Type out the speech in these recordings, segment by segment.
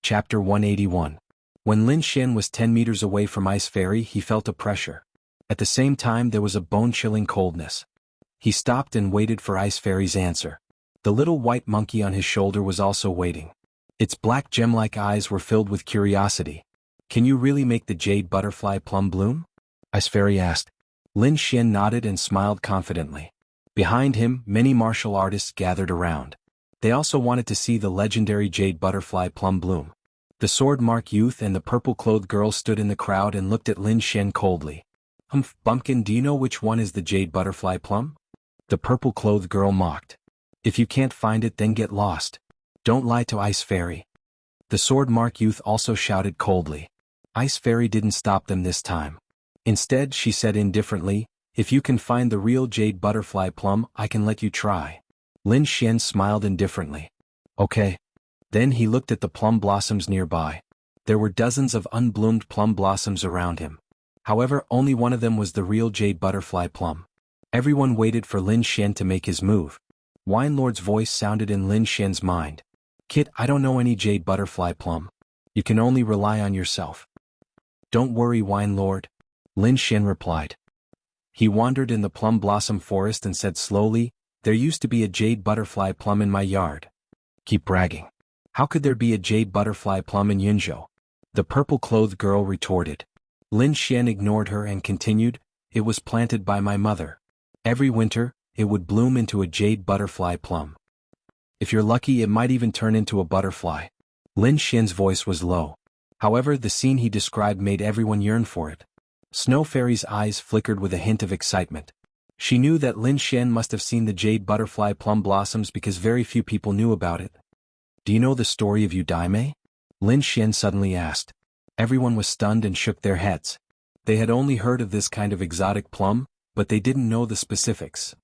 Chapter 181. When Lin Xian was 10 meters away from Ice Fairy, he felt a pressure. At the same time, there was a bone-chilling coldness. He stopped and waited for Ice Fairy's answer. The little white monkey on his shoulder was also waiting. Its black gem-like eyes were filled with curiosity. "Can you really make the jade butterfly plum bloom?" Ice Fairy asked. Lin Xian nodded and smiled confidently. Behind him, many martial artists gathered around. They also wanted to see the legendary jade butterfly plum bloom. The sword-marked youth and the purple-clothed girl stood in the crowd and looked at Lin Xian coldly. "Humph, bumpkin, do you know which one is the jade butterfly plum?" The purple-clothed girl mocked. "If you can't find it, then get lost. Don't lie to Ice Fairy." The sword-marked youth also shouted coldly. Ice Fairy didn't stop them this time. Instead, she said indifferently, "If you can find the real jade butterfly plum, I can let you try." Lin Xian smiled indifferently. "Okay." Then he looked at the plum blossoms nearby. There were dozens of unbloomed plum blossoms around him. However, only one of them was the real jade butterfly plum. Everyone waited for Lin Xian to make his move. Wine Lord's voice sounded in Lin Xian's mind. "Kid, I don't know any jade butterfly plum. You can only rely on yourself." "Don't worry, Wine Lord," Lin Xian replied. He wandered in the plum blossom forest and said slowly, "There used to be a jade butterfly plum in my yard." "Keep bragging. How could there be a jade butterfly plum in Yunzhou?" The purple-clothed girl retorted. Lin Xian ignored her and continued, "It was planted by my mother. Every winter, it would bloom into a jade butterfly plum. If you're lucky, it might even turn into a butterfly." Lin Xian's voice was low. However, the scene he described made everyone yearn for it. Snow Fairy's eyes flickered with a hint of excitement. She knew that Lin Xian must have seen the jade butterfly plum blossoms because very few people knew about it. "Do you know the story of Udaime?" Lin Xian suddenly asked. Everyone was stunned and shook their heads. They had only heard of this kind of exotic plum, but they didn't know the specifics.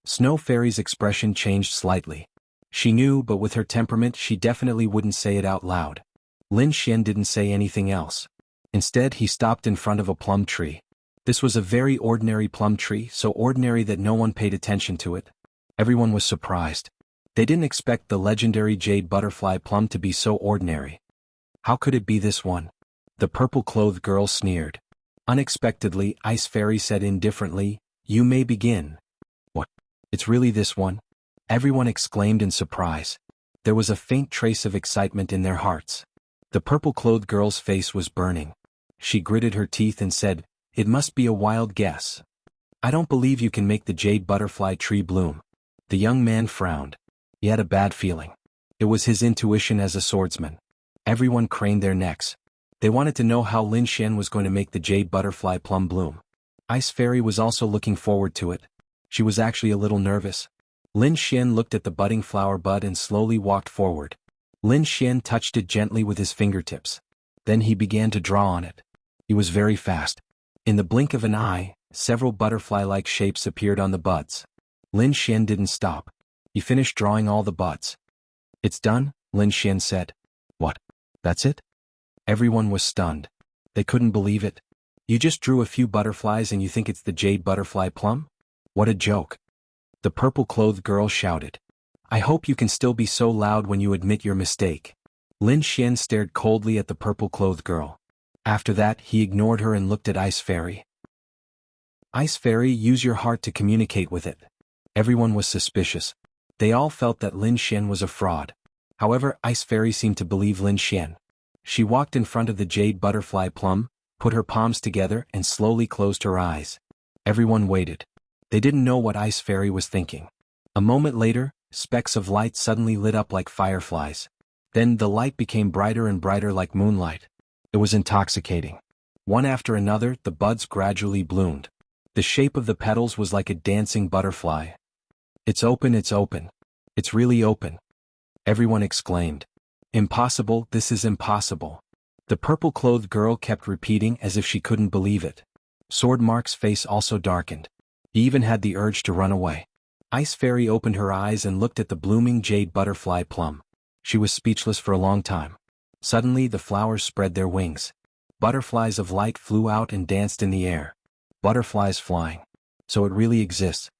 Snow Fairy's expression changed slightly. She knew, but with her temperament she definitely wouldn't say it out loud. Lin Xian didn't say anything else. Instead, he stopped in front of a plum tree. This was a very ordinary plum tree, so ordinary that no one paid attention to it. Everyone was surprised. They didn't expect the legendary jade butterfly plum to be so ordinary. How could it be this one? The purple-clothed girl sneered. Unexpectedly, Ice Fairy said indifferently, "You may begin." "What? It's really this one?" Everyone exclaimed in surprise. There was a faint trace of excitement in their hearts. The purple-clothed girl's face was burning. She gritted her teeth and said, "It must be a wild guess. I don't believe you can make the jade butterfly tree bloom." The young man frowned. He had a bad feeling. It was his intuition as a swordsman. Everyone craned their necks. They wanted to know how Lin Xian was going to make the jade butterfly plum bloom. Ice Fairy was also looking forward to it. She was actually a little nervous. Lin Xian looked at the budding flower bud and slowly walked forward. Lin Xian touched it gently with his fingertips. Then he began to draw on it. He was very fast. In the blink of an eye, several butterfly-like shapes appeared on the buds. Lin Xian didn't stop. He finished drawing all the buds. "It's done," Lin Xian said. "What? That's it?" Everyone was stunned. They couldn't believe it. "You just drew a few butterflies and you think it's the jade butterfly plum? What a joke." The purple-clothed girl shouted. "I hope you can still be so loud when you admit your mistake." Lin Xian stared coldly at the purple-clothed girl. After that, he ignored her and looked at Ice Fairy. "Ice Fairy, use your heart to communicate with it." Everyone was suspicious. They all felt that Lin Xian was a fraud. However, Ice Fairy seemed to believe Lin Xian. She walked in front of the jade butterfly plum, put her palms together and slowly closed her eyes. Everyone waited. They didn't know what Ice Fairy was thinking. A moment later, specks of light suddenly lit up like fireflies. Then the light became brighter and brighter like moonlight. It was intoxicating. One after another, the buds gradually bloomed. The shape of the petals was like a dancing butterfly. "It's open, it's open. It's really open." Everyone exclaimed. "Impossible, this is impossible." The purple-clothed girl kept repeating as if she couldn't believe it. Swordmark's face also darkened. He even had the urge to run away. Ice Fairy opened her eyes and looked at the blooming jade butterfly plum. She was speechless for a long time. Suddenly the flowers spread their wings. Butterflies of light flew out and danced in the air. Butterflies flying. So it really exists.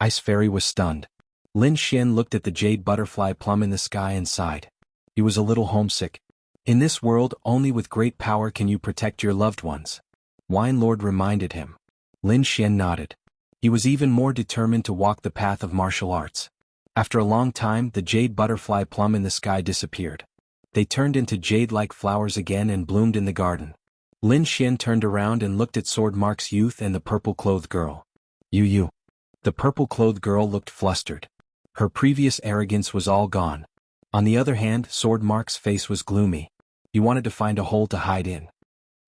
Ice Fairy was stunned. Lin Xian looked at the jade butterfly plum in the sky and sighed. He was a little homesick. In this world, only with great power can you protect your loved ones. Wine Lord reminded him. Lin Xian nodded. He was even more determined to walk the path of martial arts. After a long time, the jade butterfly plum in the sky disappeared. They turned into jade-like flowers again and bloomed in the garden. Lin Xian turned around and looked at Sword Mark's youth and the purple-clothed girl. You. The purple-clothed girl looked flustered. Her previous arrogance was all gone. On the other hand, Sword Mark's face was gloomy. He wanted to find a hole to hide in.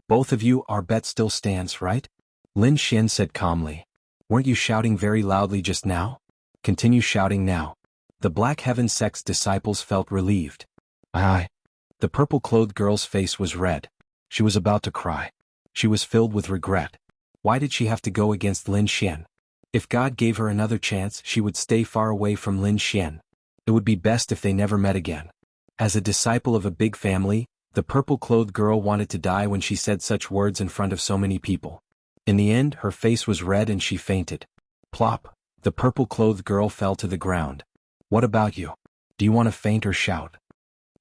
Both of you, our bet still stands, right? Lin Xian said calmly. Weren't you shouting very loudly just now? Continue shouting now. The Black Heaven sect's disciples felt relieved. Aye. The purple-clothed girl's face was red. She was about to cry. She was filled with regret. Why did she have to go against Lin Xian? If God gave her another chance, she would stay far away from Lin Xian. It would be best if they never met again. As a disciple of a big family, the purple-clothed girl wanted to die when she said such words in front of so many people. In the end, her face was red and she fainted. Plop! The purple-clothed girl fell to the ground. What about you? Do you want to faint or shout?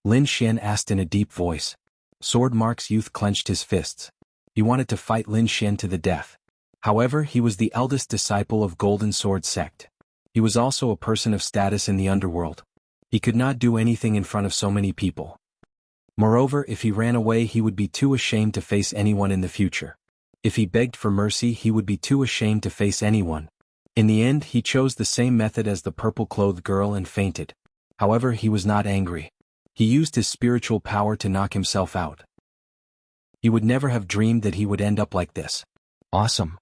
Lin Xian asked in a deep voice. Sword Mark's youth clenched his fists. He wanted to fight Lin Xian to the death. However, he was the eldest disciple of Golden Sword sect. He was also a person of status in the underworld. He could not do anything in front of so many people. Moreover, if he ran away, he would be too ashamed to face anyone in the future. If he begged for mercy, he would be too ashamed to face anyone. In the end, he chose the same method as the purple-clothed girl and fainted. However, he was not angry. He used his spiritual power to knock himself out. He would never have dreamed that he would end up like this. Awesome.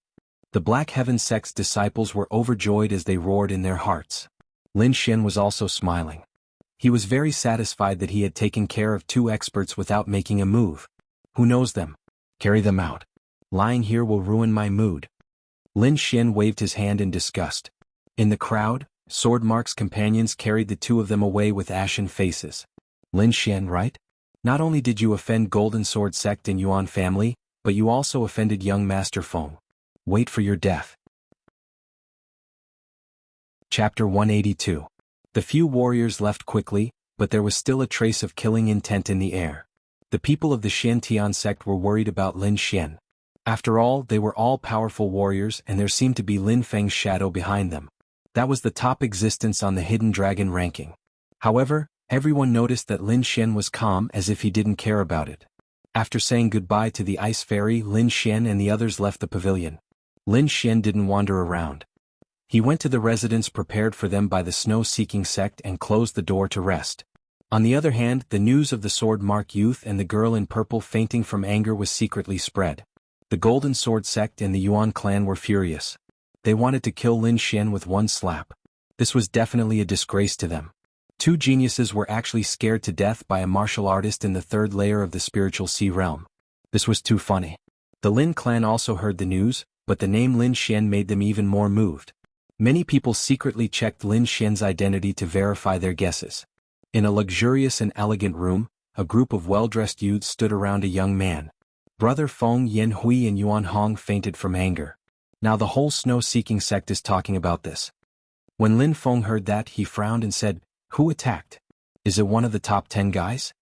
The Black Heaven sect's disciples were overjoyed as they roared in their hearts. Lin Xian was also smiling. He was very satisfied that he had taken care of two experts without making a move. Who knows them? Carry them out. Lying here will ruin my mood. Lin Xian waved his hand in disgust. In the crowd, Sword Mark's companions carried the two of them away with ashen faces. Lin Xian, right? Not only did you offend Golden Sword sect and Yuan family, but you also offended young Master Feng. Wait for your death. Chapter 182. The few warriors left quickly, but there was still a trace of killing intent in the air. The people of the Xiantian sect were worried about Lin Xian. After all, they were all powerful warriors and there seemed to be Lin Feng's shadow behind them. That was the top existence on the Hidden Dragon ranking. However, everyone noticed that Lin Xian was calm as if he didn't care about it. After saying goodbye to the ice fairy, Lin Xian and the others left the pavilion. Lin Xian didn't wander around. He went to the residence prepared for them by the snow-seeking sect and closed the door to rest. On the other hand, the news of the Sword Mark youth and the girl in purple fainting from anger was secretly spread. The Golden Sword sect and the Yuan clan were furious. They wanted to kill Lin Xian with one slap. This was definitely a disgrace to them. Two geniuses were actually scared to death by a martial artist in the third layer of the spiritual sea realm. This was too funny. The Lin clan also heard the news, but the name Lin Xian made them even more moved. Many people secretly checked Lin Xian's identity to verify their guesses. In a luxurious and elegant room, a group of well-dressed youths stood around a young man. Brother Feng, Yan Hui and Yuan Hong fainted from anger. Now the whole snow-seeking sect is talking about this. When Lin Feng heard that, he frowned and said, "Who attacked? Is it one of the top 10 guys?"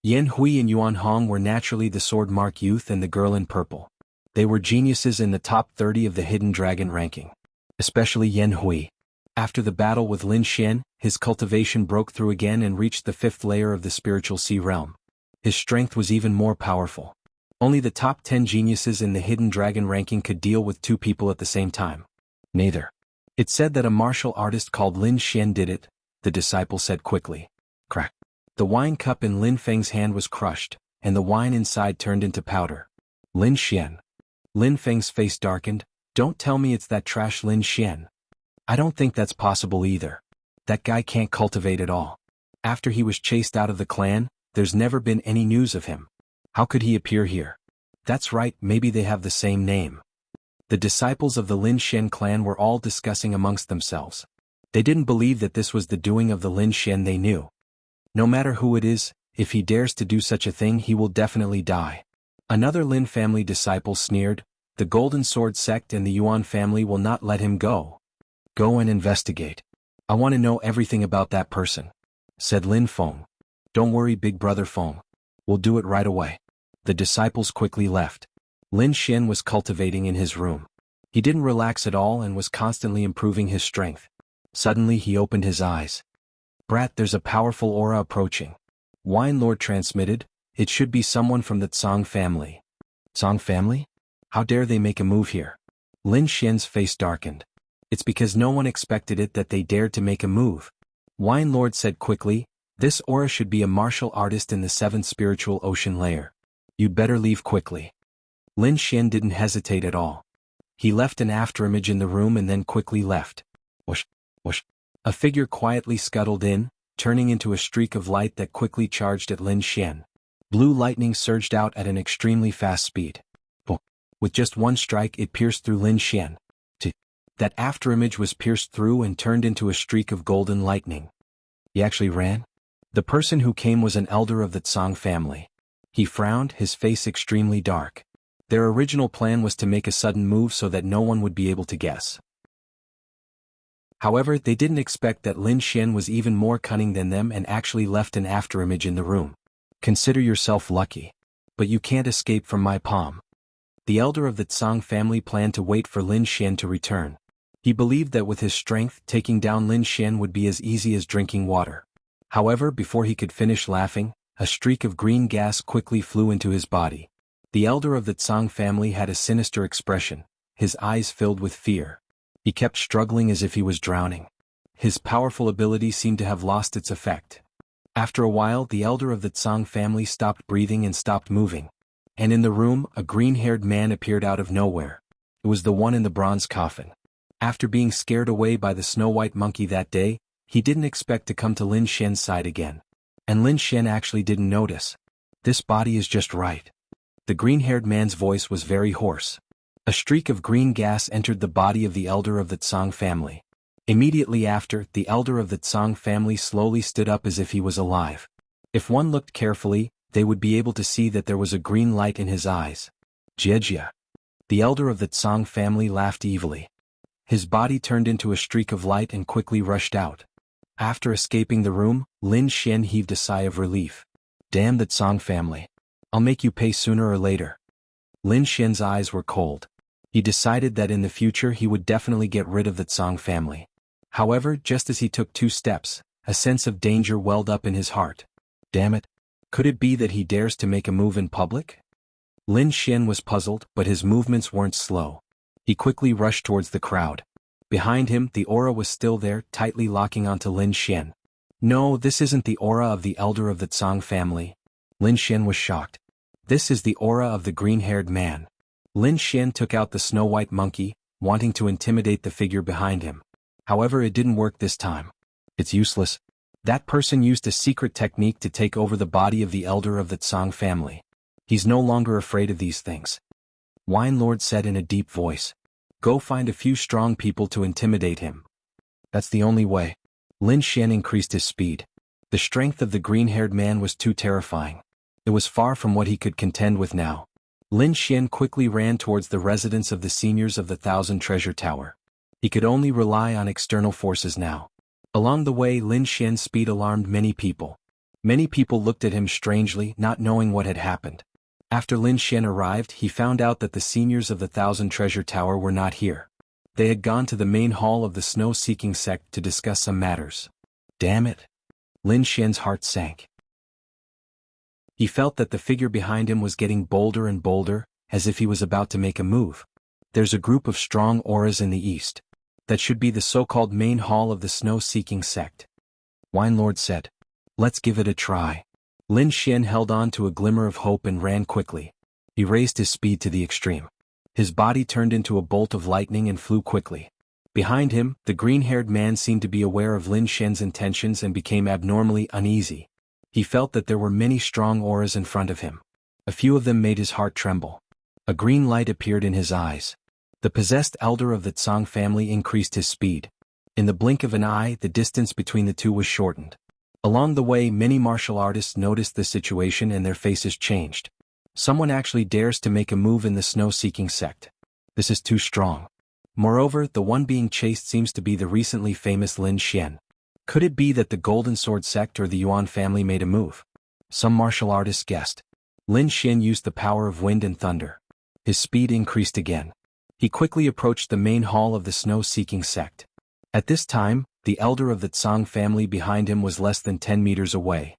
Yan Hui and Yuan Hong were naturally the Sword Mark youth and the girl in purple. They were geniuses in the top 30 of the Hidden Dragon ranking. Especially Yan Hui. After the battle with Lin Xian, his cultivation broke through again and reached the 5th layer of the spiritual sea realm. His strength was even more powerful. Only the top 10 geniuses in the Hidden Dragon ranking could deal with two people at the same time. Neither. It said that a martial artist called Lin Xian did it, the disciple said quickly. Crack. The wine cup in Lin Feng's hand was crushed, and the wine inside turned into powder. Lin Xian. Lin Feng's face darkened. Don't tell me it's that trash Lin Xian. I don't think that's possible either. That guy can't cultivate at all. After he was chased out of the clan, there's never been any news of him. How could he appear here? That's right, maybe they have the same name. The disciples of the Lin Xian clan were all discussing amongst themselves. They didn't believe that this was the doing of the Lin Xian they knew. No matter who it is, if he dares to do such a thing, he will definitely die. Another Lin family disciple sneered, "The Golden Sword sect and the Yuan family will not let him go." "Go and investigate. I want to know everything about that person," said Lin Feng. "Don't worry, big brother Feng. We'll do it right away. The disciples quickly left. Lin Xian was cultivating in his room. He didn't relax at all and was constantly improving his strength. Suddenly he opened his eyes. Brat, there's a powerful aura approaching. Wine Lord transmitted, it should be someone from the Tsang family. Tsang family? How dare they make a move here? Lin Xian's face darkened. It's because no one expected it that they dared to make a move. Wine Lord said quickly, this aura should be a martial artist in the 7th spiritual ocean layer. You'd better leave quickly. Lin Xian didn't hesitate at all. He left an afterimage in the room and then quickly left. Whoosh, whoosh. A figure quietly scuttled in, turning into a streak of light that quickly charged at Lin Xian. Blue lightning surged out at an extremely fast speed. With just one strike it pierced through Lin Xian. That afterimage was pierced through and turned into a streak of golden lightning. He actually ran? The person who came was an elder of the Tsang family. He frowned, his face extremely dark. Their original plan was to make a sudden move so that no one would be able to guess. However, they didn't expect that Lin Xian was even more cunning than them and actually left an afterimage in the room. Consider yourself lucky. But you can't escape from my palm. The elder of the Tsang family planned to wait for Lin Xian to return. He believed that with his strength, taking down Lin Xian would be as easy as drinking water. However, before he could finish laughing, a streak of green gas quickly flew into his body. The elder of the Tsang family had a sinister expression, his eyes filled with fear. He kept struggling as if he was drowning. His powerful ability seemed to have lost its effect. After a while, the elder of the Tsang family stopped breathing and stopped moving. And in the room, a green-haired man appeared out of nowhere. It was the one in the bronze coffin. After being scared away by the snow-white monkey that day, he didn't expect to come to Lin Xian's side again. And Lin Xian actually didn't notice. This body is just right. The green-haired man's voice was very hoarse. A streak of green gas entered the body of the elder of the Tsang family. Immediately after, the elder of the Tsang family slowly stood up as if he was alive. If one looked carefully, they would be able to see that there was a green light in his eyes. Jiejia. The elder of the Tsang family laughed evilly. His body turned into a streak of light and quickly rushed out. After escaping the room, Lin Xian heaved a sigh of relief. Damn the Tsang family. I'll make you pay sooner or later. Lin Xian's eyes were cold. He decided that in the future he would definitely get rid of the Tsang family. However, just as he took 2 steps, a sense of danger welled up in his heart. Damn it. Could it be that he dares to make a move in public? Lin Xian was puzzled, but his movements weren't slow. He quickly rushed towards the crowd. Behind him, the aura was still there, tightly locking onto Lin Xian. No, this isn't the aura of the elder of the Tsang family. Lin Xian was shocked. This is the aura of the green-haired man. Lin Xian took out the snow-white monkey, wanting to intimidate the figure behind him. However, it didn't work this time. It's useless. That person used a secret technique to take over the body of the elder of the Tsang family. He's no longer afraid of these things. Wine Lord said in a deep voice. Go find a few strong people to intimidate him. That's the only way. Lin Xian increased his speed. The strength of the green-haired man was too terrifying. It was far from what he could contend with now. Lin Xian quickly ran towards the residence of the seniors of the 1,000 Treasure Tower. He could only rely on external forces now. Along the way, Lin Xian's speed alarmed many people. Many people looked at him strangely, not knowing what had happened. After Lin Xian arrived, he found out that the seniors of the 1,000 Treasure Tower were not here. They had gone to the main hall of the snow-seeking sect to discuss some matters. Damn it! Lin Xian's heart sank. He felt that the figure behind him was getting bolder and bolder, as if he was about to make a move. There's a group of strong auras in the east. That should be the so-called main hall of the snow-seeking sect. Wine Lord said. Let's give it a try. Lin Xian held on to a glimmer of hope and ran quickly. He raised his speed to the extreme. His body turned into a bolt of lightning and flew quickly. Behind him, the green-haired man seemed to be aware of Lin Xian's intentions and became abnormally uneasy. He felt that there were many strong auras in front of him. A few of them made his heart tremble. A green light appeared in his eyes. The possessed elder of the Tsang family increased his speed. In the blink of an eye, the distance between the two was shortened. Along the way, many martial artists noticed the situation and their faces changed. Someone actually dares to make a move in the snow-seeking sect. This is too strong. Moreover, the one being chased seems to be the recently famous Lin Xian. Could it be that the Golden Sword sect or the Yuan family made a move? Some martial artists guessed. Lin Xin used the power of wind and thunder. His speed increased again. He quickly approached the main hall of the snow-seeking sect. At this time, the elder of the Tsang family behind him was less than 10 meters away.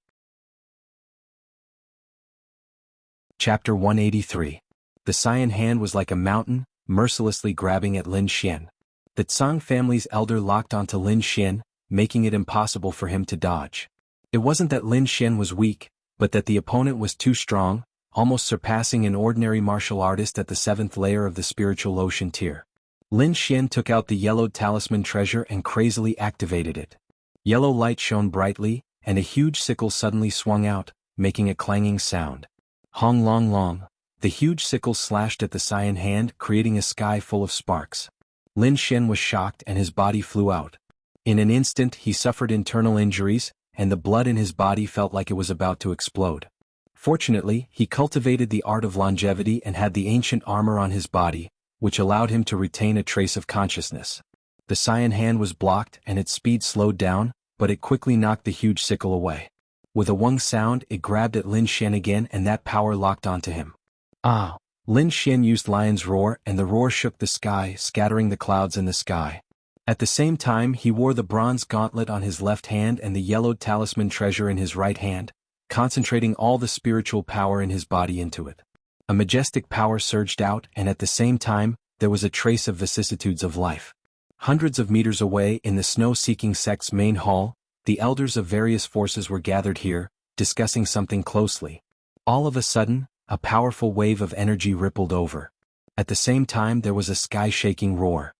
Chapter 183. The Cyan hand was like a mountain, mercilessly grabbing at Lin Xin. The Tsang family's elder locked onto Lin Xin, making it impossible for him to dodge. It wasn't that Lin Xin was weak, but that the opponent was too strong, almost surpassing an ordinary martial artist at the 7th layer of the spiritual ocean tier. Lin Xin took out the yellowed talisman treasure and crazily activated it. Yellow light shone brightly, and a huge sickle suddenly swung out, making a clanging sound. Hong long long, the huge sickle slashed at the Cyan hand, creating a sky full of sparks. Lin Xin was shocked and his body flew out. In an instant he suffered internal injuries, and the blood in his body felt like it was about to explode. Fortunately, he cultivated the art of longevity and had the ancient armor on his body, which allowed him to retain a trace of consciousness. The Cyan hand was blocked and its speed slowed down, but it quickly knocked the huge sickle away. With a wung sound, it grabbed at Lin Xin again and that power locked onto him. Ah! Lin Xin used Lion's Roar and the roar shook the sky, scattering the clouds in the sky. At the same time he wore the bronze gauntlet on his left hand and the yellowed talisman treasure in his right hand, concentrating all the spiritual power in his body into it. A majestic power surged out and at the same time, there was a trace of vicissitudes of life. Hundreds of meters away in the snow-seeking sect's main hall, the elders of various forces were gathered here, discussing something closely. All of a sudden, a powerful wave of energy rippled over. At the same time there was a sky-shaking roar.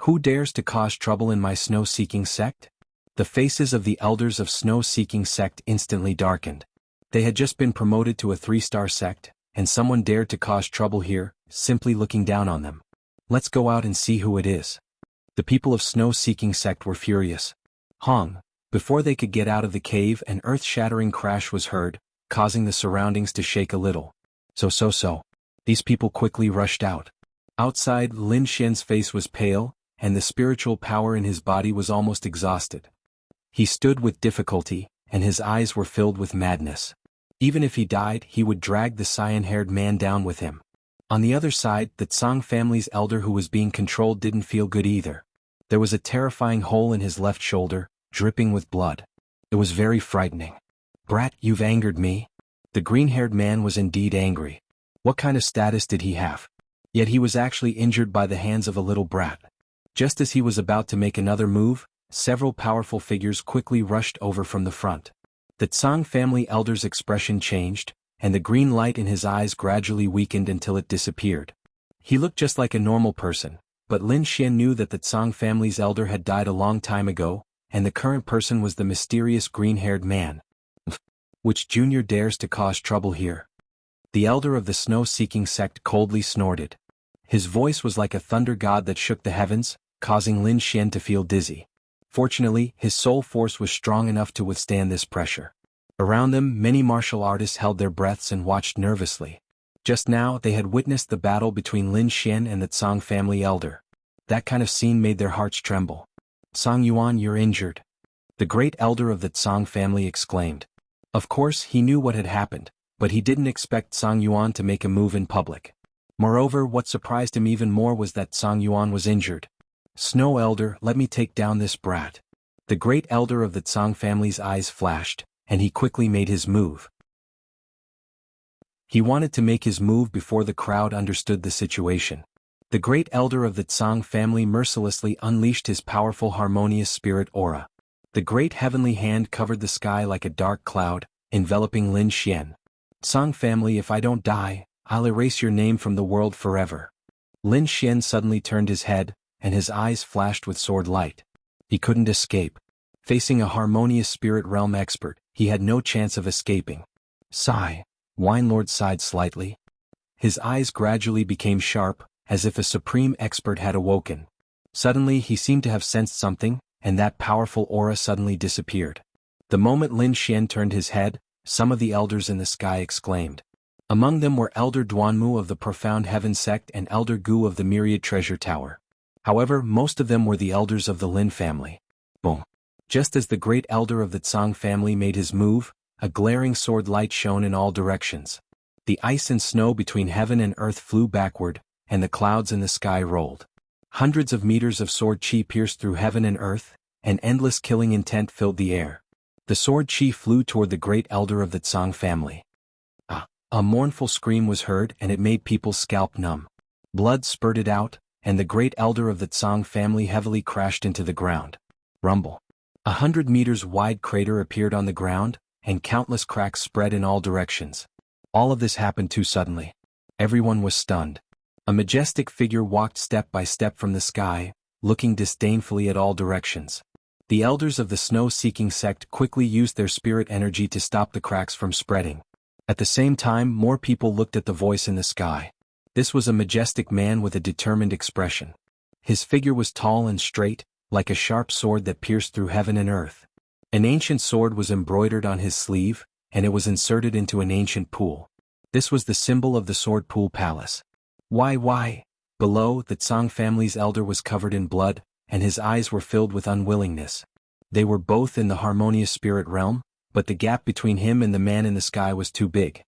Who dares to cause trouble in my snow-seeking sect? The faces of the elders of snow-seeking sect instantly darkened. They had just been promoted to a 3-star sect, and someone dared to cause trouble here, simply looking down on them. Let's go out and see who it is. The people of snow-seeking sect were furious. Hong! Before they could get out of the cave an earth-shattering crash was heard, causing the surroundings to shake a little. So. These people quickly rushed out. Outside, Lin Xian's face was pale, and the spiritual power in his body was almost exhausted. He stood with difficulty, and his eyes were filled with madness. Even if he died, he would drag the cyan-haired man down with him. On the other side, the Tsang family's elder who was being controlled didn't feel good either. There was a terrifying hole in his left shoulder, dripping with blood. It was very frightening. Brat, you've angered me. The green-haired man was indeed angry. What kind of status did he have? Yet he was actually injured by the hands of a little brat. Just as he was about to make another move, several powerful figures quickly rushed over from the front. The Tsang family elder's expression changed, and the green light in his eyes gradually weakened until it disappeared. He looked just like a normal person, but Lin Xian knew that the Tsang family's elder had died a long time ago, and the current person was the mysterious green-haired man. Which junior dares to cause trouble here? The elder of the snow-seeking sect coldly snorted. His voice was like a thunder god that shook the heavens, causing Lin Xian to feel dizzy. Fortunately, his soul force was strong enough to withstand this pressure. Around them, many martial artists held their breaths and watched nervously. Just now, they had witnessed the battle between Lin Xian and the Tsang family elder. That kind of scene made their hearts tremble. "Tsang Yuan, you're injured," the great elder of the Tsang family exclaimed. Of course, he knew what had happened, but he didn't expect Tsang Yuan to make a move in public. Moreover, what surprised him even more was that Tsang Yuan was injured. "Snow Elder, let me take down this brat." The great elder of the Tsang family's eyes flashed, and he quickly made his move. He wanted to make his move before the crowd understood the situation. The great elder of the Tsang family mercilessly unleashed his powerful harmonious spirit aura. The great heavenly hand covered the sky like a dark cloud, enveloping Lin Xian. "Tsang family, if I don't die, I'll erase your name from the world forever." Lin Xian suddenly turned his head, and his eyes flashed with sword light. He couldn't escape. Facing a harmonious spirit realm expert, he had no chance of escaping. Sigh. Wine Lord sighed slightly. His eyes gradually became sharp, as if a supreme expert had awoken. Suddenly he seemed to have sensed something, and that powerful aura suddenly disappeared. The moment Lin Xian turned his head, some of the elders in the sky exclaimed. Among them were Elder Duanmu of the Profound Heaven sect and Elder Gu of the Myriad Treasure Tower. However, most of them were the elders of the Lin family. Boom! Just as the great elder of the Tsang family made his move, a glaring sword light shone in all directions. The ice and snow between heaven and earth flew backward, and the clouds in the sky rolled. Hundreds of meters of sword chi pierced through heaven and earth, and endless killing intent filled the air. The sword chi flew toward the great elder of the Tsang family. A mournful scream was heard, and it made people's scalp numb. Blood spurted out, and the great elder of the Tsang family heavily crashed into the ground. Rumble. 100 meters wide crater appeared on the ground, and countless cracks spread in all directions. All of this happened too suddenly. Everyone was stunned. A majestic figure walked step by step from the sky, looking disdainfully at all directions. The elders of the snow-seeking sect quickly used their spirit energy to stop the cracks from spreading. At the same time, more people looked at the voice in the sky. This was a majestic man with a determined expression. His figure was tall and straight, like a sharp sword that pierced through heaven and earth. An ancient sword was embroidered on his sleeve, and it was inserted into an ancient pool. This was the symbol of the Sword Pool Palace. Why? Below, the Tsang family's elder was covered in blood, and his eyes were filled with unwillingness. They were both in the harmonious spirit realm, but the gap between him and the man in the sky was too big.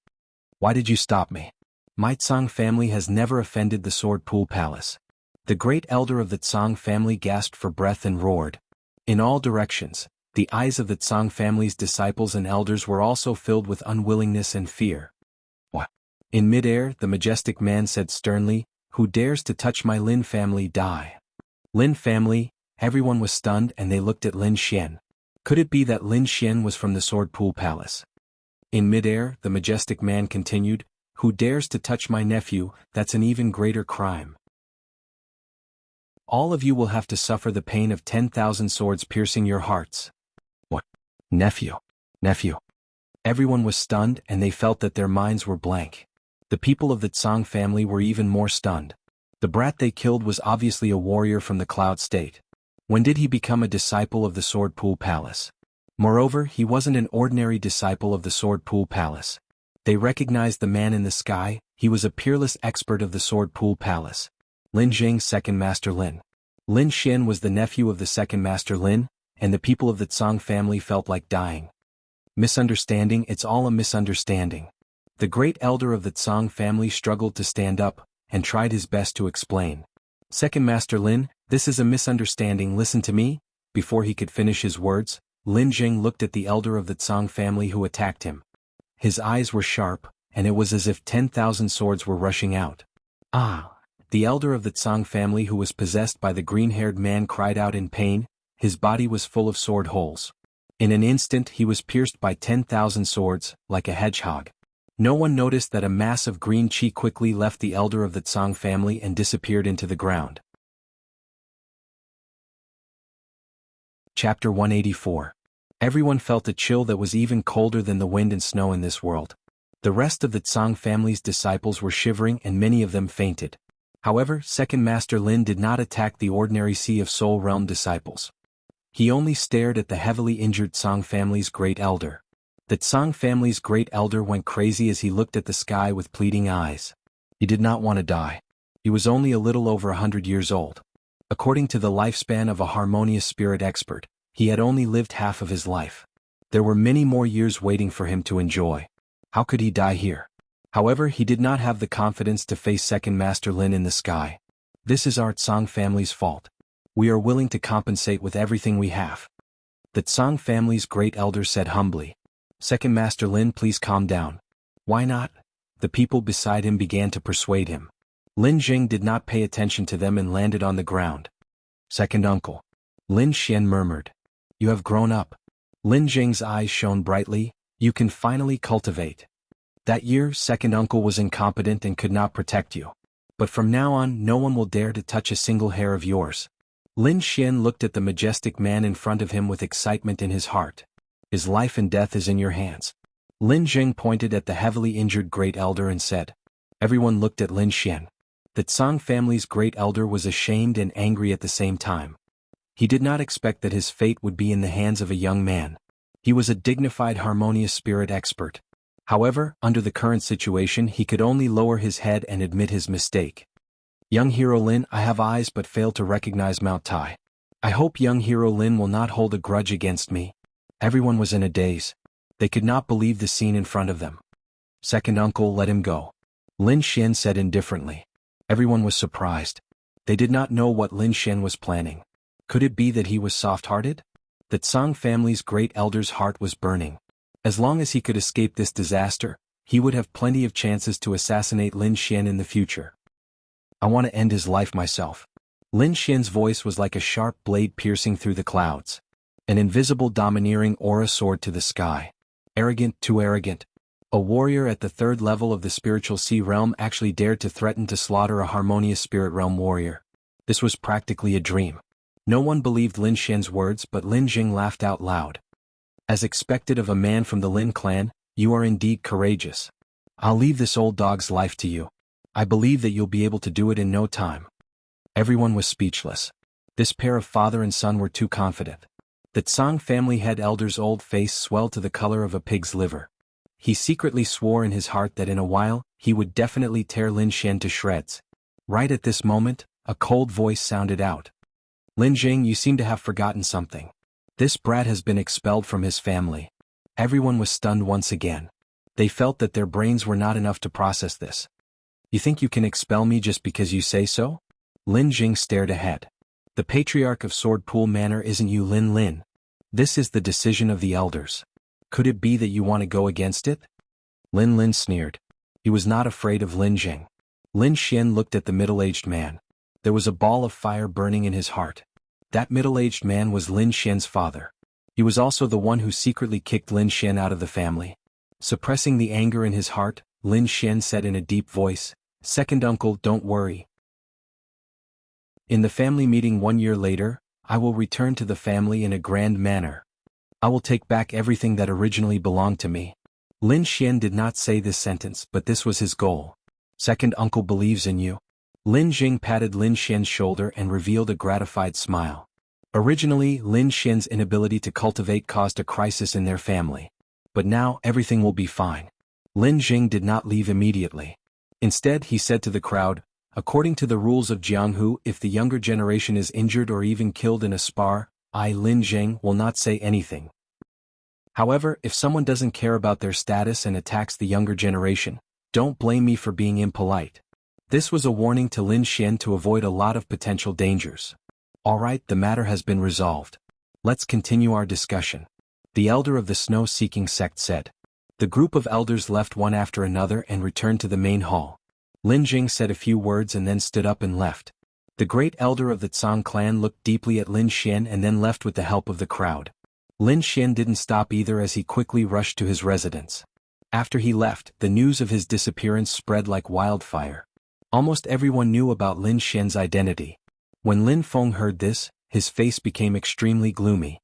Why did you stop me? My Tsang family has never offended the Sword Pool Palace. The great elder of the Tsang family gasped for breath and roared. In all directions, the eyes of the Tsang family's disciples and elders were also filled with unwillingness and fear. What? In midair, the majestic man said sternly, "Who dares to touch my Lin family die." Lin family, everyone was stunned and they looked at Lin Xian. Could it be that Lin Xian was from the Sword Pool Palace? In midair, the majestic man continued, "Who dares to touch my nephew, that's an even greater crime. All of you will have to suffer the pain of 10,000 swords piercing your hearts." What? Nephew. Everyone was stunned and they felt that their minds were blank. The people of the Tsang family were even more stunned. The brat they killed was obviously a warrior from the Cloud State. When did he become a disciple of the Sword Pool Palace? Moreover, he wasn't an ordinary disciple of the Sword Pool Palace. They recognized the man in the sky. He was a peerless expert of the Sword Pool Palace. Lin Jing's second master Lin. Lin Xian was the nephew of the second master Lin, and the people of the Tsang family felt like dying. Misunderstanding, it's all a misunderstanding. The great elder of the Tsang family struggled to stand up, and tried his best to explain. Second master Lin, this is a misunderstanding, listen to me. Before he could finish his words, Lin Jing looked at the elder of the Tsang family who attacked him. His eyes were sharp, and it was as if 10,000 swords were rushing out. Ah! The elder of the Tsang family who was possessed by the green-haired man cried out in pain. His body was full of sword holes. In an instant he was pierced by 10,000 swords, like a hedgehog. No one noticed that a mass of green chi quickly left the elder of the Tsang family and disappeared into the ground. Chapter 184. Everyone felt a chill that was even colder than the wind and snow in this world. The rest of the Tsang family's disciples were shivering and many of them fainted. However, Second Master Lin did not attack the ordinary Sea of Soul Realm disciples. He only stared at the heavily injured Tsang family's great elder. The Tsang family's great elder went crazy as he looked at the sky with pleading eyes. He did not want to die. He was only a little over 100 years old. According to the lifespan of a harmonious spirit expert, he had only lived half of his life. There were many more years waiting for him to enjoy. How could he die here? However, he did not have the confidence to face Second Master Lin in the sky. This is our Tsang family's fault. We are willing to compensate with everything we have. The Tsang family's great elder said humbly. Second Master Lin, please calm down. Why not? The people beside him began to persuade him. Lin Jing did not pay attention to them and landed on the ground. Second uncle. Lin Xian murmured. You have grown up. Lin Jing's eyes shone brightly. You can finally cultivate. That year, second uncle was incompetent and could not protect you. But from now on, no one will dare to touch a single hair of yours. Lin Xian looked at the majestic man in front of him with excitement in his heart. His life and death is in your hands. Lin Jing pointed at the heavily injured great elder and said. Everyone looked at Lin Xian. The Tsang family's great elder was ashamed and angry at the same time. He did not expect that his fate would be in the hands of a young man. He was a dignified harmonious spirit expert. However, under the current situation he could only lower his head and admit his mistake. Young hero Lin, I have eyes but fail to recognize Mount Tai. I hope young hero Lin will not hold a grudge against me. Everyone was in a daze. They could not believe the scene in front of them. Second uncle, let him go, Lin Xian said indifferently. Everyone was surprised. They did not know what Lin Xian was planning. Could it be that he was soft-hearted? The Tsang family's great elder's heart was burning. As long as he could escape this disaster, he would have plenty of chances to assassinate Lin Xian in the future. I want to end his life myself. Lin Xian's voice was like a sharp blade piercing through the clouds. An invisible domineering aura soared to the sky. Arrogant, too arrogant. A warrior at the third level of the spiritual sea realm actually dared to threaten to slaughter a harmonious spirit realm warrior. This was practically a dream. No one believed Lin Xian's words, but Lin Jing laughed out loud. As expected of a man from the Lin clan, you are indeed courageous. I'll leave this old dog's life to you. I believe that you'll be able to do it in no time. Everyone was speechless. This pair of father and son were too confident. The Tsang family head elder's old face swelled to the color of a pig's liver. He secretly swore in his heart that in a while, he would definitely tear Lin Xian to shreds. Right at this moment, a cold voice sounded out. Lin Jing, you seem to have forgotten something. This brat has been expelled from his family. Everyone was stunned once again. They felt that their brains were not enough to process this. You think you can expel me just because you say so? Lin Jing stared ahead. The patriarch of Sword Pool Manor isn't you, Lin Lin. This is the decision of the elders. Could it be that you want to go against it? Lin Lin sneered. He was not afraid of Lin Jing. Lin Xian looked at the middle-aged man. There was a ball of fire burning in his heart. That middle-aged man was Lin Xian's father. He was also the one who secretly kicked Lin Xian out of the family. Suppressing the anger in his heart, Lin Xian said in a deep voice, "Second uncle, don't worry. In the family meeting 1 year later, I will return to the family in a grand manner. I will take back everything that originally belonged to me." Lin Xian did not say this sentence, but this was his goal. Second uncle believes in you. Lin Jing patted Lin Xian's shoulder and revealed a gratified smile. Originally, Lin Xian's inability to cultivate caused a crisis in their family. But now, everything will be fine. Lin Jing did not leave immediately. Instead, he said to the crowd, according to the rules of Jianghu, if the younger generation is injured or even killed in a spar, I, Lin Jing, will not say anything. However, if someone doesn't care about their status and attacks the younger generation, don't blame me for being impolite. This was a warning to Lin Xian to avoid a lot of potential dangers. Alright, the matter has been resolved. Let's continue our discussion. The elder of the snow-seeking sect said. The group of elders left one after another and returned to the main hall. Lin Jing said a few words and then stood up and left. The great elder of the Tsang clan looked deeply at Lin Xian and then left with the help of the crowd. Lin Xian didn't stop either as he quickly rushed to his residence. After he left, the news of his disappearance spread like wildfire. Almost everyone knew about Lin Xian's identity. When Lin Feng heard this, his face became extremely gloomy.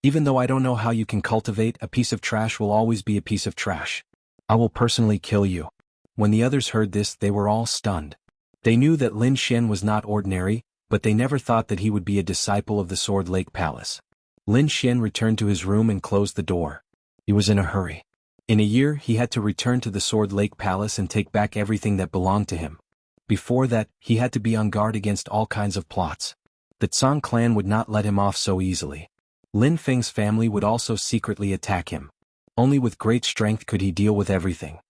Even though I don't know how you can cultivate, a piece of trash will always be a piece of trash. I will personally kill you. When the others heard this, they were all stunned. They knew that Lin Xian was not ordinary, but they never thought that he would be a disciple of the Sword Lake Palace. Lin Xian returned to his room and closed the door. He was in a hurry. In a year, he had to return to the Sword Lake Palace and take back everything that belonged to him. Before that, he had to be on guard against all kinds of plots. The Tsang clan would not let him off so easily. Lin Feng's family would also secretly attack him. Only with great strength could he deal with everything.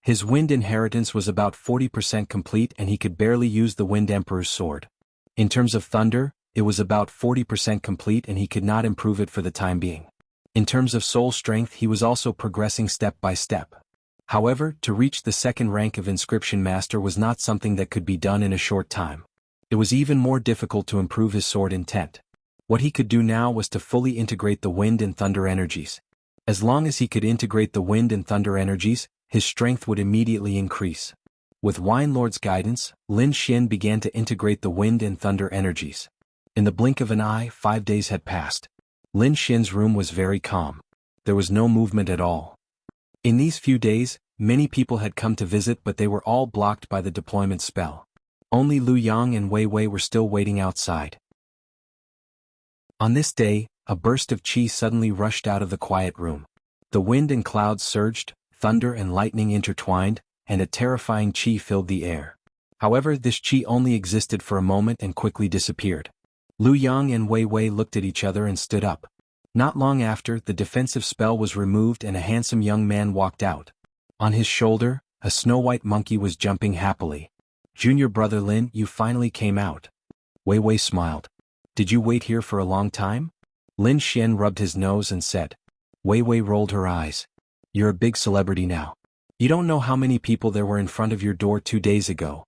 His wind inheritance was about 40% complete and he could barely use the Wind Emperor's sword. In terms of thunder, it was about 40% complete and he could not improve it for the time being. In terms of soul strength, he was also progressing step by step. However, to reach the second rank of Inscription Master was not something that could be done in a short time. It was even more difficult to improve his sword intent. What he could do now was to fully integrate the wind and thunder energies. As long as he could integrate the wind and thunder energies, his strength would immediately increase. With Wine Lord's guidance, Lin Xian began to integrate the wind and thunder energies. In the blink of an eye, 5 days had passed. Lin Xian's room was very calm. There was no movement at all. In these few days, many people had come to visit but they were all blocked by the deployment spell. Only Lu Yang and Wei Wei were still waiting outside. On this day, a burst of qi suddenly rushed out of the quiet room. The wind and clouds surged, thunder and lightning intertwined, and a terrifying qi filled the air. However, this qi only existed for a moment and quickly disappeared. Lu Yang and Wei Wei looked at each other and stood up. Not long after, the defensive spell was removed and a handsome young man walked out. On his shoulder, a snow-white monkey was jumping happily. "Junior brother Lin, you finally came out." Wei Wei smiled. "Did you wait here for a long time?" Lin Xian rubbed his nose and said. Wei Wei rolled her eyes. "You're a big celebrity now. You don't know how many people there were in front of your door 2 days ago."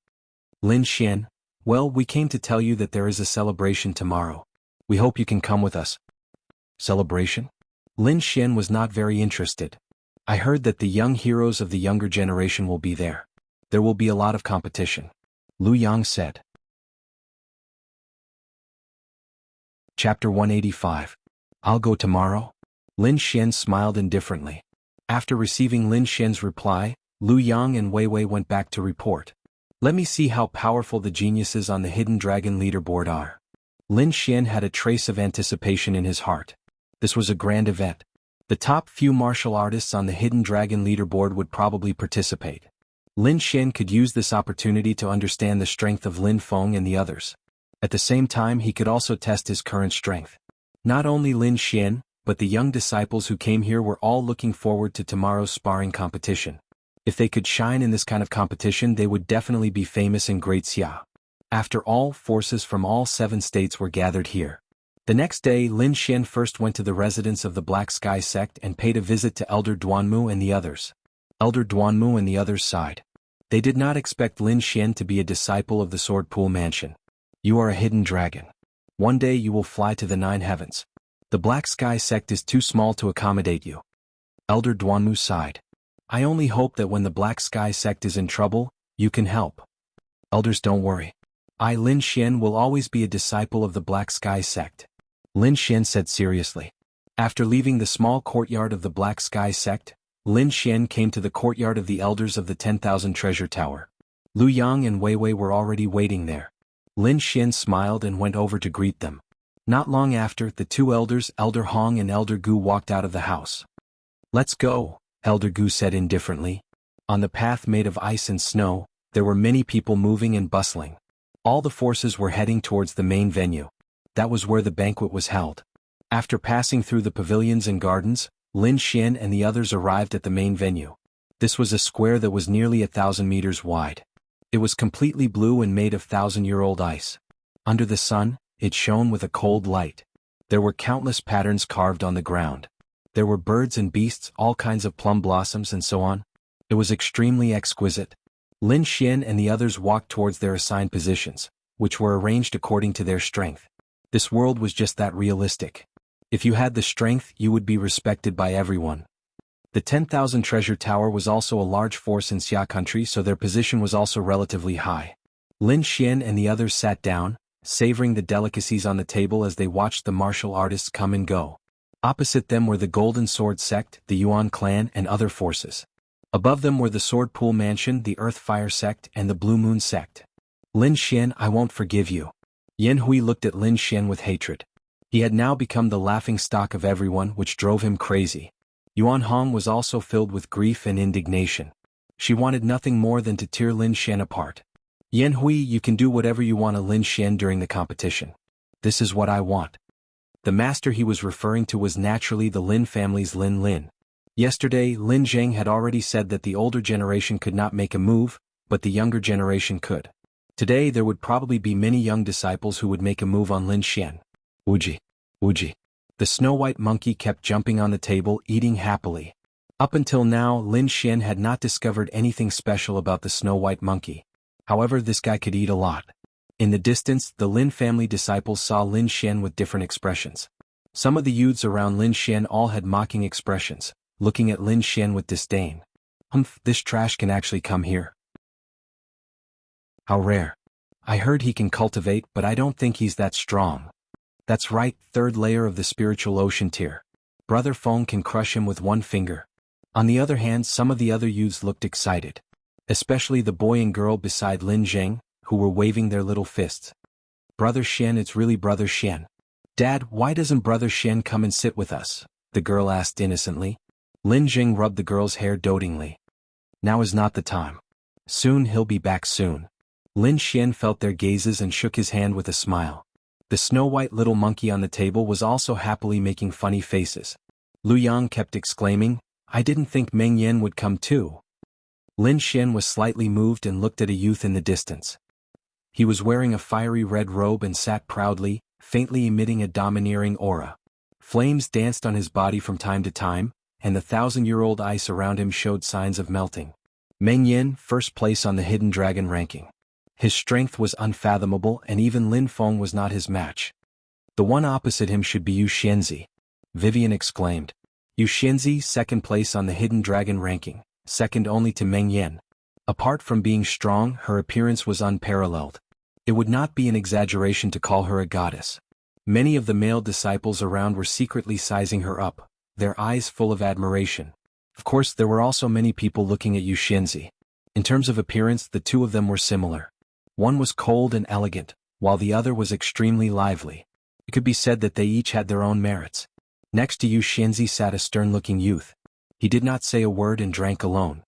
Lin Xian, "Well, we came to tell you that there is a celebration tomorrow. We hope you can come with us." Celebration? Lin Xian was not very interested. "I heard that the young heroes of the younger generation will be there. There will be a lot of competition," Lu Yang said. Chapter 185. I'll go tomorrow? Lin Xian smiled indifferently. After receiving Lin Xian's reply, Lu Yang and Wei Wei went back to report. "Let me see how powerful the geniuses on the Hidden Dragon leaderboard are." Lin Xian had a trace of anticipation in his heart. This was a grand event. The top few martial artists on the Hidden Dragon leaderboard would probably participate. Lin Xian could use this opportunity to understand the strength of Lin Feng and the others. At the same time, he could also test his current strength. Not only Lin Xian, but the young disciples who came here were all looking forward to tomorrow's sparring competition. If they could shine in this kind of competition, they would definitely be famous in Great Xia. After all, forces from all 7 states were gathered here. The next day, Lin Xian first went to the residence of the Black Sky sect and paid a visit to Elder Duanmu and the others. Elder Duanmu and the others sighed. They did not expect Lin Xian to be a disciple of the Sword Pool Mansion. "You are a hidden dragon. One day you will fly to the 9 heavens. The Black Sky sect is too small to accommodate you." Elder Duanmu sighed. "I only hope that when the Black Sky sect is in trouble, you can help." "Elders, don't worry. I, Lin Xian, will always be a disciple of the Black Sky sect," Lin Xian said seriously. After leaving the small courtyard of the Black Sky sect, Lin Xian came to the courtyard of the elders of the 10,000 treasure tower. Lu Yang and Wei Wei were already waiting there. Lin Xian smiled and went over to greet them. Not long after, the 2 elders, Elder Hong and Elder Gu, walked out of the house. "Let's go," Elder Gu said indifferently. On the path made of ice and snow, there were many people moving and bustling. All the forces were heading towards the main venue. That was where the banquet was held. After passing through the pavilions and gardens, Lin Xian and the others arrived at the main venue. This was a square that was nearly 1,000 meters wide. It was completely blue and made of 1,000-year-old ice. Under the sun, it shone with a cold light. There were countless patterns carved on the ground. There were birds and beasts, all kinds of plum blossoms and so on. It was extremely exquisite. Lin Xian and the others walked towards their assigned positions, which were arranged according to their strength. This world was just that realistic. If you had the strength, you would be respected by everyone. The 10,000 treasure tower was also a large force in Xia country, so their position was also relatively high. Lin Xian and the others sat down, savoring the delicacies on the table as they watched the martial artists come and go. Opposite them were the Golden Sword sect, the Yuan clan, and other forces. Above them were the Sword Pool Mansion, the Earth Fire sect, and the Blue Moon sect. "Lin Xian, I won't forgive you." Yan Hui looked at Lin Xian with hatred. He had now become the laughingstock of everyone, which drove him crazy. Yuan Hong was also filled with grief and indignation. She wanted nothing more than to tear Lin Xian apart. "Yan Hui, you can do whatever you want to Lin Xian during the competition. This is what I want." The master he was referring to was naturally the Lin family's Lin Lin. Yesterday, Lin Zheng had already said that the older generation could not make a move, but the younger generation could. Today there would probably be many young disciples who would make a move on Lin Xian. Wuji. Wuji. The snow-white monkey kept jumping on the table, eating happily. Up until now, Lin Xian had not discovered anything special about the snow-white monkey. However, this guy could eat a lot. In the distance, the Lin family disciples saw Lin Xian with different expressions. Some of the youths around Lin Xian all had mocking expressions, looking at Lin Xian with disdain. This trash can actually come here. How rare. I heard he can cultivate, but I don't think he's that strong. That's right, 3rd layer of the spiritual ocean tier. Brother Feng can crush him with 1 finger. On the other hand, some of the other youths looked excited. Especially the boy and girl beside Lin Zheng, who were waving their little fists. "Brother Xian, it's really Brother Xian. Dad, why doesn't Brother Xian come and sit with us?" the girl asked innocently. Lin Zheng rubbed the girl's hair dotingly. "Now is not the time. Soon he'll be back soon." Lin Xian felt their gazes and shook his hand with a smile. The snow-white little monkey on the table was also happily making funny faces. Lu Yang kept exclaiming, "I didn't think Meng Yan would come too." Lin Xian was slightly moved and looked at a youth in the distance. He was wearing a fiery red robe and sat proudly, faintly emitting a domineering aura. Flames danced on his body from time to time, and the 1,000-year-old ice around him showed signs of melting. Meng Yan, first place on the Hidden Dragon ranking. His strength was unfathomable and even Lin Feng was not his match. The one opposite him should be Yu Xianzi. Vivian exclaimed. Yu Xianzi, second place on the Hidden Dragon ranking, second only to Meng Yan. Apart from being strong, her appearance was unparalleled. It would not be an exaggeration to call her a goddess. Many of the male disciples around were secretly sizing her up, their eyes full of admiration. Of course, there were also many people looking at Yu Xianzi. In terms of appearance, the two of them were similar. One was cold and elegant, while the other was extremely lively. It could be said that they each had their own merits. Next to Yu Xianzi sat a stern-looking youth. He did not say a word and drank alone.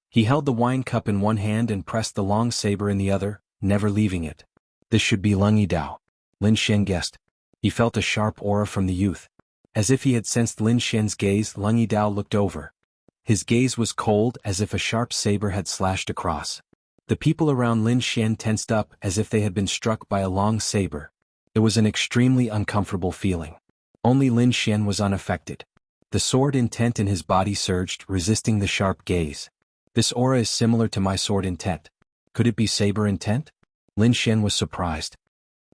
He held the wine cup in one hand and pressed the long saber in the other, never leaving it. This should be Lung Yidao, Lin Xian guessed. He felt a sharp aura from the youth. As if he had sensed Lin Xian's gaze, Lung Yidao looked over. His gaze was cold as if a sharp saber had slashed across. The people around Lin Xian tensed up as if they had been struck by a long saber. It was an extremely uncomfortable feeling. Only Lin Xian was unaffected. The sword intent in his body surged, resisting the sharp gaze. This aura is similar to my sword intent. Could it be saber intent? Lin Xian was surprised.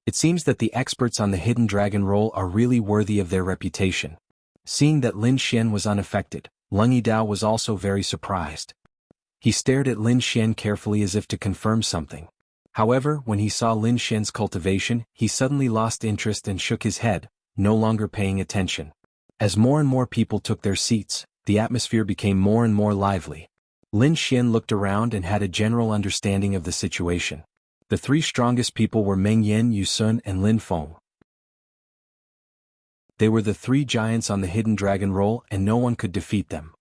It seems that the experts on the Hidden Dragon role are really worthy of their reputation. Seeing that Lin Xian was unaffected, Lung Yidao was also very surprised. He stared at Lin Xian carefully as if to confirm something. However, when he saw Lin Xian's cultivation, he suddenly lost interest and shook his head, no longer paying attention. As more and more people took their seats, the atmosphere became more and more lively. Lin Xian looked around and had a general understanding of the situation. The three strongest people were Meng Yan, Yu Sun, and Lin Feng. They were the three giants on the Hidden Dragon role and no one could defeat them.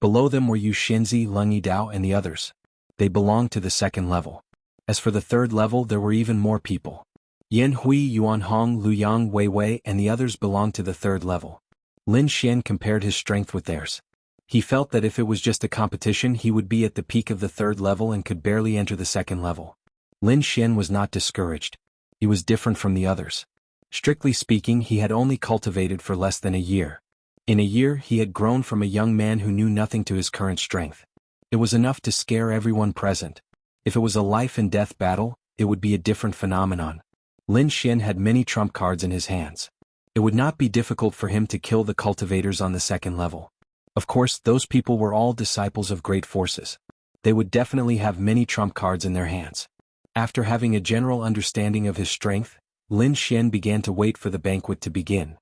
Below them were Yu Xianzi, Lung Yidao, and the others. They belonged to the second level. As for the third level, there were even more people. Yan Hui, Yuan Hong, Lu Yang, Wei Wei, and the others belonged to the third level. Lin Xian compared his strength with theirs. He felt that if it was just a competition, he would be at the peak of the third level and could barely enter the second level. Lin Xian was not discouraged. He was different from the others. Strictly speaking, he had only cultivated for less than a year. In a year, he had grown from a young man who knew nothing to his current strength. It was enough to scare everyone present. If it was a life-and-death battle, it would be a different phenomenon. Lin Xian had many trump cards in his hands. It would not be difficult for him to kill the cultivators on the second level. Of course, those people were all disciples of great forces. They would definitely have many trump cards in their hands. After having a general understanding of his strength, Lin Xian began to wait for the banquet to begin.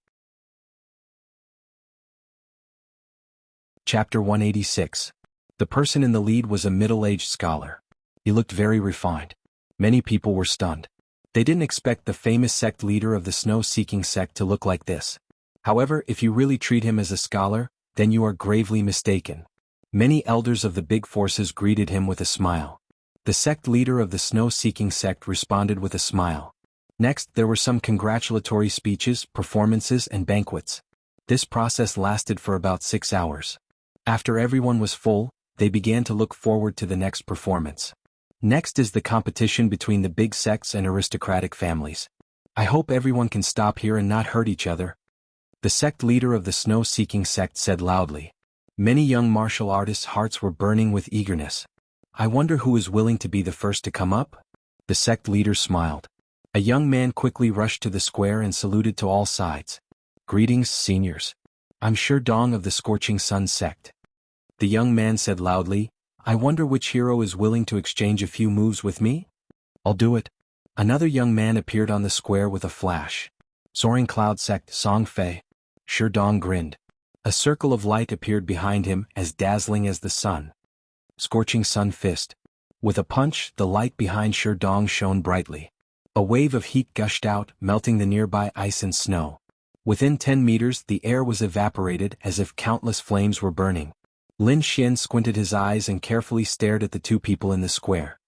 Chapter 186. The person in the lead was a middle-aged scholar. He looked very refined. Many people were stunned. They didn't expect the famous sect leader of the snow-seeking sect to look like this. However, if you really treat him as a scholar, then you are gravely mistaken. Many elders of the big forces greeted him with a smile. The sect leader of the snow-seeking sect responded with a smile. Next, there were some congratulatory speeches, performances, and banquets. This process lasted for about 6 hours. After everyone was full, they began to look forward to the next performance. Next is the competition between the big sects and aristocratic families. I hope everyone can stop here and not hurt each other. The sect leader of the snow-seeking sect said loudly. Many young martial artists' hearts were burning with eagerness. I wonder who is willing to be the first to come up? The sect leader smiled. A young man quickly rushed to the square and saluted to all sides. Greetings, seniors. I'm Shi Dong of the Scorching Sun sect. The young man said loudly, I wonder which hero is willing to exchange a few moves with me? I'll do it. Another young man appeared on the square with a flash. Soaring Cloud sect, Song Fei. Shi Dong grinned. A circle of light appeared behind him, as dazzling as the sun. Scorching Sun fist. With a punch, the light behind Shi Dong shone brightly. A wave of heat gushed out, melting the nearby ice and snow. Within 10 meters, the air was evaporated as if countless flames were burning. Lin Xian squinted his eyes and carefully stared at the two people in the square.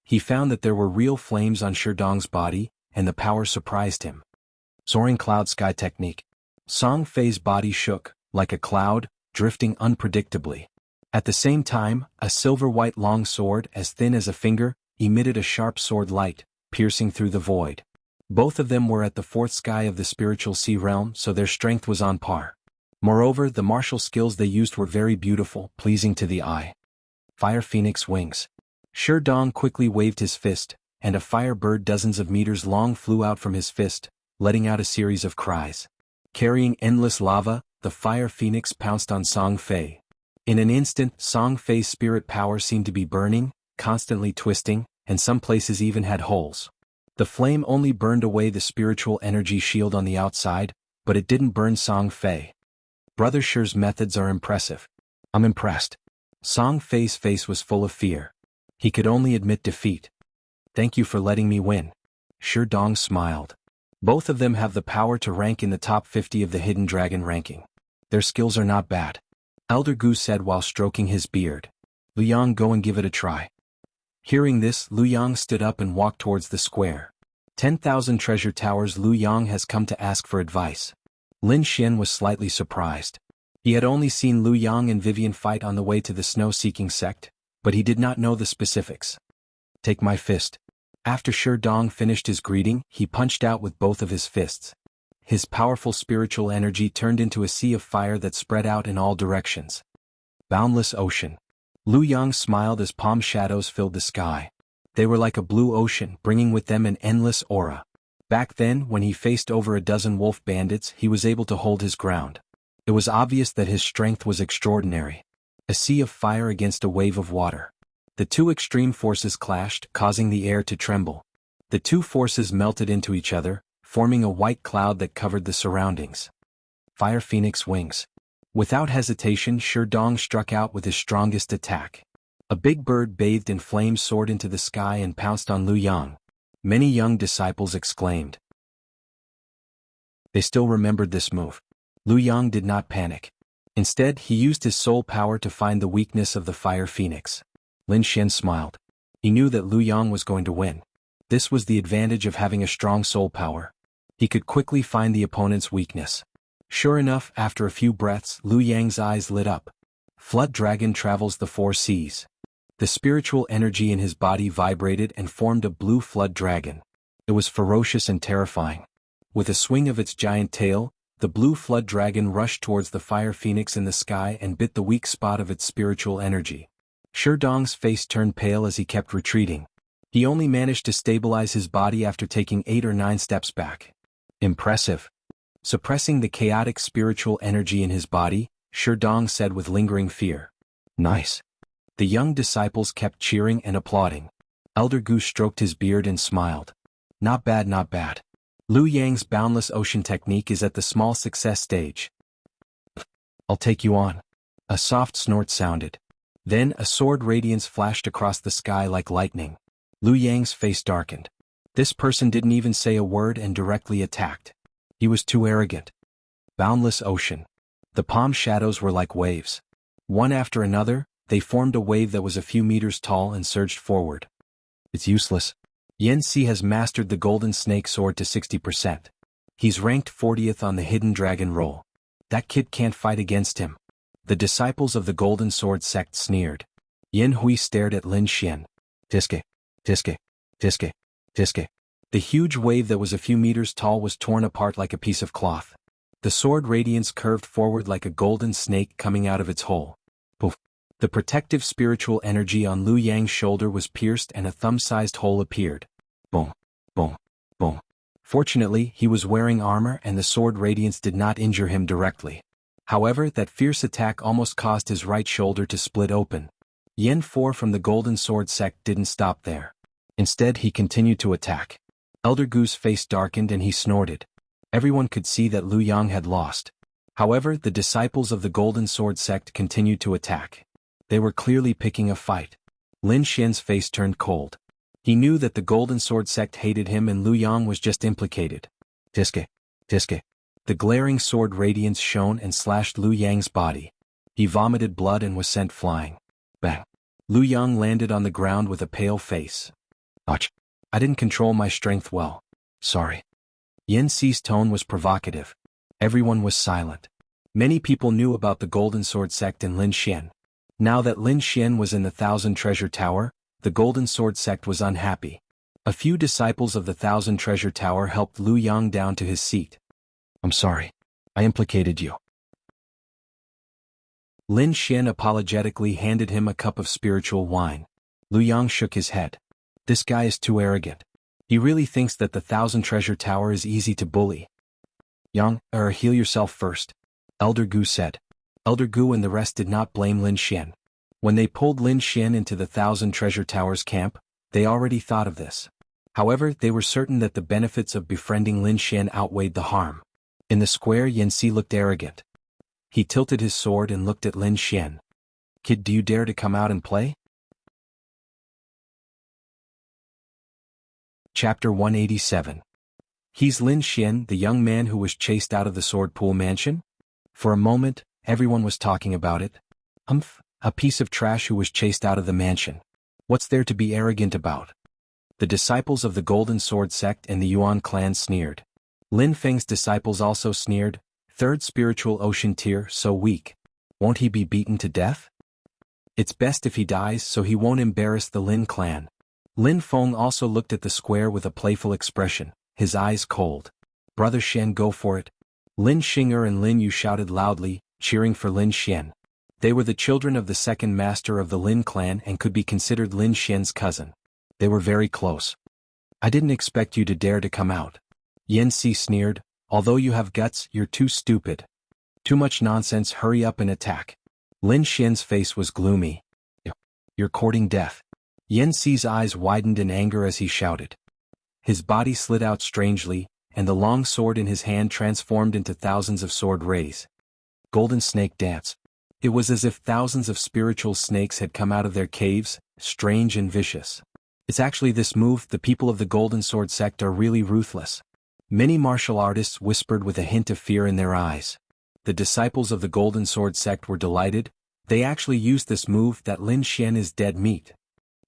He found that there were real flames on Shi Dong's body, and the power surprised him. Soaring cloud sky technique. Song Fei's body shook, like a cloud, drifting unpredictably. At the same time, a silver-white long sword as thin as a finger emitted a sharp sword light, piercing through the void. Both of them were at the fourth sky of the spiritual sea realm, so their strength was on par. Moreover, the martial skills they used were very beautiful, pleasing to the eye. Fire Phoenix Wings. Shi Dong quickly waved his fist, and a fire bird dozens of meters long flew out from his fist, letting out a series of cries. Carrying endless lava, the Fire Phoenix pounced on Song Fei. In an instant, Song Fei's spirit power seemed to be burning, constantly twisting, and some places even had holes. The flame only burned away the spiritual energy shield on the outside, but it didn't burn Song Fei. Brother Shi's methods are impressive. I'm impressed. Song Fei's face was full of fear. He could only admit defeat. Thank you for letting me win. Shi Dong smiled. Both of them have the power to rank in the top 50 of the Hidden Dragon ranking. Their skills are not bad. Elder Gu said while stroking his beard. Lu Yang, go and give it a try. Hearing this, Lu Yang stood up and walked towards the square. 10,000 treasure towers. Lu Yang has come to ask for advice. Lin Xian was slightly surprised. He had only seen Lu Yang and Vivian fight on the way to the snow-seeking sect, but he did not know the specifics. Take my fist. After Shi Dong finished his greeting, he punched out with both of his fists. His powerful spiritual energy turned into a sea of fire that spread out in all directions. Boundless ocean. Lu Yang smiled as palm shadows filled the sky. They were like a blue ocean, bringing with them an endless aura. Back then, when he faced over a dozen wolf bandits, he was able to hold his ground. It was obvious that his strength was extraordinary. A sea of fire against a wave of water. The two extreme forces clashed, causing the air to tremble. The two forces melted into each other, forming a white cloud that covered the surroundings. Fire Phoenix Wings. Without hesitation, Shi Dong struck out with his strongest attack. A big bird bathed in flames soared into the sky and pounced on Lu Yang. Many young disciples exclaimed. They still remembered this move. Lu Yang did not panic. Instead, he used his soul power to find the weakness of the Fire Phoenix. Lin Xian smiled. He knew that Lu Yang was going to win. This was the advantage of having a strong soul power. He could quickly find the opponent's weakness. Sure enough, after a few breaths, Lu Yang's eyes lit up. Flood Dragon travels the 4 seas. The spiritual energy in his body vibrated and formed a blue flood dragon. It was ferocious and terrifying. With a swing of its giant tail, the blue flood dragon rushed towards the Fire Phoenix in the sky and bit the weak spot of its spiritual energy. Shi Dong's face turned pale as he kept retreating. He only managed to stabilize his body after taking 8 or 9 steps back. Impressive. Suppressing the chaotic spiritual energy in his body, Shi Dong said with lingering fear. Nice. The young disciples kept cheering and applauding. Elder Gu stroked his beard and smiled. Not bad, not bad. Lu Yang's boundless ocean technique is at the small success stage. I'll take you on. A soft snort sounded. Then a sword radiance flashed across the sky like lightning. Lu Yang's face darkened. This person didn't even say a word and directly attacked. He was too arrogant. Boundless ocean. The palm shadows were like waves. One after another, they formed a wave that was a few meters tall and surged forward. It's useless. Yan Si has mastered the Golden Snake Sword to 60%. He's ranked 40th on the Hidden Dragon roll. That kid can't fight against him. The disciples of the Golden Sword sect sneered. Yin Hui stared at Lin Xian. Tiske, tiske, tiske, tiske. The huge wave that was a few meters tall was torn apart like a piece of cloth. The sword radiance curved forward like a golden snake coming out of its hole. Poof. The protective spiritual energy on Lu Yang's shoulder was pierced and a thumb-sized hole appeared. Boom, boom, boom. Fortunately, he was wearing armor and the sword radiance did not injure him directly. However, that fierce attack almost caused his right shoulder to split open. Yen 4 from the Golden Sword sect didn't stop there. Instead, he continued to attack. Elder Gu's face darkened and he snorted. Everyone could see that Lu Yang had lost. However, the disciples of the Golden Sword sect continued to attack. They were clearly picking a fight. Lin Xian's face turned cold. He knew that the Golden Sword sect hated him and Lu Yang was just implicated. Tiske, tiske. The glaring sword radiance shone and slashed Lu Yang's body. He vomited blood and was sent flying. Bang. Lu Yang landed on the ground with a pale face. Ouch. I didn't control my strength well. Sorry. Yan Xi's tone was provocative. Everyone was silent. Many people knew about the Golden Sword sect in Lin Xian. Now that Lin Xian was in the Thousand Treasure Tower, the Golden Sword sect was unhappy. A few disciples of the Thousand Treasure Tower helped Lu Yang down to his seat. I'm sorry. I implicated you. Lin Xian apologetically handed him a cup of spiritual wine. Lu Yang shook his head. This guy is too arrogant. He really thinks that the Thousand Treasure Tower is easy to bully. Yang, heal yourself first, Elder Gu said. Elder Gu and the rest did not blame Lin Xian. When they pulled Lin Xian into the Thousand Treasure Tower's camp, they already thought of this. However, they were certain that the benefits of befriending Lin Xian outweighed the harm. In the square, Yan Xi looked arrogant. He tilted his sword and looked at Lin Xian. Kid, do you dare to come out and play? Chapter 187. He's Lin Xian, the young man who was chased out of the Sword Pool Mansion? For a moment, everyone was talking about it. A piece of trash who was chased out of the mansion. What's there to be arrogant about? The disciples of the Golden Sword sect and the Yuan clan sneered. Lin Feng's disciples also sneered. Third spiritual ocean tier, so weak. Won't he be beaten to death? It's best if he dies so he won't embarrass the Lin clan. Lin Feng also looked at the square with a playful expression, his eyes cold. Brother Shen, go for it. Lin Xing'er and Lin Yu shouted loudly, cheering for Lin Xian. They were the children of the second master of the Lin clan and could be considered Lin Xian's cousin. They were very close. I didn't expect you to dare to come out. Yan Xi sneered, although you have guts, you're too stupid. Too much nonsense, hurry up and attack. Lin Xian's face was gloomy. You're courting death. Yan Xi's eyes widened in anger as he shouted. His body slid out strangely, and the long sword in his hand transformed into thousands of sword rays. Golden snake dance. It was as if thousands of spiritual snakes had come out of their caves, strange and vicious. It's actually this move, the people of the Golden Sword sect are really ruthless. Many martial artists whispered with a hint of fear in their eyes. The disciples of the Golden Sword sect were delighted. They actually used this move that Lin Xian is dead meat.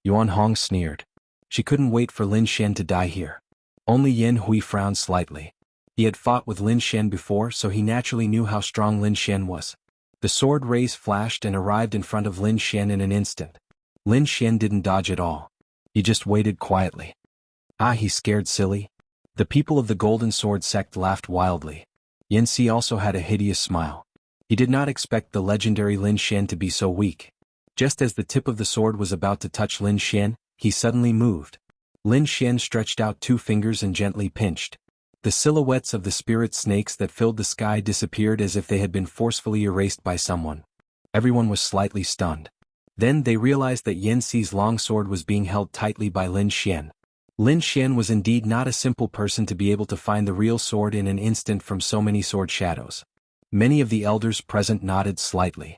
Yuan Hong sneered. She couldn't wait for Lin Xian to die here. Only Yen Hui frowned slightly. He had fought with Lin Xian before, so he naturally knew how strong Lin Xian was. The sword rays flashed and arrived in front of Lin Xian in an instant. Lin Xian didn't dodge at all. He just waited quietly. He's scared silly. The people of the Golden Sword sect laughed wildly. Yan Xi also had a hideous smile. He did not expect the legendary Lin Xian to be so weak. Just as the tip of the sword was about to touch Lin Xian, he suddenly moved. Lin Xian stretched out 2 fingers and gently pinched. The silhouettes of the spirit snakes that filled the sky disappeared as if they had been forcefully erased by someone. Everyone was slightly stunned. Then they realized that Yan Xi's long sword was being held tightly by Lin Xian. Lin Xian was indeed not a simple person to be able to find the real sword in an instant from so many sword shadows. Many of the elders present nodded slightly.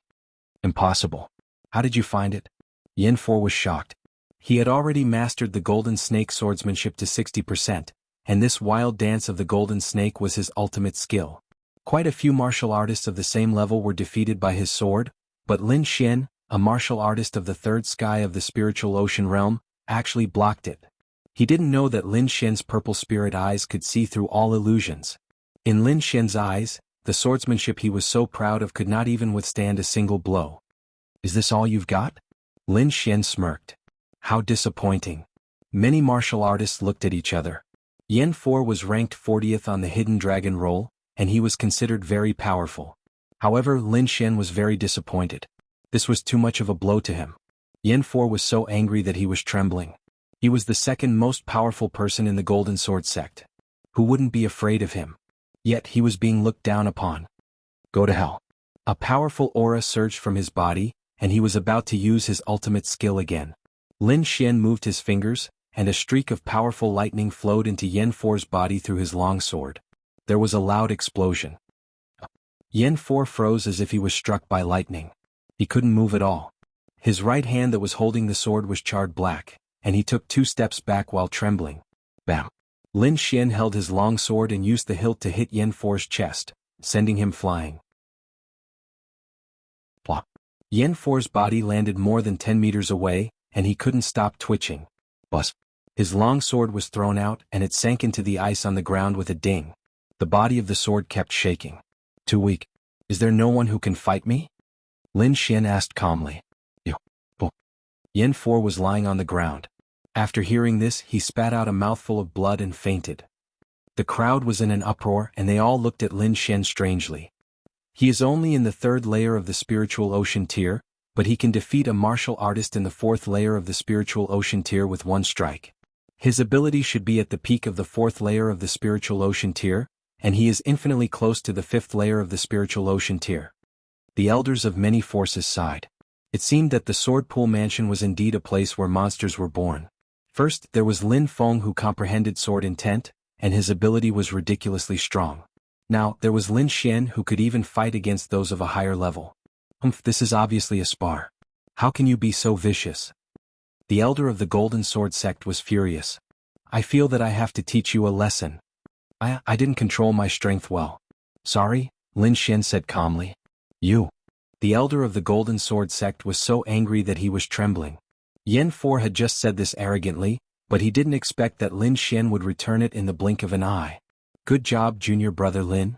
Impossible. How did you find it? Yen For was shocked. He had already mastered the golden snake swordsmanship to 60%, and this wild dance of the golden snake was his ultimate skill. Quite a few martial artists of the same level were defeated by his sword, but Lin Xian, a martial artist of the third sky of the spiritual ocean realm, actually blocked it. He didn't know that Lin Xian's purple spirit eyes could see through all illusions. In Lin Xian's eyes, the swordsmanship he was so proud of could not even withstand a single blow. Is this all you've got? Lin Xian smirked. How disappointing. Many martial artists looked at each other. Yen For was ranked 40th on the Hidden Dragon roll, and he was considered very powerful. However, Lin Xian was very disappointed. This was too much of a blow to him. Yen For was so angry that he was trembling. He was the second most powerful person in the Golden Sword sect. Who wouldn't be afraid of him? Yet he was being looked down upon. Go to hell. A powerful aura surged from his body, and he was about to use his ultimate skill again. Lin Xian moved his fingers, and a streak of powerful lightning flowed into Yen For's body through his long sword. There was a loud explosion. Yen For froze as if he was struck by lightning. He couldn't move at all. His right hand that was holding the sword was charred black, and he took 2 steps back while trembling. Bam! Lin Xian held his long sword and used the hilt to hit Yen For's chest, sending him flying. Plop! Yen For's body landed more than 10 meters away, and he couldn't stop twitching. Buzz! His long sword was thrown out and it sank into the ice on the ground with a ding. The body of the sword kept shaking. Too weak. Is there no one who can fight me? Lin Xian asked calmly. Yen 4 was lying on the ground. After hearing this, he spat out a mouthful of blood and fainted. The crowd was in an uproar and they all looked at Lin Xian strangely. He is only in the 3rd layer of the spiritual ocean tier, but he can defeat a martial artist in the 4th layer of the spiritual ocean tier with one strike. His ability should be at the peak of the 4th layer of the spiritual ocean tier, and he is infinitely close to the 5th layer of the spiritual ocean tier. The elders of many forces sighed. It seemed that the Sword Pool Mansion was indeed a place where monsters were born. First, there was Lin Feng who comprehended sword intent, and his ability was ridiculously strong. Now, there was Lin Xian who could even fight against those of a higher level. This is obviously a spar. How can you be so vicious? The elder of the Golden Sword sect was furious. I feel that I have to teach you a lesson. I didn't control my strength well. Sorry, Lin Xian said calmly. You. The elder of the Golden Sword sect was so angry that he was trembling. Yen 4 had just said this arrogantly, but he didn't expect that Lin Xian would return it in the blink of an eye. Good job, junior brother Lin.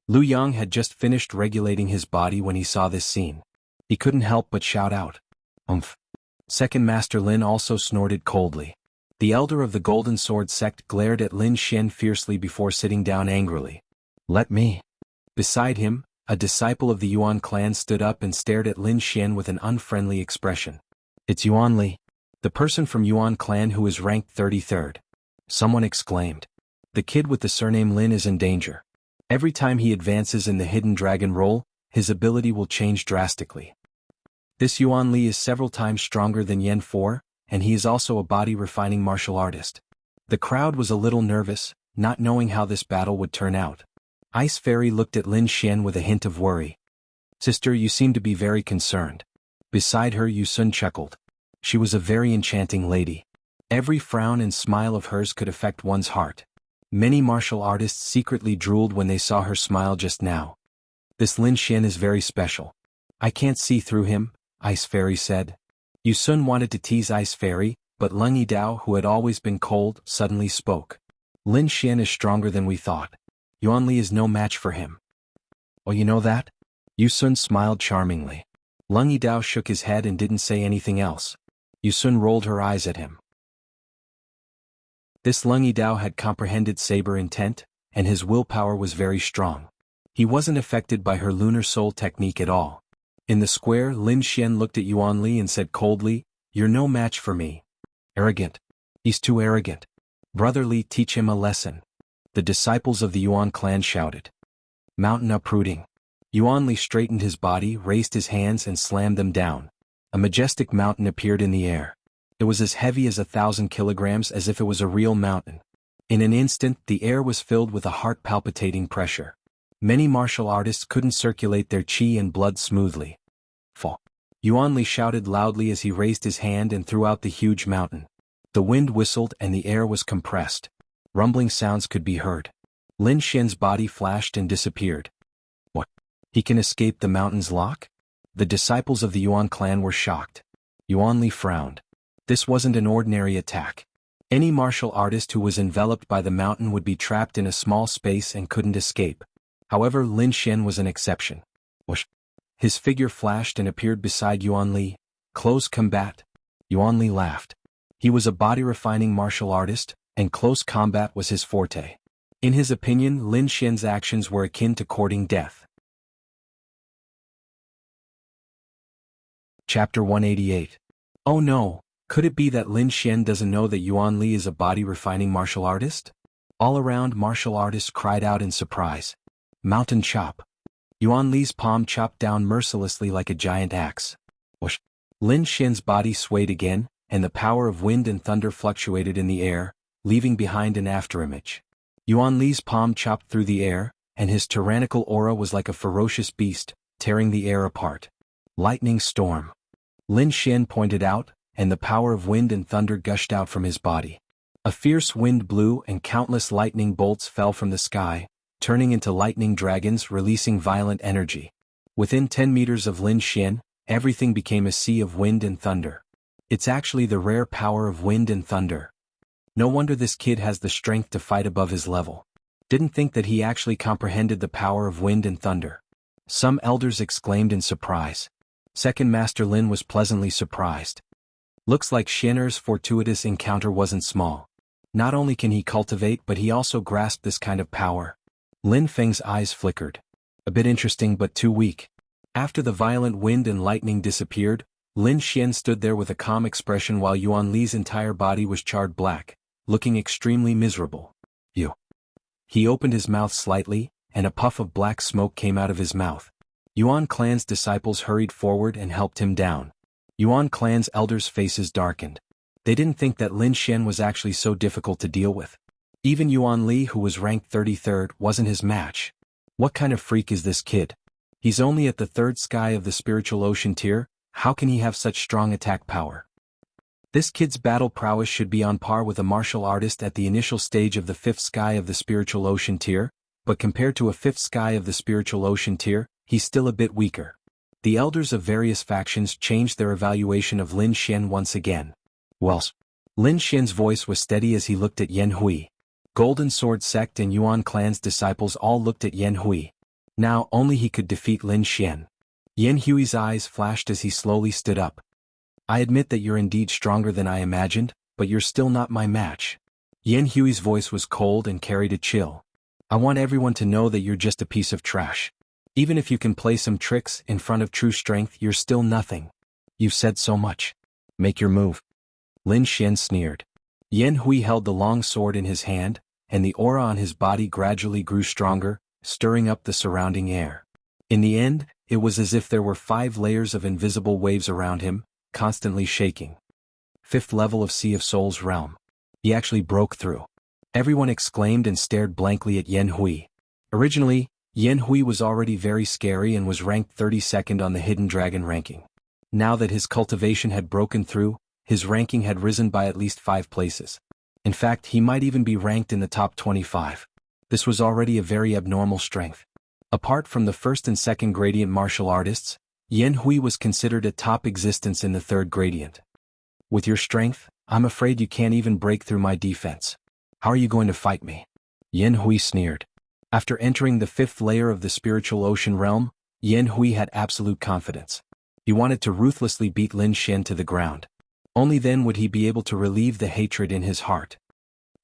Lu Yang had just finished regulating his body when he saw this scene. He couldn't help but shout out. Second Master Lin also snorted coldly. The elder of the Golden Sword sect glared at Lin Xian fiercely before sitting down angrily. Let me. Beside him, a disciple of the Yuan clan stood up and stared at Lin Xian with an unfriendly expression. It's Yuan Li. The person from Yuan clan who is ranked 33rd. Someone exclaimed. The kid with the surname Lin is in danger. Every time he advances in the Hidden Dragon role, his ability will change drastically. This Yuan Li is several times stronger than Yen 4, and he is also a body-refining martial artist. The crowd was a little nervous, not knowing how this battle would turn out. Ice Fairy looked at Lin Xian with a hint of worry. Sister, you seem to be very concerned. Beside her Yu Sun chuckled. She was a very enchanting lady. Every frown and smile of hers could affect one's heart. Many martial artists secretly drooled when they saw her smile just now. This Lin Xian is very special. I can't see through him, Ice Fairy said. Yu Sun wanted to tease Ice Fairy, but Lung Yidao, who had always been cold, suddenly spoke. Lin Xian is stronger than we thought. Yuan Li is no match for him. Oh, you know that? Yu Sun smiled charmingly. Lung Yidao shook his head and didn't say anything else. Yu Sun rolled her eyes at him. This Lung Yidao had comprehended saber intent, and his willpower was very strong. He wasn't affected by her lunar soul technique at all. In the square, Lin Xian looked at Yuan Li and said coldly, You're no match for me. Arrogant. He's too arrogant. Brother Li, teach him a lesson. The disciples of the Yuan clan shouted. Mountain uprooting. Yuan Li straightened his body, raised his hands and slammed them down. A majestic mountain appeared in the air. It was as heavy as 1,000 kilograms, as if it was a real mountain. In an instant, the air was filled with a heart-palpitating pressure. Many martial artists couldn't circulate their chi and blood smoothly. Fall. Yuan Li shouted loudly as he raised his hand and threw out the huge mountain. The wind whistled and the air was compressed. Rumbling sounds could be heard. Lin Xian's body flashed and disappeared. What? He can escape the mountain's lock? The disciples of the Yuan clan were shocked. Yuan Li frowned. This wasn't an ordinary attack. Any martial artist who was enveloped by the mountain would be trapped in a small space and couldn't escape. However, Lin Xian was an exception. Whoosh. His figure flashed and appeared beside Yuan Li. Close combat. Yuan Li laughed. He was a body-refining martial artist, and close combat was his forte. In his opinion, Lin Xian's actions were akin to courting death. Chapter 188. Oh no, could it be that Lin Xian doesn't know that Yuan Li is a body-refining martial artist? All around, martial artists cried out in surprise. Mountain chop. Yuan Li's palm chopped down mercilessly like a giant axe. Whoosh. Lin Xian's body swayed again, and the power of wind and thunder fluctuated in the air, leaving behind an afterimage. Yuan Li's palm chopped through the air, and his tyrannical aura was like a ferocious beast, tearing the air apart. Lightning storm. Lin Xian pointed out, and the power of wind and thunder gushed out from his body. A fierce wind blew and countless lightning bolts fell from the sky, turning into lightning dragons releasing violent energy. Within 10 meters of Lin Xian, everything became a sea of wind and thunder. It's actually the rare power of wind and thunder. No wonder this kid has the strength to fight above his level. Didn't think that he actually comprehended the power of wind and thunder. Some elders exclaimed in surprise. Second Master Lin was pleasantly surprised. Looks like Shin'er's fortuitous encounter wasn't small. Not only can he cultivate but he also grasped this kind of power. Lin Feng's eyes flickered. A bit interesting but too weak. After the violent wind and lightning disappeared, Lin Xian stood there with a calm expression while Yuan Li's entire body was charred black, looking extremely miserable. You. He opened his mouth slightly, and a puff of black smoke came out of his mouth. Yuan Clan's disciples hurried forward and helped him down. Yuan Clan's elders' faces darkened. They didn't think that Lin Xian was actually so difficult to deal with. Even Yuan Li, who was ranked 33rd, wasn't his match. What kind of freak is this kid? He's only at the 3rd sky of the spiritual ocean tier. How can he have such strong attack power? This kid's battle prowess should be on par with a martial artist at the initial stage of the 5th sky of the spiritual ocean tier, but compared to a 5th sky of the spiritual ocean tier, he's still a bit weaker. The elders of various factions changed their evaluation of Lin Xian once again. Well, Lin Xian's voice was steady as he looked at Yan Hui. Golden Sword Sect and Yuan Clan's disciples all looked at Yan Hui. Now only he could defeat Lin Xian. Yan Hui's eyes flashed as he slowly stood up. I admit that you're indeed stronger than I imagined, but you're still not my match. Yan Hui's voice was cold and carried a chill. I want everyone to know that you're just a piece of trash. Even if you can play some tricks in front of true strength, you're still nothing. You've said so much. Make your move. Lin Xian sneered. Yan Hui held the long sword in his hand, and the aura on his body gradually grew stronger, stirring up the surrounding air. In the end, it was as if there were 5 layers of invisible waves around him, constantly shaking. 5th level of Sea of Souls realm. He actually broke through. Everyone exclaimed and stared blankly at Yan Hui. Originally, Yan Hui was already very scary and was ranked 32nd on the Hidden Dragon ranking. Now that his cultivation had broken through, his ranking had risen by at least 5 places. In fact, he might even be ranked in the top 25. This was already a very abnormal strength. Apart from the 1st and 2nd gradient martial artists, Yan Hui was considered a top existence in the 3rd gradient. With your strength, I'm afraid you can't even break through my defense. How are you going to fight me? Yan Hui sneered. After entering the 5th layer of the spiritual ocean realm, Yan Hui had absolute confidence. He wanted to ruthlessly beat Lin Xian to the ground. Only then would he be able to relieve the hatred in his heart.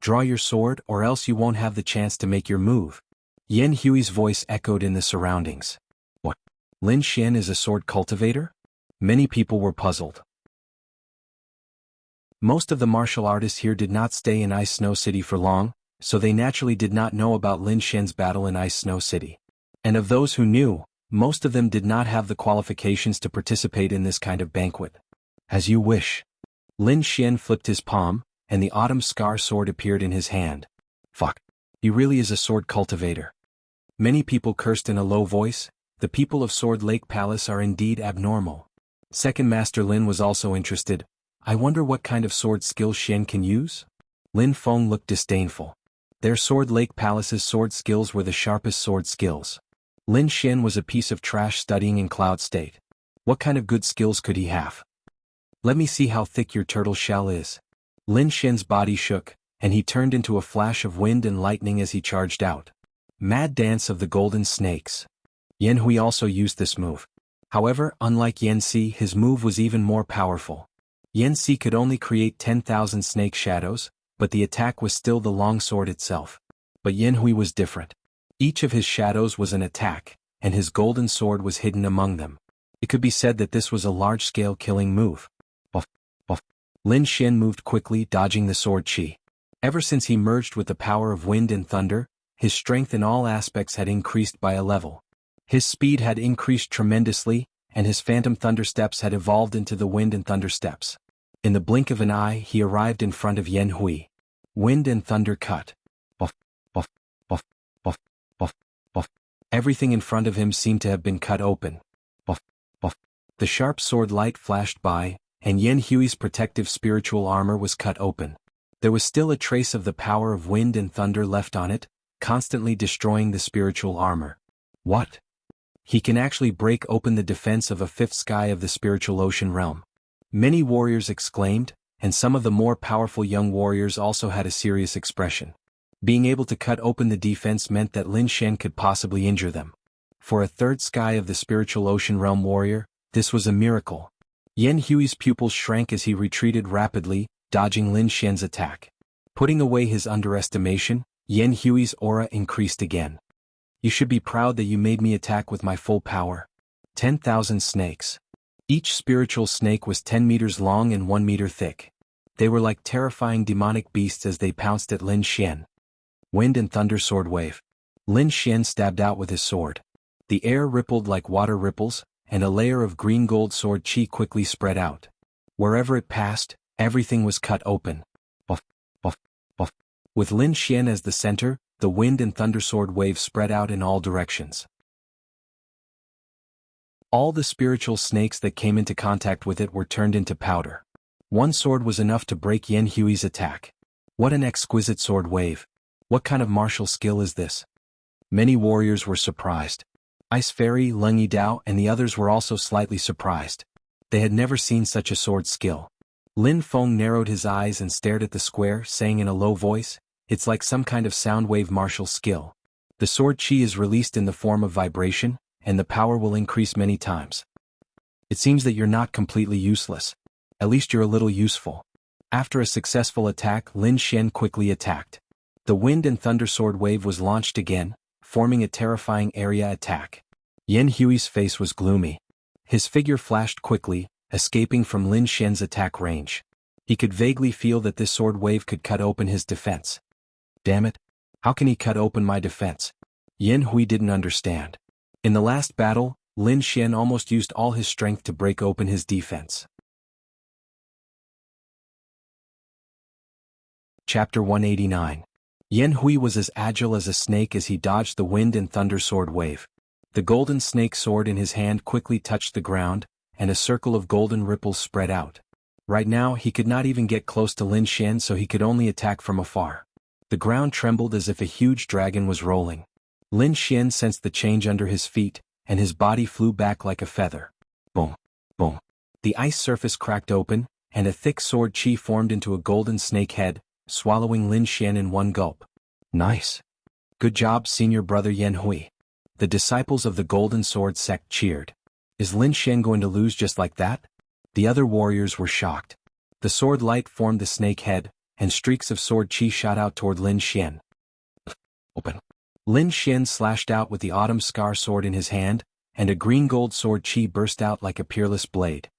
Draw your sword or else you won't have the chance to make your move. Yan Hui's voice echoed in the surroundings. What? Lin Xian is a sword cultivator? Many people were puzzled. Most of the martial artists here did not stay in Ice Snow City for long, so they naturally did not know about Lin Xian's battle in Ice Snow City. And of those who knew, most of them did not have the qualifications to participate in this kind of banquet. As you wish. Lin Xian flipped his palm, and the Autumn Scar sword appeared in his hand. Fuck. He really is a sword cultivator. Many people cursed in a low voice. The people of Sword Lake Palace are indeed abnormal. Second Master Lin was also interested. I wonder what kind of sword skill Xian can use? Lin Feng looked disdainful. Their Sword Lake Palace's sword skills were the sharpest sword skills. Lin Xian was a piece of trash studying in Cloud State. What kind of good skills could he have? Let me see how thick your turtle shell is. Lin Xian's body shook, and he turned into a flash of wind and lightning as he charged out. Mad Dance of the Golden Snakes. Yan Hui also used this move. However, unlike Yan Si, his move was even more powerful. Yan Si could only create 10,000 snake shadows, but the attack was still the long sword itself. But Yan Hui was different. Each of his shadows was an attack, and his golden sword was hidden among them. It could be said that this was a large-scale killing move. Buff, buff. Lin Xian moved quickly, dodging the sword chi. Ever since he merged with the power of wind and thunder, his strength in all aspects had increased by a level. His speed had increased tremendously, and his phantom thunder steps had evolved into the wind and thunder steps. In the blink of an eye, he arrived in front of Yan Hui. Wind and thunder cut. Buff, buff, buff, buff, buff, buff. Everything in front of him seemed to have been cut open. Buff, buff. The sharp sword light flashed by, and Yan Hui's protective spiritual armor was cut open. There was still a trace of the power of wind and thunder left on it, constantly destroying the spiritual armor. What? He can actually break open the defense of a 5th sky of the spiritual ocean realm. Many warriors exclaimed, and some of the more powerful young warriors also had a serious expression. Being able to cut open the defense meant that Lin Shan could possibly injure them. For a third sky of the spiritual ocean realm warrior, this was a miracle. Yan Hui's pupils shrank as he retreated rapidly, dodging Lin Shan's attack. Putting away his underestimation, Yan Hui's aura increased again. You should be proud that you made me attack with my full power. 10,000 snakes. Each spiritual snake was 10 meters long and 1 meter thick. They were like terrifying demonic beasts as they pounced at Lin Shan. Wind and thunder sword wave. Lin Shan stabbed out with his sword. The air rippled like water ripples, and a layer of green-gold sword chi quickly spread out. Wherever it passed, everything was cut open. Buff, buff, buff. With Lin Shan as the center, the wind and thunder sword wave spread out in all directions. All the spiritual snakes that came into contact with it were turned into powder. One sword was enough to break Yan Hui's attack. What an exquisite sword wave. What kind of martial skill is this? Many warriors were surprised. Ice Fairy, Leng Yidao, and the others were also slightly surprised. They had never seen such a sword skill. Lin Feng narrowed his eyes and stared at the square, saying in a low voice, "It's like some kind of sound wave martial skill. The sword chi is released in the form of vibration, and the power will increase many times. It seems that you're not completely useless. At least you're a little useful." After a successful attack, Lin Shan quickly attacked. The wind and thunder sword wave was launched again, forming a terrifying area attack. Yan Hui's face was gloomy. His figure flashed quickly, escaping from Lin Shan's attack range. He could vaguely feel that this sword wave could cut open his defense. Damn it! How can he cut open my defense? Yan Hui didn't understand. In the last battle, Lin Shan almost used all his strength to break open his defense. Chapter 189. Yan Hui was as agile as a snake as he dodged the wind and thunder sword wave. The golden snake sword in his hand quickly touched the ground, and a circle of golden ripples spread out. Right now he could not even get close to Lin Shan, so he could only attack from afar. The ground trembled as if a huge dragon was rolling. Lin Shan sensed the change under his feet, and his body flew back like a feather. Boom, boom. The ice surface cracked open, and a thick sword chi formed into a golden snake head, swallowing Lin Shan in one gulp. Nice. Good job, senior brother Yan Hui. The disciples of the Golden Sword sect cheered. Is Lin Shan going to lose just like that? The other warriors were shocked. The sword light formed the snake head, and streaks of sword chi shot out toward Lin Shan. Open. Lin Shan slashed out with the autumn scar sword in his hand, and a green-gold sword chi burst out like a peerless blade.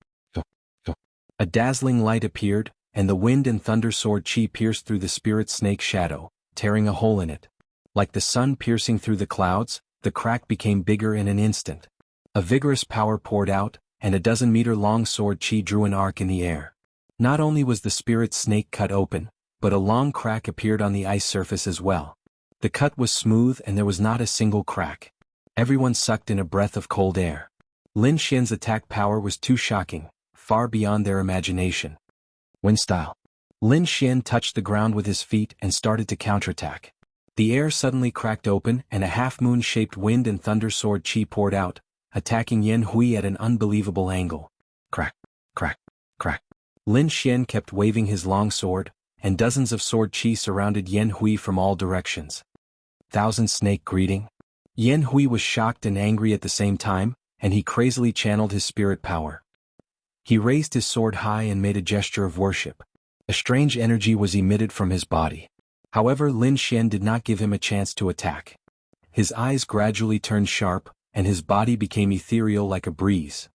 A dazzling light appeared, and the wind and thunder sword chi pierced through the spirit snake shadow, tearing a hole in it. Like the sun piercing through the clouds, the crack became bigger in an instant. A vigorous power poured out, and a 12-meter-long sword chi drew an arc in the air. Not only was the spirit snake cut open, but a long crack appeared on the ice surface as well. The cut was smooth and there was not a single crack. Everyone sucked in a breath of cold air. Lin Shan's attack power was too shocking, far beyond their imagination. Wind style. Lin Shan touched the ground with his feet and started to counterattack. The air suddenly cracked open and a half-moon-shaped wind and thunder sword chi poured out, attacking Yan Hui at an unbelievable angle. Crack, crack, crack. Lin Shan kept waving his long sword, and dozens of sword chi surrounded Yan Hui from all directions. Thousand Snake Greeting. Yan Hui was shocked and angry at the same time, and he crazily channeled his spirit power. He raised his sword high and made a gesture of worship. A strange energy was emitted from his body. However, Lin Shan did not give him a chance to attack. His eyes gradually turned sharp, and his body became ethereal like a breeze.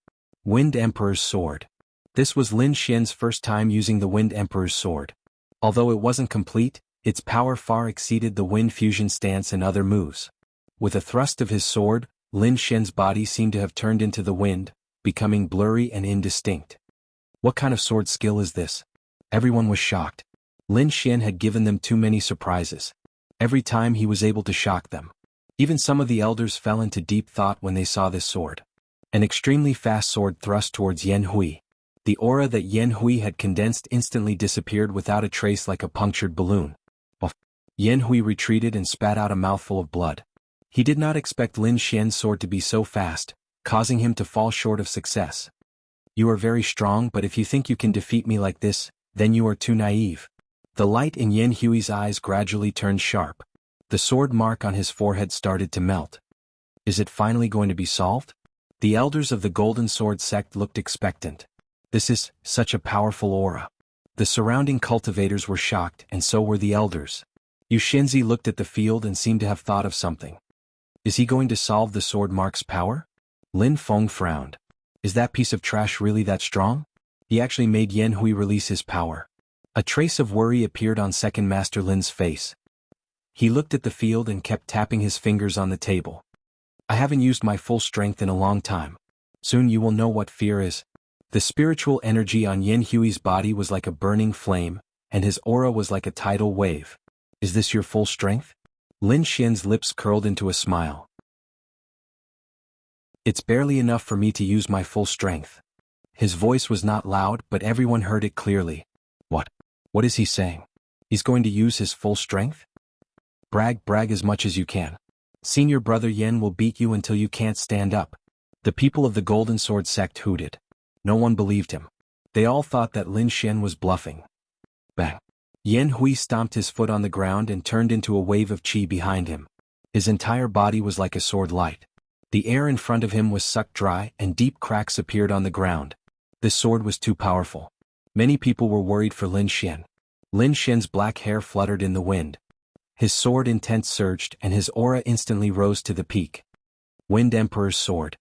Wind Emperor's Sword. This was Lin Shan's first time using the Wind Emperor's Sword. Although it wasn't complete, its power far exceeded the Wind Fusion stance and other moves. With a thrust of his sword, Lin Shan's body seemed to have turned into the wind, becoming blurry and indistinct. What kind of sword skill is this? Everyone was shocked. Lin Shan had given them too many surprises. Every time he was able to shock them. Even some of the elders fell into deep thought when they saw this sword. An extremely fast sword thrust towards Yan Hui. The aura that Yan Hui had condensed instantly disappeared without a trace like a punctured balloon. Yan Hui retreated and spat out a mouthful of blood. He did not expect Lin Shan's sword to be so fast, causing him to fall short of success. You are very strong, but if you think you can defeat me like this, Then you are too naive. The light in Yen Hui's eyes gradually turned sharp. The sword mark on his forehead started to melt. Is it finally going to be solved? The elders of the Golden Sword sect looked expectant. This is such a powerful aura. The surrounding cultivators were shocked, and so were the elders. Yushinzi looked at the field and seemed to have thought of something. Is he going to solve the sword mark's power? Lin Feng frowned. Is that piece of trash really that strong? He actually made Yen Hui release his power. A trace of worry appeared on Second Master Lin's face. He looked at the field and kept tapping his fingers on the table. I haven't used my full strength in a long time. Soon you will know what fear is. The spiritual energy on Yen Hui's body was like a burning flame, and his aura was like a tidal wave. Is this your full strength? Lin Xian's lips curled into a smile. It's barely enough for me to use my full strength. His voice was not loud, but everyone heard it clearly. What? What is he saying? He's going to use his full strength? Brag as much as you can. Senior brother Yen will beat you until you can't stand up. The people of the Golden Sword sect hooted. No one believed him. They all thought that Lin Xian was bluffing. Bang. Yen Hui stomped his foot on the ground and turned into a wave of qi behind him. His entire body was like a sword light. The air in front of him was sucked dry and deep cracks appeared on the ground. This sword was too powerful. Many people were worried for Lin Xian. Lin Xian's black hair fluttered in the wind. His sword intent surged and his aura instantly rose to the peak. Wind Emperor's sword.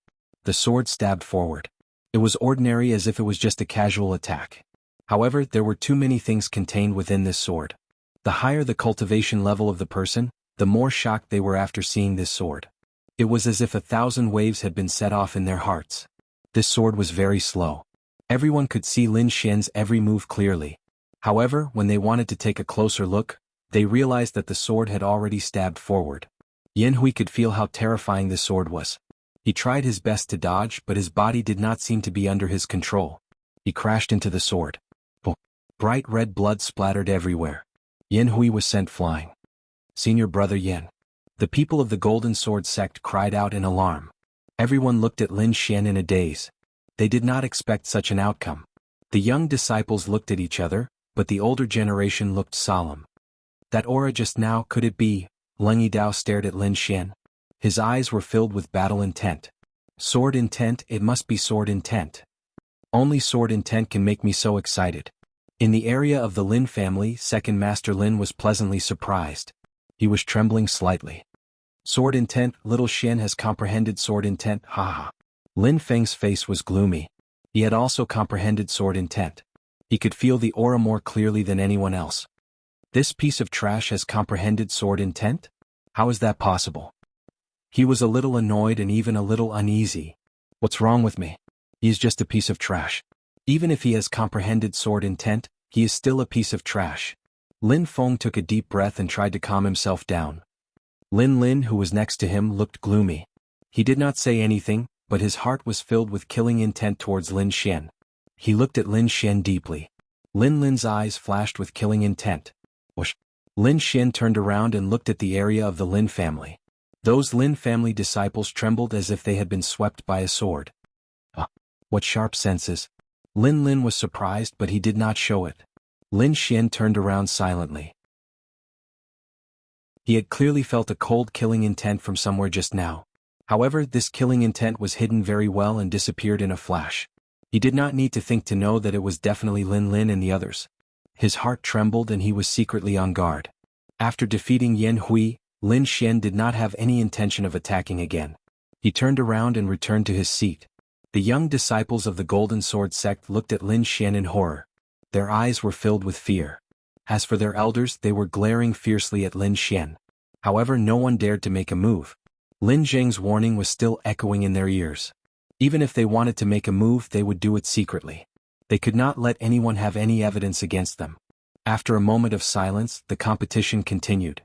The sword stabbed forward. It was ordinary, as if it was just a casual attack. However, there were too many things contained within this sword. The higher the cultivation level of the person, the more shocked they were after seeing this sword. It was as if 1,000 waves had been set off in their hearts. This sword was very slow. Everyone could see Lin Xian's every move clearly. However, when they wanted to take a closer look, they realized that the sword had already stabbed forward. Yen Hui could feel how terrifying the sword was. He tried his best to dodge, but his body did not seem to be under his control. He crashed into the sword. Bright red blood splattered everywhere. Yen Hui was sent flying. Senior brother Yen. The people of the Golden Sword sect cried out in alarm. Everyone looked at Lin Xian in a daze. They did not expect such an outcome. The young disciples looked at each other, but the older generation looked solemn. That aura just now, could it be? Leng Yidao stared at Lin Xian. His eyes were filled with battle intent. Sword intent, it must be sword intent. Only sword intent can make me so excited. In the area of the Lin family, Second Master Lin was pleasantly surprised. He was trembling slightly. Sword intent, little Xian has comprehended sword intent, haha. Lin Feng's face was gloomy. He had also comprehended sword intent. He could feel the aura more clearly than anyone else. This piece of trash has comprehended sword intent? How is that possible? He was a little annoyed and even a little uneasy. What's wrong with me? He is just a piece of trash. Even if he has comprehended sword intent, he is still a piece of trash. Lin Feng took a deep breath and tried to calm himself down. Lin, who was next to him, looked gloomy. He did not say anything, but his heart was filled with killing intent towards Lin Xian. He looked at Lin Xian deeply. Lin's eyes flashed with killing intent. Whoosh. Lin Xian turned around and looked at the area of the Lin family. Those Lin family disciples trembled as if they had been swept by a sword. What sharp senses. Lin was surprised, but he did not show it. Lin Xian turned around silently. He had clearly felt a cold killing intent from somewhere just now. However, this killing intent was hidden very well and disappeared in a flash. He did not need to think to know that it was definitely Lin and the others. His heart trembled and he was secretly on guard. After defeating Yen Hui, Lin Xian did not have any intention of attacking again. He turned around and returned to his seat. The young disciples of the Golden Sword sect looked at Lin Xian in horror. Their eyes were filled with fear. As for their elders, they were glaring fiercely at Lin Xian. However, no one dared to make a move. Lin Zheng's warning was still echoing in their ears. Even if they wanted to make a move, they would do it secretly. They could not let anyone have any evidence against them. After a moment of silence, the competition continued.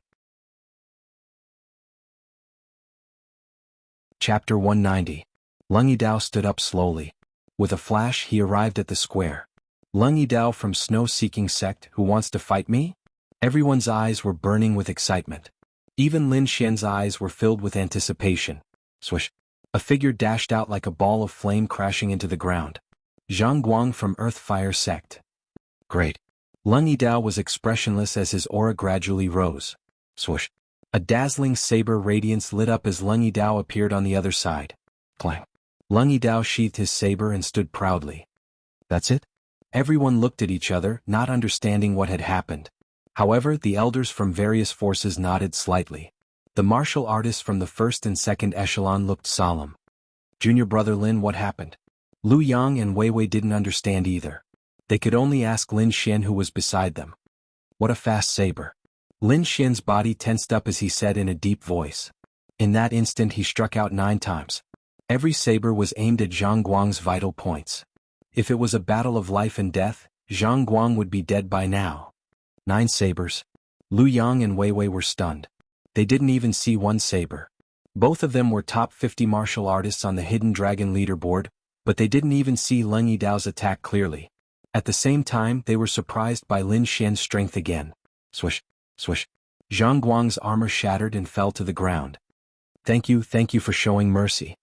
Chapter 190. Leng Yidao stood up slowly. With a flash, he arrived at the square. Leng Yidao from Snow-Seeking Sect, who wants to fight me? Everyone's eyes were burning with excitement. Even Lin Xian's eyes were filled with anticipation. Swish. A figure dashed out like a ball of flame crashing into the ground. Zhang Guang from Earth Fire Sect. Great. Lung Yidao was expressionless as his aura gradually rose. Swoosh. A dazzling saber radiance lit up as Lung Yidao appeared on the other side. Clang. Lung Yidao sheathed his saber and stood proudly. That's it? Everyone looked at each other, not understanding what had happened. However, the elders from various forces nodded slightly. The martial artists from the first and second echelon looked solemn. Junior brother Lin, what happened? Lu Yang and Wei Wei didn't understand either. They could only ask Lin Xian, who was beside them. What a fast saber. Lin Xian's body tensed up as he said in a deep voice. In that instant he struck out 9 times. Every saber was aimed at Zhang Guang's vital points. If it was a battle of life and death, Zhang Guang would be dead by now. 9 sabers. Lu Yang and Wei Wei were stunned. They didn't even see one saber. Both of them were top 50 martial artists on the Hidden Dragon leaderboard, but they didn't even see Lung Yidao's attack clearly. At the same time, they were surprised by Lin Xian's strength again. Swish, swish. Zhang Guang's armor shattered and fell to the ground. Thank you for showing mercy.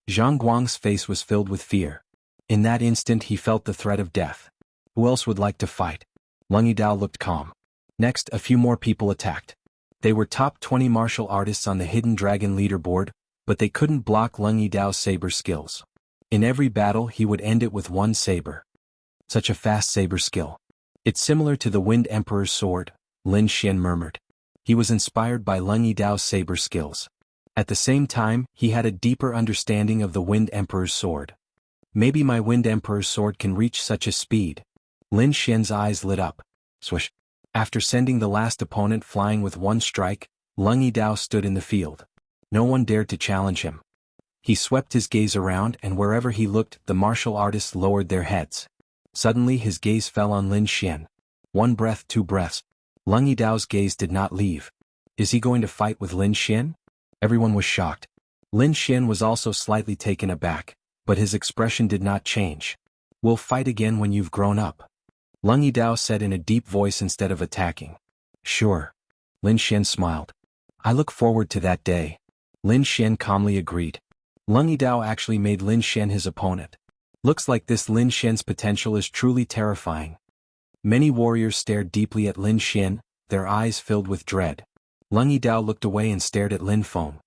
Zhang Guang's face was filled with fear. In that instant he felt the threat of death. Who else would like to fight? Lung Yidao looked calm. Next, a few more people attacked. They were top 20 martial artists on the Hidden Dragon leaderboard, but they couldn't block Lung Yidao's saber skills. In every battle he would end it with one saber. Such a fast saber skill. It's similar to the Wind Emperor's sword, Lin Xian murmured. He was inspired by Lung Yidao's saber skills. At the same time, he had a deeper understanding of the Wind Emperor's sword. Maybe my Wind Emperor's sword can reach such a speed. Lin Xian's eyes lit up. Swish. After sending the last opponent flying with one strike, Lung Yidao stood in the field. No one dared to challenge him. He swept his gaze around, and wherever he looked, the martial artists lowered their heads. Suddenly his gaze fell on Lin Xian. 1 breath, 2 breaths. Lung Yidao's gaze did not leave. Is he going to fight with Lin Xian? Everyone was shocked. Lin Xian was also slightly taken aback, but his expression did not change. We'll fight again when you've grown up. Lung Yidao said in a deep voice instead of attacking. Sure. Lin Xian smiled. I look forward to that day. Lin Xian calmly agreed. Lung Yidao actually made Lin Xian his opponent. Looks like this Lin Xian's potential is truly terrifying. Many warriors stared deeply at Lin Xian, their eyes filled with dread. Lung Yidao looked away and stared at Lin Feng.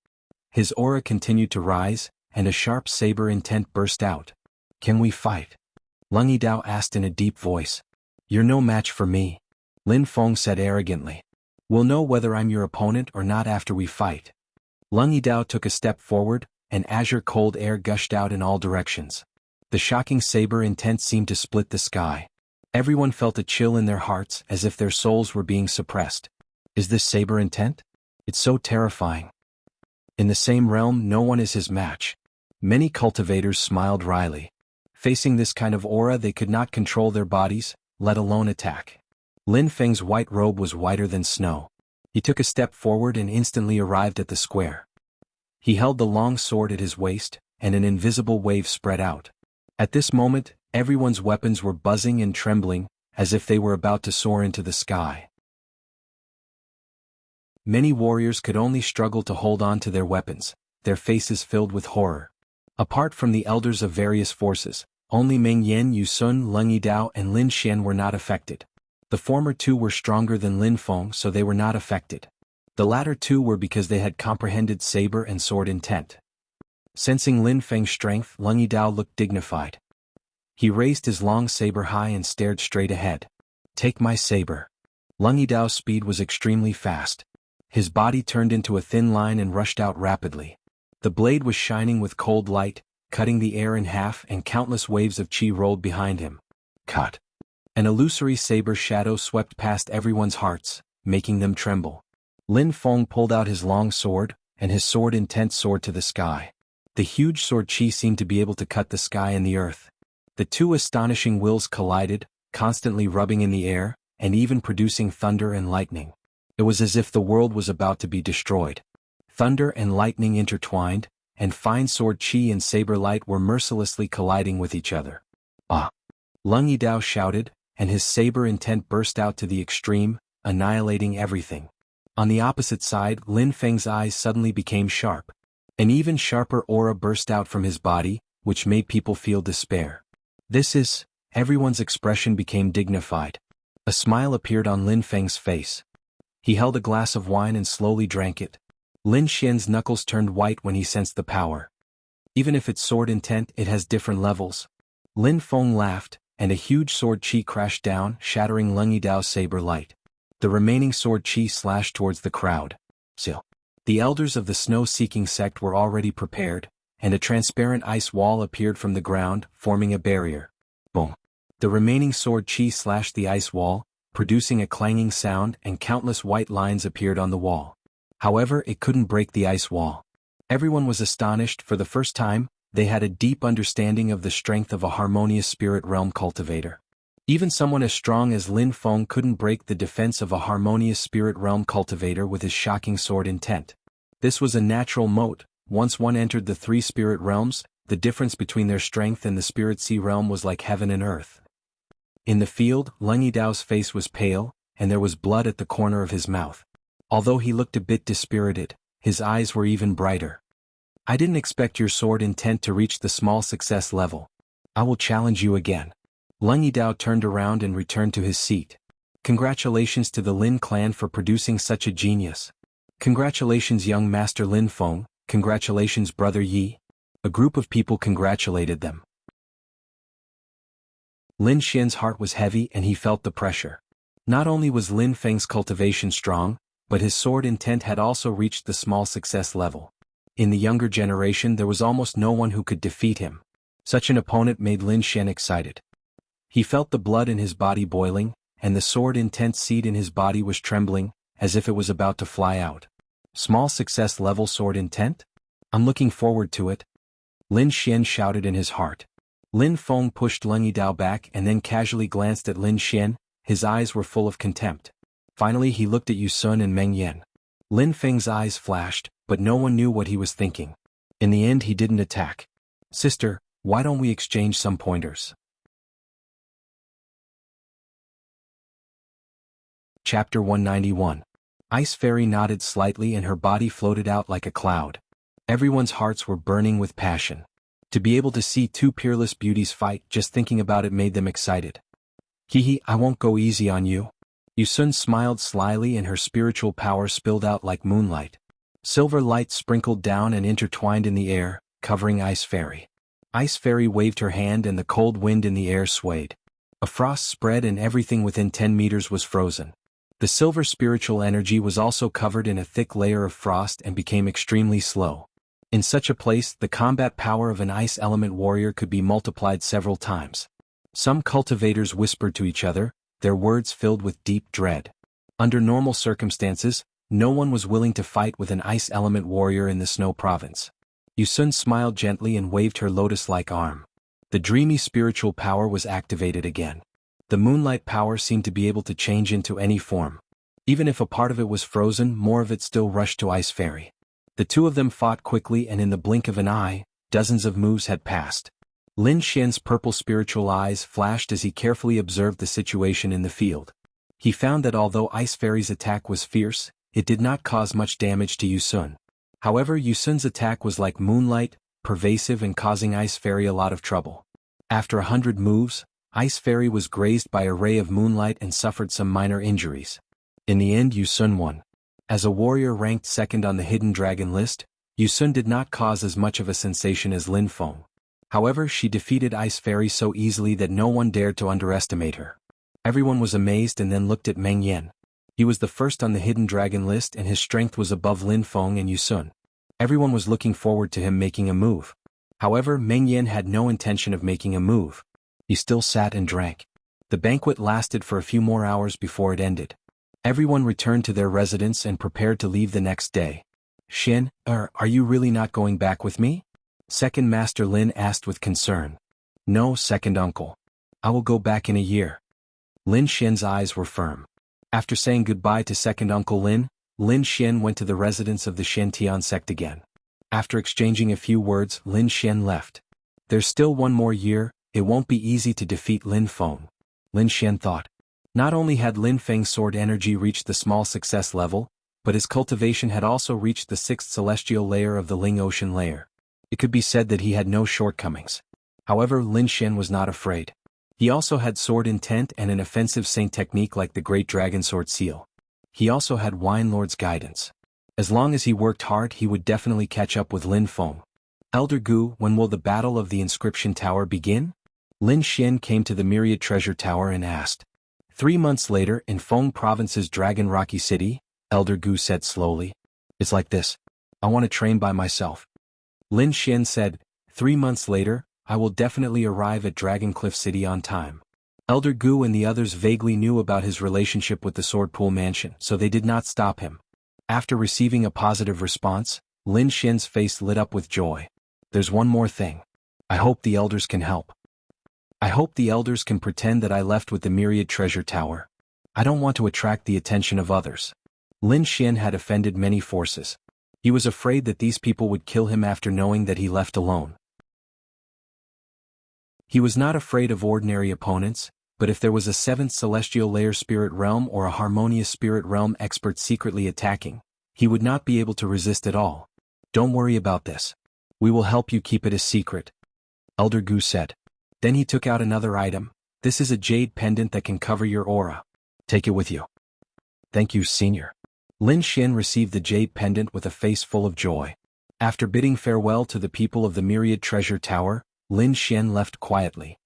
His aura continued to rise, and a sharp saber intent burst out. Can we fight? Lung Yidao asked in a deep voice. You're no match for me. Lin Feng said arrogantly. We'll know whether I'm your opponent or not after we fight. Lung Yidao took a step forward, and azure cold air gushed out in all directions. The shocking saber intent seemed to split the sky. Everyone felt a chill in their hearts as if their souls were being suppressed. Is this saber intent? It's so terrifying. In the same realm, no one is his match. Many cultivators smiled wryly. Facing this kind of aura, they could not control their bodies, let alone attack. Lin Feng's white robe was whiter than snow. He took a step forward and instantly arrived at the square. He held the long sword at his waist, and an invisible wave spread out. At this moment, everyone's weapons were buzzing and trembling, as if they were about to soar into the sky. Many warriors could only struggle to hold on to their weapons, their faces filled with horror. Apart from the elders of various forces, only Meng Yan, Yu Sun, Lung Yidao and Lin Xian were not affected. The former two were stronger than Lin Feng, so they were not affected. The latter two were because they had comprehended saber and sword intent. Sensing Lin Feng's strength, Lung Yidao looked dignified. He raised his long saber high and stared straight ahead. Take my saber. Lung Yidao's speed was extremely fast. His body turned into a thin line and rushed out rapidly. The blade was shining with cold light, cutting the air in half, and countless waves of chi rolled behind him. Cut. An illusory saber shadow swept past everyone's hearts, making them tremble. Lin Feng pulled out his long sword, and his sword intent soared to the sky. The huge sword chi seemed to be able to cut the sky and the earth. The two astonishing wills collided, constantly rubbing in the air, and even producing thunder and lightning. It was as if the world was about to be destroyed. Thunder and lightning intertwined, and fine sword chi and saber light were mercilessly colliding with each other. Ah! Lung Yidao shouted, and his saber intent burst out to the extreme, annihilating everything. On the opposite side, Lin Feng's eyes suddenly became sharp. An even sharper aura burst out from his body, which made people feel despair. Everyone's expression became dignified. A smile appeared on Lin Feng's face. He held a glass of wine and slowly drank it. Lin Xian's knuckles turned white when he sensed the power. Even if it's sword intent, it has different levels. Lin Feng laughed, and a huge sword chi crashed down, shattering Leng Yidao's saber light. The remaining sword chi slashed towards the crowd. Still, the elders of the snow-seeking sect were already prepared, and a transparent ice wall appeared from the ground, forming a barrier. Boom! The remaining sword chi slashed the ice wall, producing a clanging sound, and countless white lines appeared on the wall. However, it couldn't break the ice wall. Everyone was astonished. For the first time, they had a deep understanding of the strength of a harmonious spirit realm cultivator. Even someone as strong as Lin Feng couldn't break the defense of a harmonious spirit realm cultivator with his shocking sword intent. This was a natural moat. Once one entered the three spirit realms, the difference between their strength and the spirit sea realm was like heaven and earth. In the field, Leng Yidao's face was pale, and there was blood at the corner of his mouth. Although he looked a bit dispirited, his eyes were even brighter. I didn't expect your sword intent to reach the small success level. I will challenge you again. Leng Yidao turned around and returned to his seat. Congratulations to the Lin clan for producing such a genius. Congratulations young master Lin Feng, congratulations brother Yi. A group of people congratulated them. Lin Xian's heart was heavy and he felt the pressure. Not only was Lin Feng's cultivation strong, but his sword intent had also reached the small success level. In the younger generation there was almost no one who could defeat him. Such an opponent made Lin Xian excited. He felt the blood in his body boiling, and the sword intent seed in his body was trembling, as if it was about to fly out. Small success level sword intent? I'm looking forward to it. Lin Xian shouted in his heart. Lin Feng pushed Leng Yidao back and then casually glanced at Lin Xian. His eyes were full of contempt. Finally he looked at Yu Sun and Meng Yan. Lin Feng's eyes flashed, but no one knew what he was thinking. In the end he didn't attack. Sister, why don't we exchange some pointers? Chapter 191. Ice Fairy nodded slightly and her body floated out like a cloud. Everyone's hearts were burning with passion. To be able to see two peerless beauties fight, just thinking about it made them excited. Hehe, I won't go easy on you. Yu Sun smiled slyly and her spiritual power spilled out like moonlight. Silver light sprinkled down and intertwined in the air, covering Ice Fairy. Ice Fairy waved her hand and the cold wind in the air swayed. A frost spread and everything within 10 meters was frozen. The silver spiritual energy was also covered in a thick layer of frost and became extremely slow. In such a place, the combat power of an ice element warrior could be multiplied several times. Some cultivators whispered to each other, their words filled with deep dread. Under normal circumstances, no one was willing to fight with an ice element warrior in the snow province. Yu Sun smiled gently and waved her lotus-like arm. The dreamy spiritual power was activated again. The moonlight power seemed to be able to change into any form. Even if a part of it was frozen, more of it still rushed to Ice Fairy. The two of them fought quickly and in the blink of an eye, dozens of moves had passed. Lin Xian's purple spiritual eyes flashed as he carefully observed the situation in the field. He found that although Ice Fairy's attack was fierce, it did not cause much damage to Yu Sun. However, Yu Sun's attack was like moonlight, pervasive and causing Ice Fairy a lot of trouble. After 100 moves, Ice Fairy was grazed by a ray of moonlight and suffered some minor injuries. In the end Yu Sun won. As a warrior ranked second on the Hidden Dragon list, Yu Sun did not cause as much of a sensation as Lin Feng. However, she defeated Ice Fairy so easily that no one dared to underestimate her. Everyone was amazed and then looked at Meng Yan. He was the first on the Hidden Dragon list and his strength was above Lin Feng and Yu Sun. Everyone was looking forward to him making a move. However, Meng Yan had no intention of making a move. He still sat and drank. The banquet lasted for a few more hours before it ended. Everyone returned to their residence and prepared to leave the next day. Xin, are you really not going back with me? Second Master Lin asked with concern. No, second uncle. I will go back in a year. Lin Xian's eyes were firm. After saying goodbye to second uncle Lin, Lin Xian went to the residence of the Shen sect again. After exchanging a few words, Lin Xian left. There's still one more year, it won't be easy to defeat Lin Feng. Lin Xian thought. Not only had Lin Feng's sword energy reached the small success level, but his cultivation had also reached the 6th celestial layer of the Ling Ocean layer. It could be said that he had no shortcomings. However, Lin Xian was not afraid. He also had sword intent and an offensive saint technique like the Great Dragon Sword Seal. He also had Wine Lord's guidance. As long as he worked hard, he would definitely catch up with Lin Feng. Elder Gu, when will the Battle of the Inscription Tower begin? Lin Xian came to the Myriad Treasure Tower and asked. 3 months later, in Feng Province's Dragon Rocky City, Elder Gu said slowly. It's like this. I want to train by myself. Lin Xian said, 3 months later, I will definitely arrive at Dragon Cliff City on time. Elder Gu and the others vaguely knew about his relationship with the Swordpool Mansion, so they did not stop him. After receiving a positive response, Lin Xian's face lit up with joy. There's one more thing. I hope the elders can help. I hope the elders can pretend that I left with the Myriad Treasure Tower. I don't want to attract the attention of others. Lin Xian had offended many forces. He was afraid that these people would kill him after knowing that he left alone. He was not afraid of ordinary opponents, but if there was a 7th celestial layer spirit realm or a harmonious spirit realm expert secretly attacking, he would not be able to resist at all. Don't worry about this. We will help you keep it a secret. Elder Gu said. Then he took out another item. This is a jade pendant that can cover your aura. Take it with you. Thank you, Senior. Lin Xian received the jade pendant with a face full of joy. After bidding farewell to the people of the Myriad Treasure Tower, Lin Xian left quietly.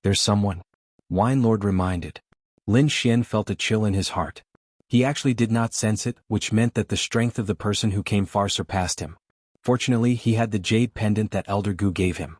There's someone. Wine Lord reminded. Lin Xian felt a chill in his heart. He actually did not sense it, which meant that the strength of the person who came far surpassed him. Fortunately, he had the jade pendant that Elder Gu gave him.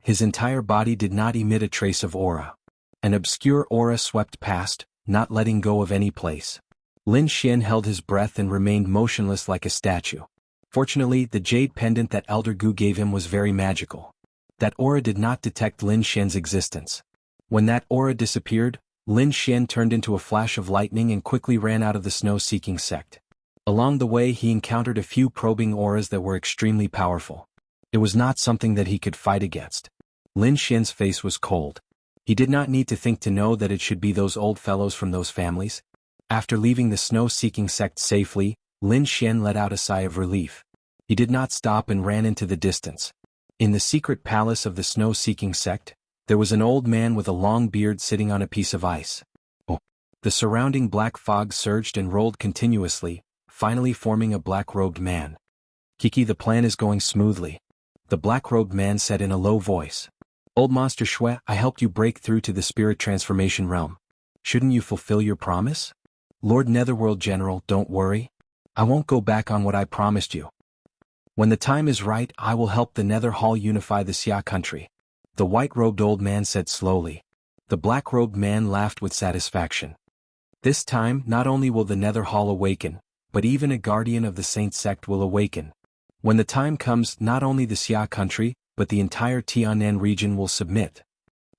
His entire body did not emit a trace of aura. An obscure aura swept past, not letting go of any place. Lin Xian held his breath and remained motionless like a statue. Fortunately, the jade pendant that Elder Gu gave him was very magical. That aura did not detect Lin Xian's existence. When that aura disappeared, Lin Xian turned into a flash of lightning and quickly ran out of the snow-seeking sect. Along the way he encountered a few probing auras that were extremely powerful. It was not something that he could fight against. Lin Xian's face was cold. He did not need to think to know that it should be those old fellows from those families. After leaving the snow-seeking sect safely, Lin Xian let out a sigh of relief. He did not stop and ran into the distance. In the secret palace of the snow-seeking sect, there was an old man with a long beard sitting on a piece of ice. Oh! The surrounding black fog surged and rolled continuously, finally forming a black-robed man. Kiki, the plan is going smoothly. The black-robed man said in a low voice. Old Monster Shui, I helped you break through to the spirit transformation realm. Shouldn't you fulfill your promise? Lord Netherworld General, don't worry. I won't go back on what I promised you. When the time is right, I will help the Nether Hall unify the Xia country. The white-robed old man said slowly. The black-robed man laughed with satisfaction. This time, not only will the Nether Hall awaken, but even a guardian of the Saint sect will awaken. When the time comes, not only the Xia country, but the entire Tianan region will submit.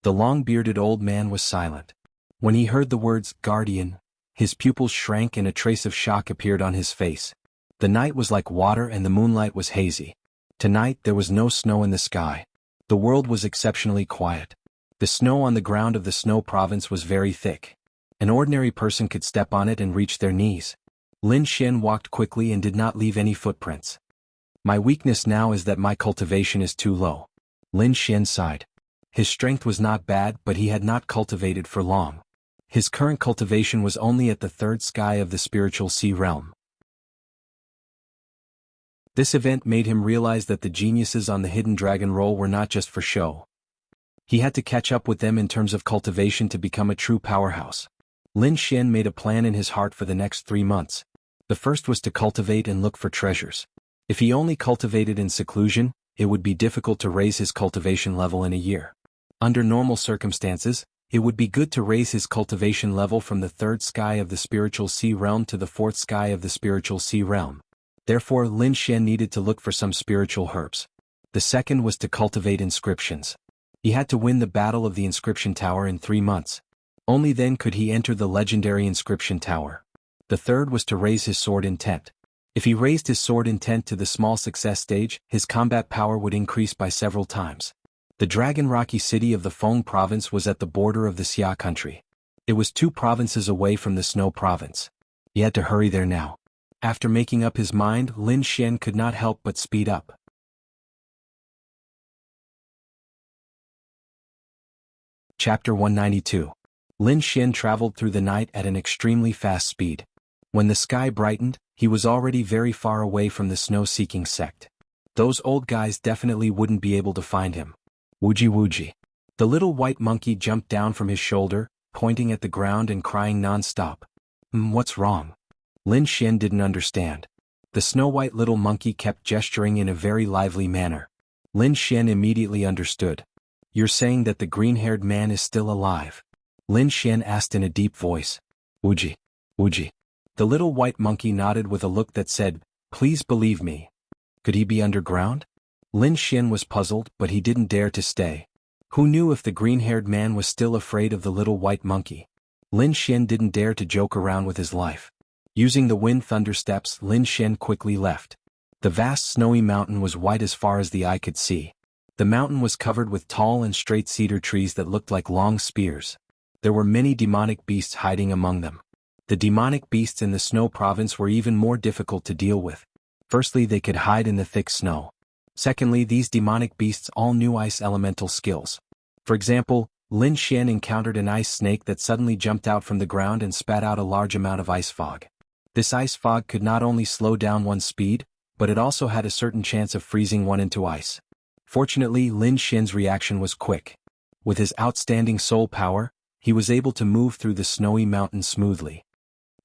The long-bearded old man was silent. When he heard the words, guardian, his pupils shrank and a trace of shock appeared on his face. The night was like water and the moonlight was hazy. Tonight there was no snow in the sky. The world was exceptionally quiet. The snow on the ground of the snow province was very thick. An ordinary person could step on it and reach their knees. Lin Xian walked quickly and did not leave any footprints. My weakness now is that my cultivation is too low. Lin Xian sighed. His strength was not bad, but he had not cultivated for long. His current cultivation was only at the 3rd sky of the spiritual sea realm. This event made him realize that the geniuses on the hidden dragon roll were not just for show. He had to catch up with them in terms of cultivation to become a true powerhouse. Lin Xian made a plan in his heart for the next 3 months. The first was to cultivate and look for treasures. If he only cultivated in seclusion, it would be difficult to raise his cultivation level in a year. Under normal circumstances, it would be good to raise his cultivation level from the 3rd sky of the spiritual sea realm to the 4th sky of the spiritual sea realm. Therefore, Lin Xian needed to look for some spiritual herbs. The second was to cultivate inscriptions. He had to win the battle of the inscription tower in 3 months. Only then could he enter the legendary inscription tower. The third was to raise his sword intent. If he raised his sword intent to the small success stage, his combat power would increase by several times. The Dragon Rocky city of the Feng province was at the border of the Xia country. It was 2 provinces away from the Snow province. He had to hurry there now. After making up his mind, Lin Xian could not help but speed up. Chapter 192. Lin Xin traveled through the night at an extremely fast speed. When the sky brightened, he was already very far away from the snow-seeking sect. Those old guys definitely wouldn't be able to find him. Wuji wuji. The little white monkey jumped down from his shoulder, pointing at the ground and crying non-stop. What's wrong? Lin Xin didn't understand. The snow-white little monkey kept gesturing in a very lively manner. Lin Xin immediately understood. You're saying that the green-haired man is still alive? Lin Xin asked in a deep voice. Wuji. Wuji. The little white monkey nodded with a look that said, please believe me. Could he be underground? Lin Xin was puzzled, but he didn't dare to stay. Who knew if the green-haired man was still afraid of the little white monkey? Lin Xin didn't dare to joke around with his life. Using the wind thunder steps, Lin Xin quickly left. The vast snowy mountain was white as far as the eye could see. The mountain was covered with tall and straight cedar trees that looked like long spears. There were many demonic beasts hiding among them. The demonic beasts in the snow province were even more difficult to deal with. Firstly, they could hide in the thick snow. Secondly, these demonic beasts all knew ice elemental skills. For example, Lin Xin encountered an ice snake that suddenly jumped out from the ground and spat out a large amount of ice fog. This ice fog could not only slow down one's speed, but it also had a certain chance of freezing one into ice. Fortunately, Lin Xin's reaction was quick. With his outstanding soul power, he was able to move through the snowy mountain smoothly.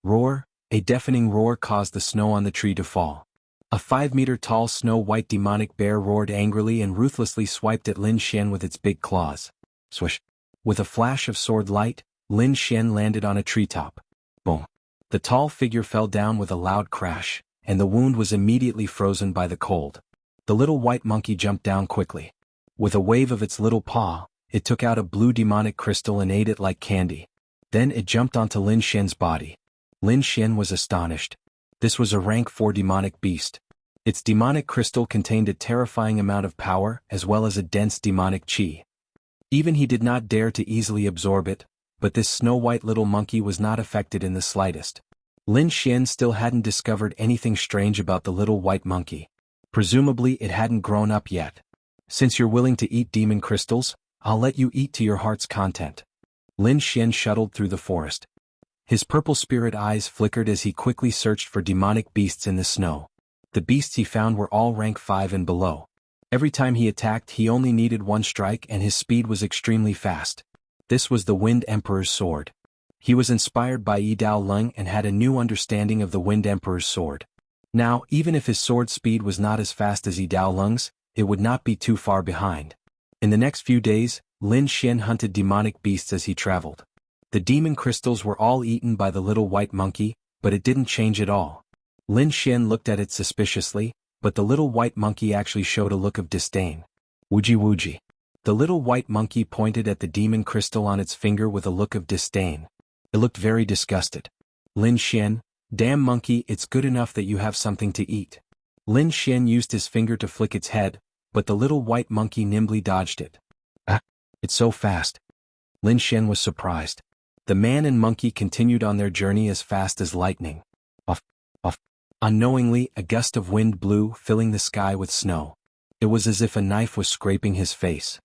Roar! A deafening roar caused the snow on the tree to fall. A 5-meter-tall snow-white demonic bear roared angrily and ruthlessly swiped at Lin Xin with its big claws. Swish! With a flash of sword light, Lin Xin landed on a treetop. Boom! The tall figure fell down with a loud crash, and the wound was immediately frozen by the cold. The little white monkey jumped down quickly. With a wave of its little paw, it took out a blue demonic crystal and ate it like candy. Then it jumped onto Lin Xin's body. Lin Xin was astonished. This was a rank 4 demonic beast. Its demonic crystal contained a terrifying amount of power as well as a dense demonic chi. Even he did not dare to easily absorb it, but this snow-white little monkey was not affected in the slightest. Lin Xin still hadn't discovered anything strange about the little white monkey. Presumably it hadn't grown up yet. Since you're willing to eat demon crystals, I'll let you eat to your heart's content. Lin Xin shuttled through the forest. His purple spirit eyes flickered as he quickly searched for demonic beasts in the snow. The beasts he found were all rank 5 and below. Every time he attacked, he only needed one strike and his speed was extremely fast. This was the Wind Emperor's sword. He was inspired by Yi Dao Lung and had a new understanding of the Wind Emperor's sword. Now, even if his sword speed was not as fast as Yi Dao Lung's, it would not be too far behind. In the next few days, Lin Xin hunted demonic beasts as he traveled. The demon crystals were all eaten by the little white monkey, but it didn't change at all. Lin Xin looked at it suspiciously, but the little white monkey actually showed a look of disdain. Wuji wuji. The little white monkey pointed at the demon crystal on its finger with a look of disdain. It looked very disgusted. Lin Xin, damn monkey, it's good enough that you have something to eat. Lin Xin used his finger to flick its head, but the little white monkey nimbly dodged it. Ah, it's so fast. Lin Xin was surprised. The man and monkey continued on their journey as fast as lightning. Off, off. Unknowingly, a gust of wind blew, filling the sky with snow. It was as if a knife was scraping his face.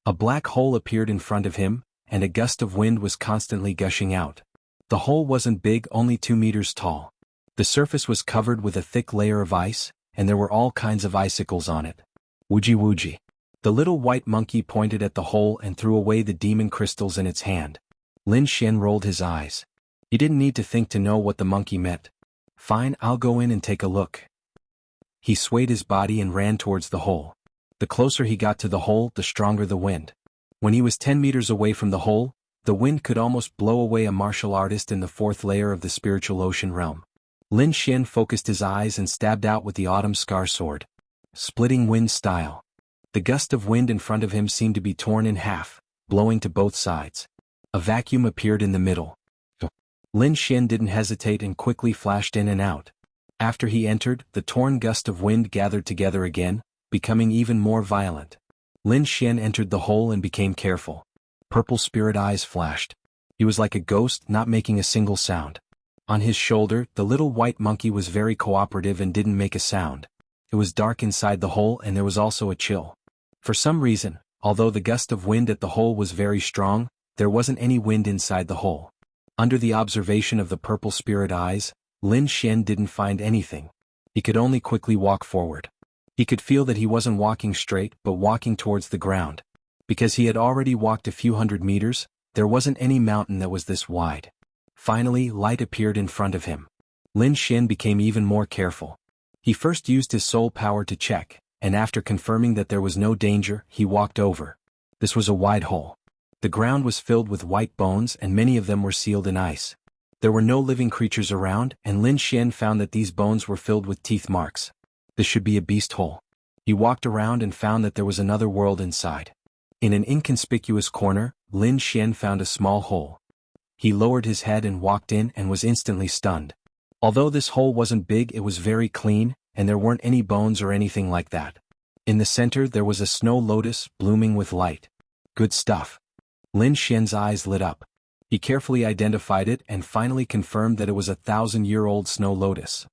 A black hole appeared in front of him, and a gust of wind was constantly gushing out. The hole wasn't big, only 2 meters tall. The surface was covered with a thick layer of ice, and there were all kinds of icicles on it. Wuji wuji. The little white monkey pointed at the hole and threw away the demon crystals in its hand. Lin Xin rolled his eyes. He didn't need to think to know what the monkey meant. Fine, I'll go in and take a look. He swayed his body and ran towards the hole. The closer he got to the hole, the stronger the wind. When he was 10 meters away from the hole, the wind could almost blow away a martial artist in the 4th layer of the spiritual ocean realm. Lin Xin focused his eyes and stabbed out with the autumn scar sword. Splitting wind style. The gust of wind in front of him seemed to be torn in half, blowing to both sides. A vacuum appeared in the middle. Lin Xin didn't hesitate and quickly flashed in and out. After he entered, the torn gust of wind gathered together again, becoming even more violent. Lin Xin entered the hole and became careful. Purple spirit eyes flashed. He was like a ghost, not making a single sound. On his shoulder, the little white monkey was very cooperative and didn't make a sound. It was dark inside the hole and there was also a chill. For some reason, Although the gust of wind at the hole was very strong, there wasn't any wind inside the hole. Under the observation of the purple spirit eyes, Lin Xian didn't find anything. He could only quickly walk forward. He could feel that he wasn't walking straight but walking towards the ground. Because he had already walked a few hundred meters, there wasn't any mountain that was this wide. Finally, light appeared in front of him. Lin Xian became even more careful. He first used his soul power to check, and after confirming that there was no danger, he walked over. This was a wide hole. The ground was filled with white bones and many of them were sealed in ice. There were no living creatures around, and Lin Xian found that these bones were filled with teeth marks. This should be a beast hole. He walked around and found that there was another world inside. In an inconspicuous corner, Lin Xian found a small hole. He lowered his head and walked in and was instantly stunned. Although this hole wasn't big, it was very clean, and there weren't any bones or anything like that. In the center there was a snow lotus blooming with light. Good stuff. Lin Xian's eyes lit up. He carefully identified it and finally confirmed that it was a 1,000-year-old snow lotus.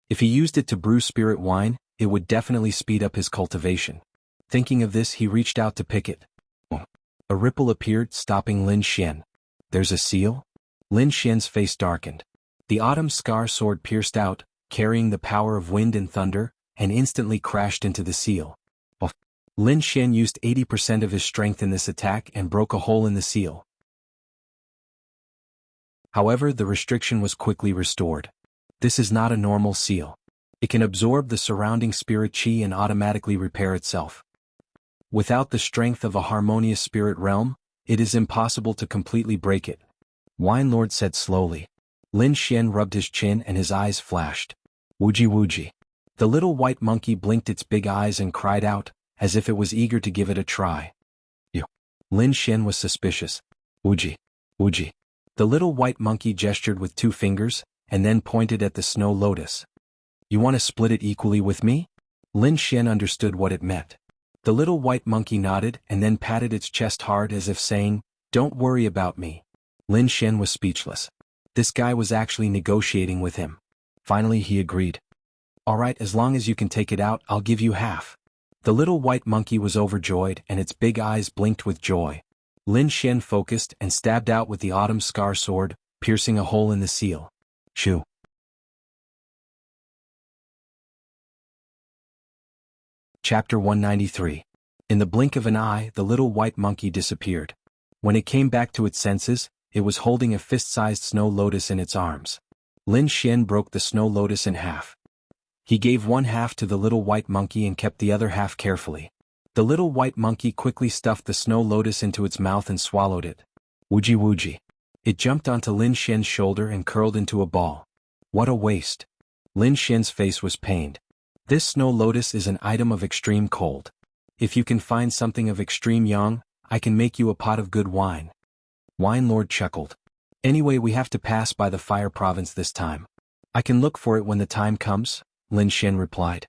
If he used it to brew spirit wine, it would definitely speed up his cultivation. Thinking of this, he reached out to pick it. A ripple appeared, stopping Lin Xian. There's a seal? Lin Xian's face darkened. The autumn scar sword pierced out, carrying the power of wind and thunder, and instantly crashed into the seal. Lin Xian used 80% of his strength in this attack and broke a hole in the seal. However, the restriction was quickly restored. This is not a normal seal. It can absorb the surrounding spirit chi and automatically repair itself. Without the strength of a harmonious spirit realm, it is impossible to completely break it. Wine Lord said slowly. Lin Xian rubbed his chin and his eyes flashed. Wuji wuji. The little white monkey blinked its big eyes and cried out, as if it was eager to give it a try. Lin Xian was suspicious. Wuji, wuji. The little white monkey gestured with 2 fingers, and then pointed at the snow lotus. You want to split it equally with me? Lin Xian understood what it meant. The little white monkey nodded and then patted its chest hard as if saying, Don't worry about me. Lin Xian was speechless. This guy was actually negotiating with him. Finally he agreed. Alright, as long as you can take it out, I'll give you half. The little white monkey was overjoyed and its big eyes blinked with joy. Lin Xian focused and stabbed out with the autumn scar sword, piercing a hole in the seal. Shoo. Chapter 193. In the blink of an eye, the little white monkey disappeared. When it came back to its senses, it was holding a fist-sized snow lotus in its arms. Lin Xian broke the snow lotus in half. He gave one half to the little white monkey and kept the other half carefully. The little white monkey quickly stuffed the snow lotus into its mouth and swallowed it. Wuji wuji. It jumped onto Lin Xian's shoulder and curled into a ball. What a waste. Lin Xian's face was pained. This snow lotus is an item of extreme cold. If you can find something of extreme yang, I can make you a pot of good wine. Wine Lord chuckled. Anyway, we have to pass by the fire province this time. I can look for it when the time comes, Lin Xian replied.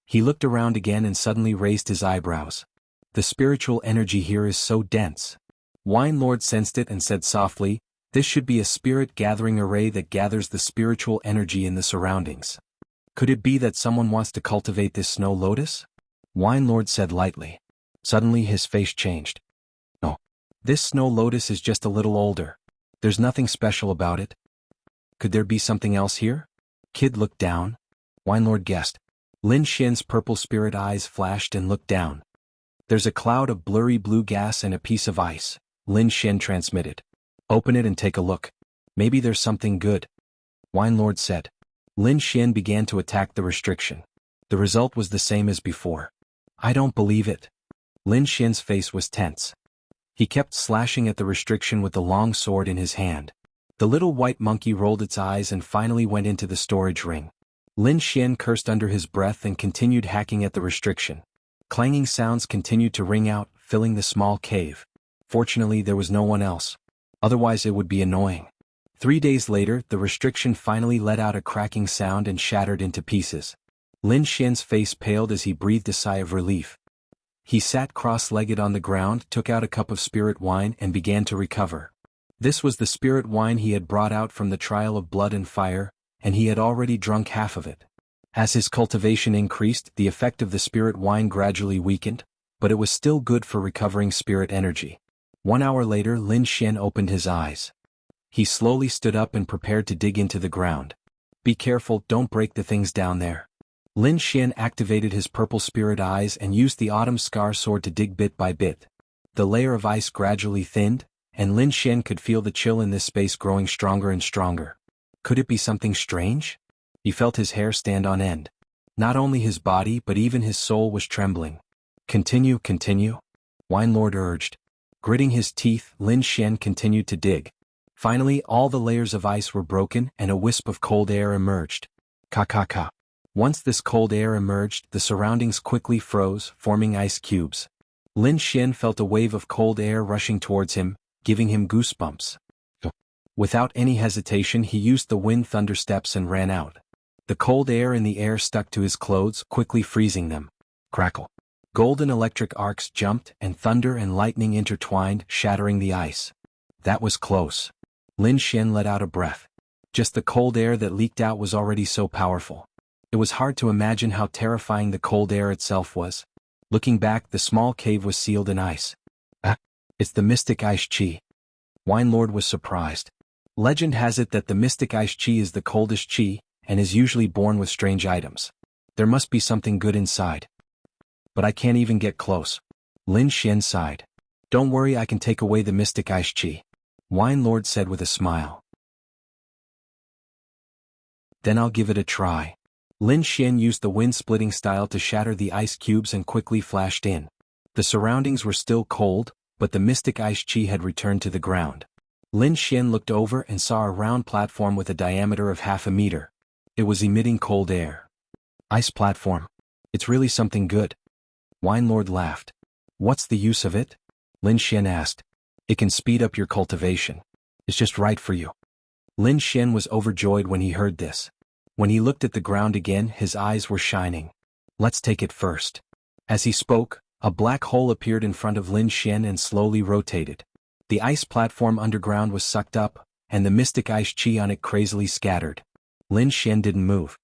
He looked around again and suddenly raised his eyebrows. The spiritual energy here is so dense. Wine Lord sensed it and said softly, This should be a spirit gathering array that gathers the spiritual energy in the surroundings. Could it be that someone wants to cultivate this snow lotus? Wine Lord said lightly. Suddenly his face changed. No. This snow lotus is just a little older. There's nothing special about it. Could there be something else here? Kid looked down. Wine Lord guessed. Lin Xian's purple spirit eyes flashed and looked down. There's a cloud of blurry blue gas and a piece of ice, Lin Xian transmitted. Open it and take a look. Maybe there's something good. Wine Lord said. Lin Xian began to attack the restriction. The result was the same as before. I don't believe it. Lin Xian's face was tense. He kept slashing at the restriction with the long sword in his hand. The little white monkey rolled its eyes and finally went into the storage ring. Lin Xian cursed under his breath and continued hacking at the restriction. Clanging sounds continued to ring out, filling the small cave. Fortunately, there was no one else. Otherwise it would be annoying. 3 days later, the restriction finally let out a cracking sound and shattered into pieces. Lin Xian's face paled as he breathed a sigh of relief. He sat cross-legged on the ground, took out a cup of spirit wine and began to recover. This was the spirit wine he had brought out from the trial of blood and fire, and he had already drunk half of it. As his cultivation increased, the effect of the spirit wine gradually weakened. but it was still good for recovering spirit energy. 1 hour later, Lin Xian opened his eyes. He slowly stood up and prepared to dig into the ground. Be careful, don't break the things down there. Lin Xian activated his purple spirit eyes and used the autumn scar sword to dig bit by bit. The layer of ice gradually thinned, and Lin Xian could feel the chill in this space growing stronger and stronger. Could it be something strange? He felt his hair stand on end. Not only his body but even his soul was trembling. Continue, continue, Wine Lord urged. Gritting his teeth, Lin Xian continued to dig. Finally, all the layers of ice were broken and a wisp of cold air emerged. Ka. Once this cold air emerged, the surroundings quickly froze, forming ice cubes. Lin Xian felt a wave of cold air rushing towards him, giving him goosebumps. Without any hesitation, he used the wind thunder steps and ran out. The cold air in the air stuck to his clothes, quickly freezing them. Crackle. Golden electric arcs jumped, and thunder and lightning intertwined, shattering the ice. That was close. Lin Xian let out a breath. Just the cold air that leaked out was already so powerful. It was hard to imagine how terrifying the cold air itself was. Looking back, the small cave was sealed in ice. It's the mystic ice chi. Wine Lord was surprised. Legend has it that the mystic ice chi is the coldest chi, and is usually born with strange items. There must be something good inside. But I can't even get close. Lin Xian sighed. Don't worry, I can take away the mystic ice chi. Wine Lord said with a smile. Then I'll give it a try. Lin Xian used the wind-splitting style to shatter the ice cubes and quickly flashed in. The surroundings were still cold, but the mystic ice chi had returned to the ground. Lin Xian looked over and saw a round platform with a diameter of 1/2 meter. It was emitting cold air. Ice platform. It's really something good. Wine Lord laughed. What's the use of it? Lin Xian asked. It can speed up your cultivation. It's just right for you. Lin Xian was overjoyed when he heard this. When he looked at the ground again, his eyes were shining. Let's take it first. As he spoke, a black hole appeared in front of Lin Xian and slowly rotated. The ice platform underground was sucked up, and the mystic ice chi on it crazily scattered. Lin Xian didn't move.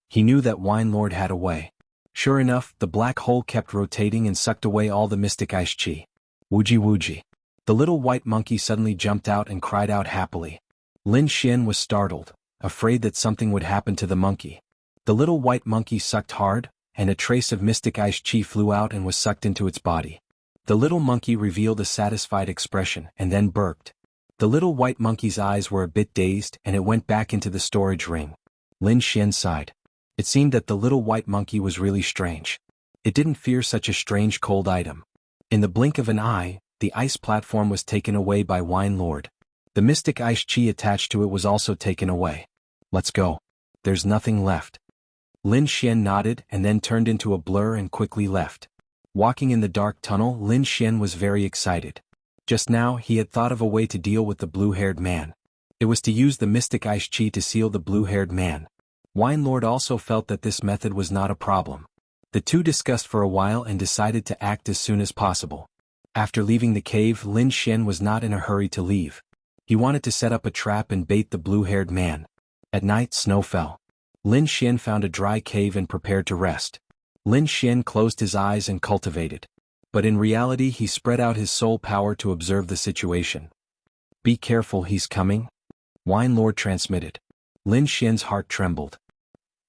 He knew that Wine Lord had a way. Sure enough, the black hole kept rotating and sucked away all the mystic ice chi. Wuji. The little white monkey suddenly jumped out and cried out happily. Lin Xian was startled, afraid that something would happen to the monkey. The little white monkey sucked hard, and a trace of mystic ice chi flew out and was sucked into its body. The little monkey revealed a satisfied expression and then burped. The little white monkey's eyes were a bit dazed and it went back into the storage ring. Lin Xian sighed. It seemed that the little white monkey was really strange. It didn't fear such a strange cold item. In the blink of an eye, the ice platform was taken away by Wine Lord. The mystic ice chi attached to it was also taken away. Let's go. There's nothing left. Lin Xian nodded and then turned into a blur and quickly left. Walking in the dark tunnel, Lin Xian was very excited. Just now, he had thought of a way to deal with the blue-haired man. It was to use the mystic ice chi to seal the blue-haired man. Wine Lord also felt that this method was not a problem. The two discussed for a while and decided to act as soon as possible. After leaving the cave, Lin Xian was not in a hurry to leave. He wanted to set up a trap and bait the blue-haired man. At night, snow fell. Lin Xian found a dry cave and prepared to rest. Lin Xian closed his eyes and cultivated. But in reality, he spread out his soul power to observe the situation. Be careful, he's coming. Wine Lord transmitted. Lin Xian's heart trembled.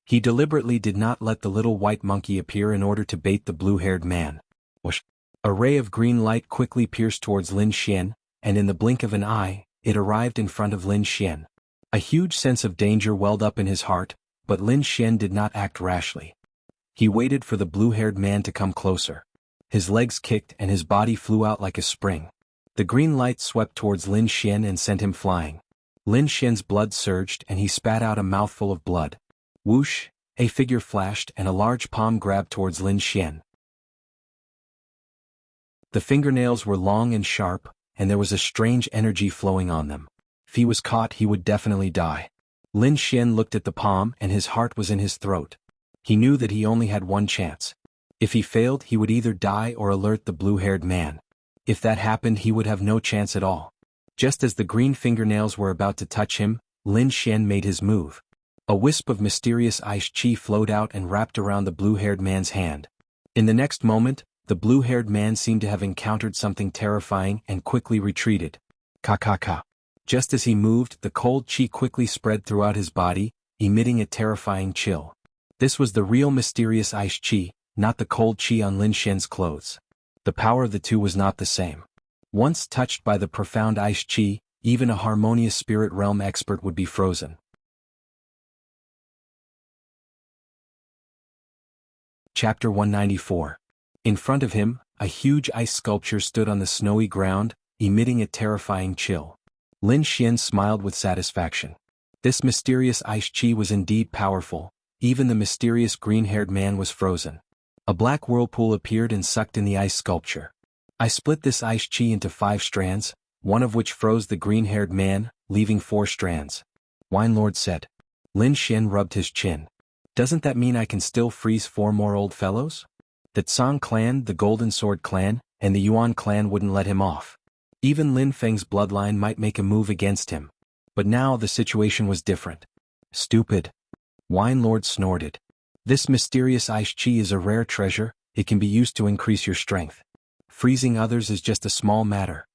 He deliberately did not let the little white monkey appear in order to bait the blue-haired man. Whoosh! A ray of green light quickly pierced towards Lin Xian, and in the blink of an eye, it arrived in front of Lin Xian. A huge sense of danger welled up in his heart, but Lin Xian did not act rashly. He waited for the blue-haired man to come closer. His legs kicked and his body flew out like a spring. The green light swept towards Lin Xian and sent him flying. Lin Xian's blood surged and he spat out a mouthful of blood. Whoosh! A figure flashed and a large palm grabbed towards Lin Xian. The fingernails were long and sharp, and there was a strange energy flowing on them. If he was caught, he would definitely die. Lin Xian looked at the palm and his heart was in his throat. He knew that he only had one chance. If he failed, he would either die or alert the blue-haired man. If that happened, he would have no chance at all. Just as the green fingernails were about to touch him, Lin Xian made his move. A wisp of mysterious ice chi flowed out and wrapped around the blue-haired man's hand. In the next moment, The blue-haired man seemed to have encountered something terrifying and quickly retreated. Ka. Just as he moved, the cold chi quickly spread throughout his body, emitting a terrifying chill. This was the real mysterious ice chi, not the cold chi on Lin Xian's clothes. The power of the two was not the same. Once touched by the profound ice chi, even a harmonious spirit realm expert would be frozen. Chapter 194. In front of him, a huge ice sculpture stood on the snowy ground, emitting a terrifying chill. Lin Xian smiled with satisfaction. This mysterious ice chi was indeed powerful. Even the mysterious green-haired man was frozen. A black whirlpool appeared and sucked in the ice sculpture. I split this ice chi into 5 strands, one of which froze the green-haired man, leaving 4 strands. Wine Lord said. Lin Xian rubbed his chin. Doesn't that mean I can still freeze 4 more old fellows? The Tsang clan, the Golden Sword clan, and the Yuan clan wouldn't let him off. Even Lin Feng's bloodline might make a move against him. But now the situation was different. Stupid. Wine Lord snorted. This mysterious ice chi is a rare treasure, it can be used to increase your strength. Freezing others is just a small matter.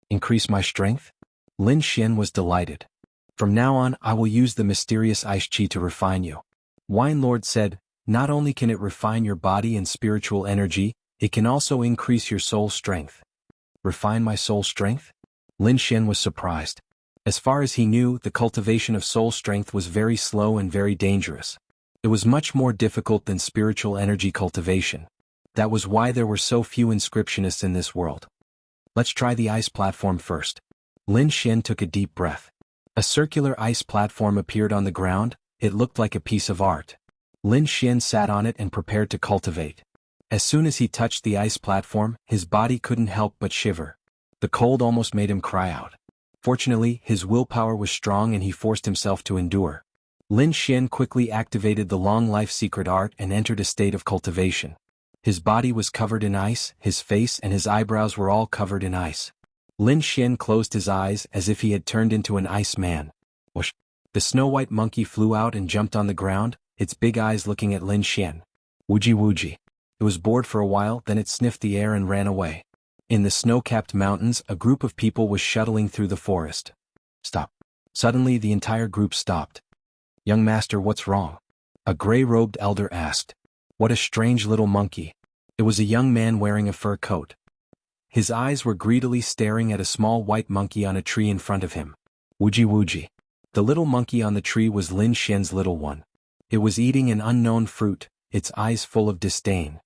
Increase my strength? Lin Xian was delighted. From now on I will use the mysterious ice chi to refine you. Wine Lord said, not only can it refine your body and spiritual energy, it can also increase your soul strength. Refine my soul strength? Lin Xian was surprised. As far as he knew, the cultivation of soul strength was very slow and very dangerous. It was much more difficult than spiritual energy cultivation. That was why there were so few inscriptionists in this world. Let's try the ice platform first. Lin Xian took a deep breath. A circular ice platform appeared on the ground, it looked like a piece of art. Lin Xian sat on it and prepared to cultivate. As soon as he touched the ice platform, his body couldn't help but shiver. The cold almost made him cry out. Fortunately, his willpower was strong and he forced himself to endure. Lin Xian quickly activated the long life secret art and entered a state of cultivation. His body was covered in ice, his face and his eyebrows were all covered in ice. Lin Xian closed his eyes as if he had turned into an ice man. Whoosh! The snow-white monkey flew out and jumped on the ground, its big eyes looking at Lin Xian. Wuji. It was bored for a while, then it sniffed the air and ran away. In the snow-capped mountains, a group of people was shuttling through the forest. Stop. Suddenly the entire group stopped. Young master, what's wrong? A gray-robed elder asked. What a strange little monkey. It was a young man wearing a fur coat. His eyes were greedily staring at a small white monkey on a tree in front of him. Wuji. The little monkey on the tree was Lin Xian's little one. It was eating an unknown fruit, its eyes full of disdain.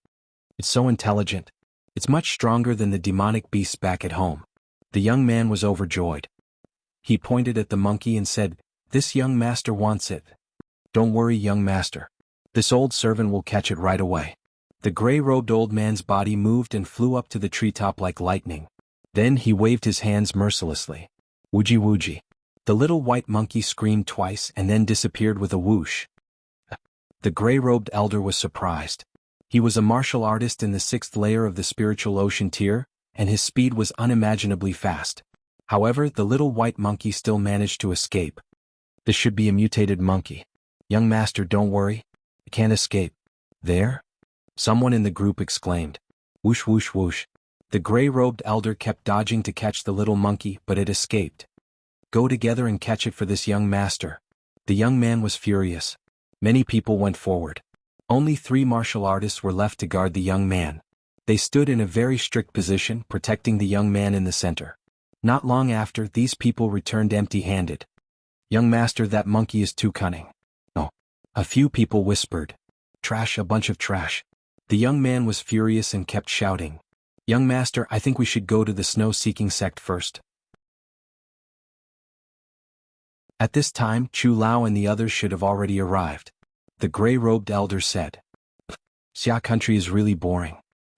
It's so intelligent. It's much stronger than the demonic beasts back at home. The young man was overjoyed. He pointed at the monkey and said, This young master wants it. Don't worry, young master. This old servant will catch it right away. The gray-robed old man's body moved and flew up to the treetop like lightning. Then he waved his hands mercilessly. Wuji. The little white monkey screamed twice and then disappeared with a whoosh. The gray-robed elder was surprised. He was a martial artist in the 6th layer of the spiritual ocean tier, and his speed was unimaginably fast. However, the little white monkey still managed to escape. This should be a mutated monkey. Young master, don't worry. It can't escape. There? Someone in the group exclaimed. Whoosh. The gray-robed elder kept dodging to catch the little monkey, but it escaped. Go together and catch it for this young master. The young man was furious. Many people went forward. Only 3 martial artists were left to guard the young man. They stood in a very strict position, protecting the young man in the center. Not long after, these people returned empty-handed. Young master, that monkey is too cunning. No. A few people whispered. Trash, a bunch of trash. The young man was furious and kept shouting. Young master, I think we should go to the snow-seeking sect first. At this time, Chu Lao and the others should have already arrived. The gray-robed elder said. Xia country is really boring.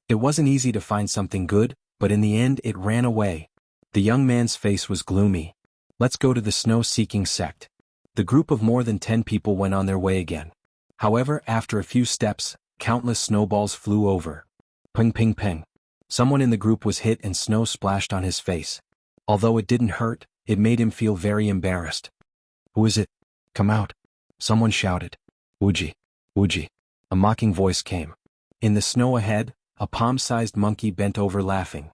It wasn't easy to find something good, but in the end it ran away. The young man's face was gloomy. Let's go to the snow-seeking sect. The group of more than 10 people went on their way again. However, after a few steps, countless snowballs flew over. Ping. Someone in the group was hit and snow splashed on his face. Although it didn't hurt, it made him feel very embarrassed. Who is it? Come out. Someone shouted. Wuji. A mocking voice came. In the snow ahead, A palm-sized monkey bent over laughing.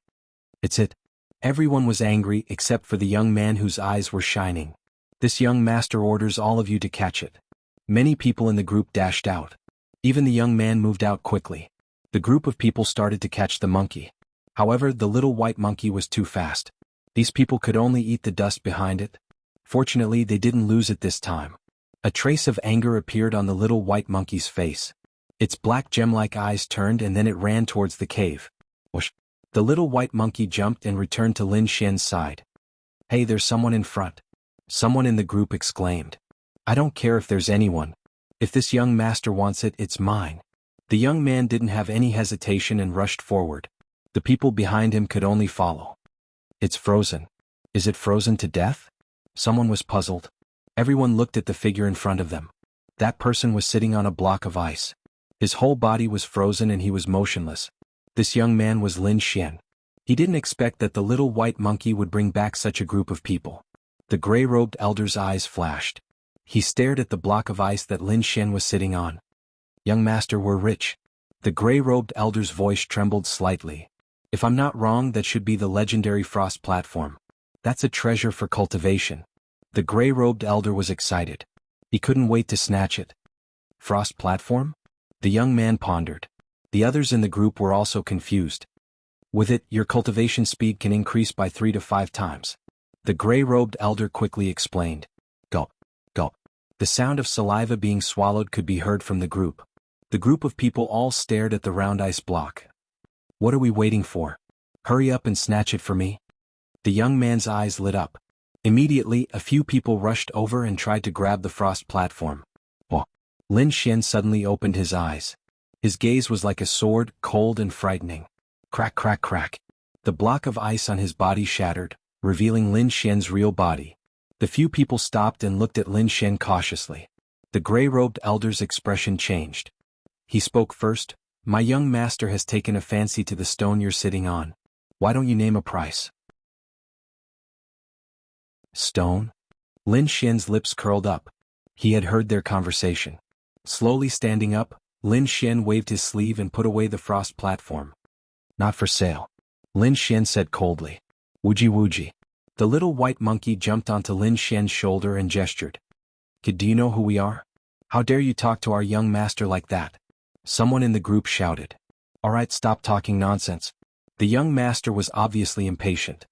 It's it. Everyone was angry except for the young man whose eyes were shining. This young master orders all of you to catch it. Many people in the group dashed out. Even the young man moved out quickly. The group of people started to catch the monkey. However, the little white monkey was too fast. These people could only eat the dust behind it. Fortunately, they didn't lose it this time. A trace of anger appeared on the little white monkey's face. Its black gem-like eyes turned and then it ran towards the cave. Whoosh! The little white monkey jumped and returned to Lin Xian's side. Hey, there's someone in front. Someone in the group exclaimed. I don't care if there's anyone. If this young master wants it, it's mine. The young man didn't have any hesitation and rushed forward. The people behind him could only follow. It's frozen. Is it frozen to death? Someone was puzzled. Everyone looked at the figure in front of them. That person was sitting on a block of ice. His whole body was frozen and he was motionless. This young man was Lin Xian. He didn't expect that the little white monkey would bring back such a group of people. The gray-robed elder's eyes flashed. He stared at the block of ice that Lin Xian was sitting on. Young master, we're rich. The gray-robed elder's voice trembled slightly. If I'm not wrong, that should be the legendary frost platform. That's a treasure for cultivation. The gray-robed elder was excited. He couldn't wait to snatch it. Frost platform? The young man pondered. The others in the group were also confused. With it, your cultivation speed can increase by 3 to 5 times. The gray-robed elder quickly explained. Gulp, gulp. The sound of saliva being swallowed could be heard from the group. The group of people all stared at the round ice block. What are we waiting for? Hurry up and snatch it for me. The young man's eyes lit up. Immediately, a few people rushed over and tried to grab the frost platform. Oh! Lin Xian suddenly opened his eyes. His gaze was like a sword, cold and frightening. Crack, crack, crack. The block of ice on his body shattered, revealing Lin Xian's real body. The few people stopped and looked at Lin Xian cautiously. The gray-robed elder's expression changed. He spoke first. My young master has taken a fancy to the stone you're sitting on. Why don't you name a price? Stone? Lin Xian's lips curled up. He had heard their conversation. Slowly standing up, Lin Xian waved his sleeve and put away the frost platform. Not for sale. Lin Xian said coldly. Wuji wuji. The little white monkey jumped onto Lin Xian's shoulder and gestured. Kid, do you know who we are? How dare you talk to our young master like that? Someone in the group shouted. All right, stop talking nonsense. The young master was obviously impatient.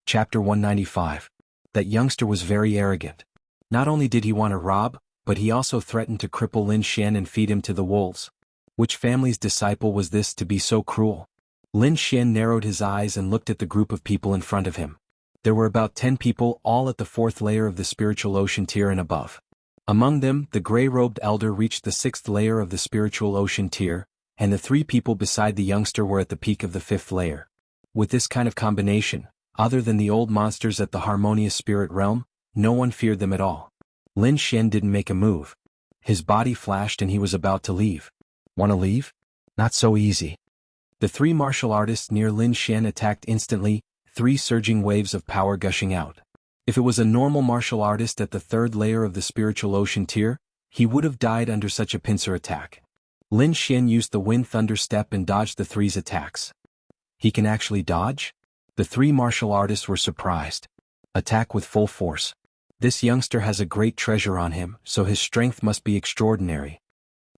Chapter 195. That youngster was very arrogant. Not only did he want to rob, but he also threatened to cripple Lin Xian and feed him to the wolves. Which family's disciple was this to be so cruel? Lin Xian narrowed his eyes and looked at the group of people in front of him. There were about 10 people, all at the 4th layer of the spiritual ocean tier and above. Among them, the gray-robed elder reached the 6th layer of the spiritual ocean tier, and the 3 people beside the youngster were at the peak of the 5th layer. With this kind of combination, other than the old monsters at the harmonious spirit realm, no one feared them at all. Lin Xian didn't make a move. His body flashed and he was about to leave. Want to leave? Not so easy. The 3 martial artists near Lin Xian attacked instantly, 3 surging waves of power gushing out. If it was a normal martial artist at the 3rd layer of the spiritual ocean tier, he would have died under such a pincer attack. Lin Xian used the wind thunder step and dodged the 3's attacks. He can actually dodge? The 3 martial artists were surprised. Attack with full force. This youngster has a great treasure on him, so his strength must be extraordinary.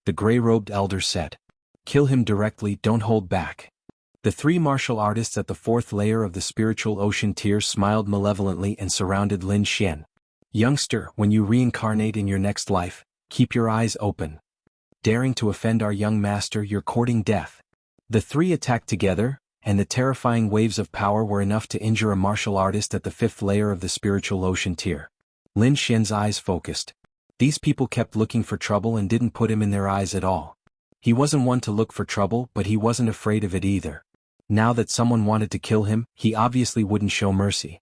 The gray-robed elder said. Kill him directly, don't hold back. The 3 martial artists at the 4th layer of the spiritual ocean tier smiled malevolently and surrounded Lin Xian. Youngster, when you reincarnate in your next life, keep your eyes open. Daring to offend our young master, you're courting death. The 3 attacked together, and the terrifying waves of power were enough to injure a martial artist at the 5th layer of the spiritual ocean tier. Lin Xian's eyes focused. These people kept looking for trouble and didn't put him in their eyes at all. He wasn't one to look for trouble, but he wasn't afraid of it either. Now that someone wanted to kill him, he obviously wouldn't show mercy.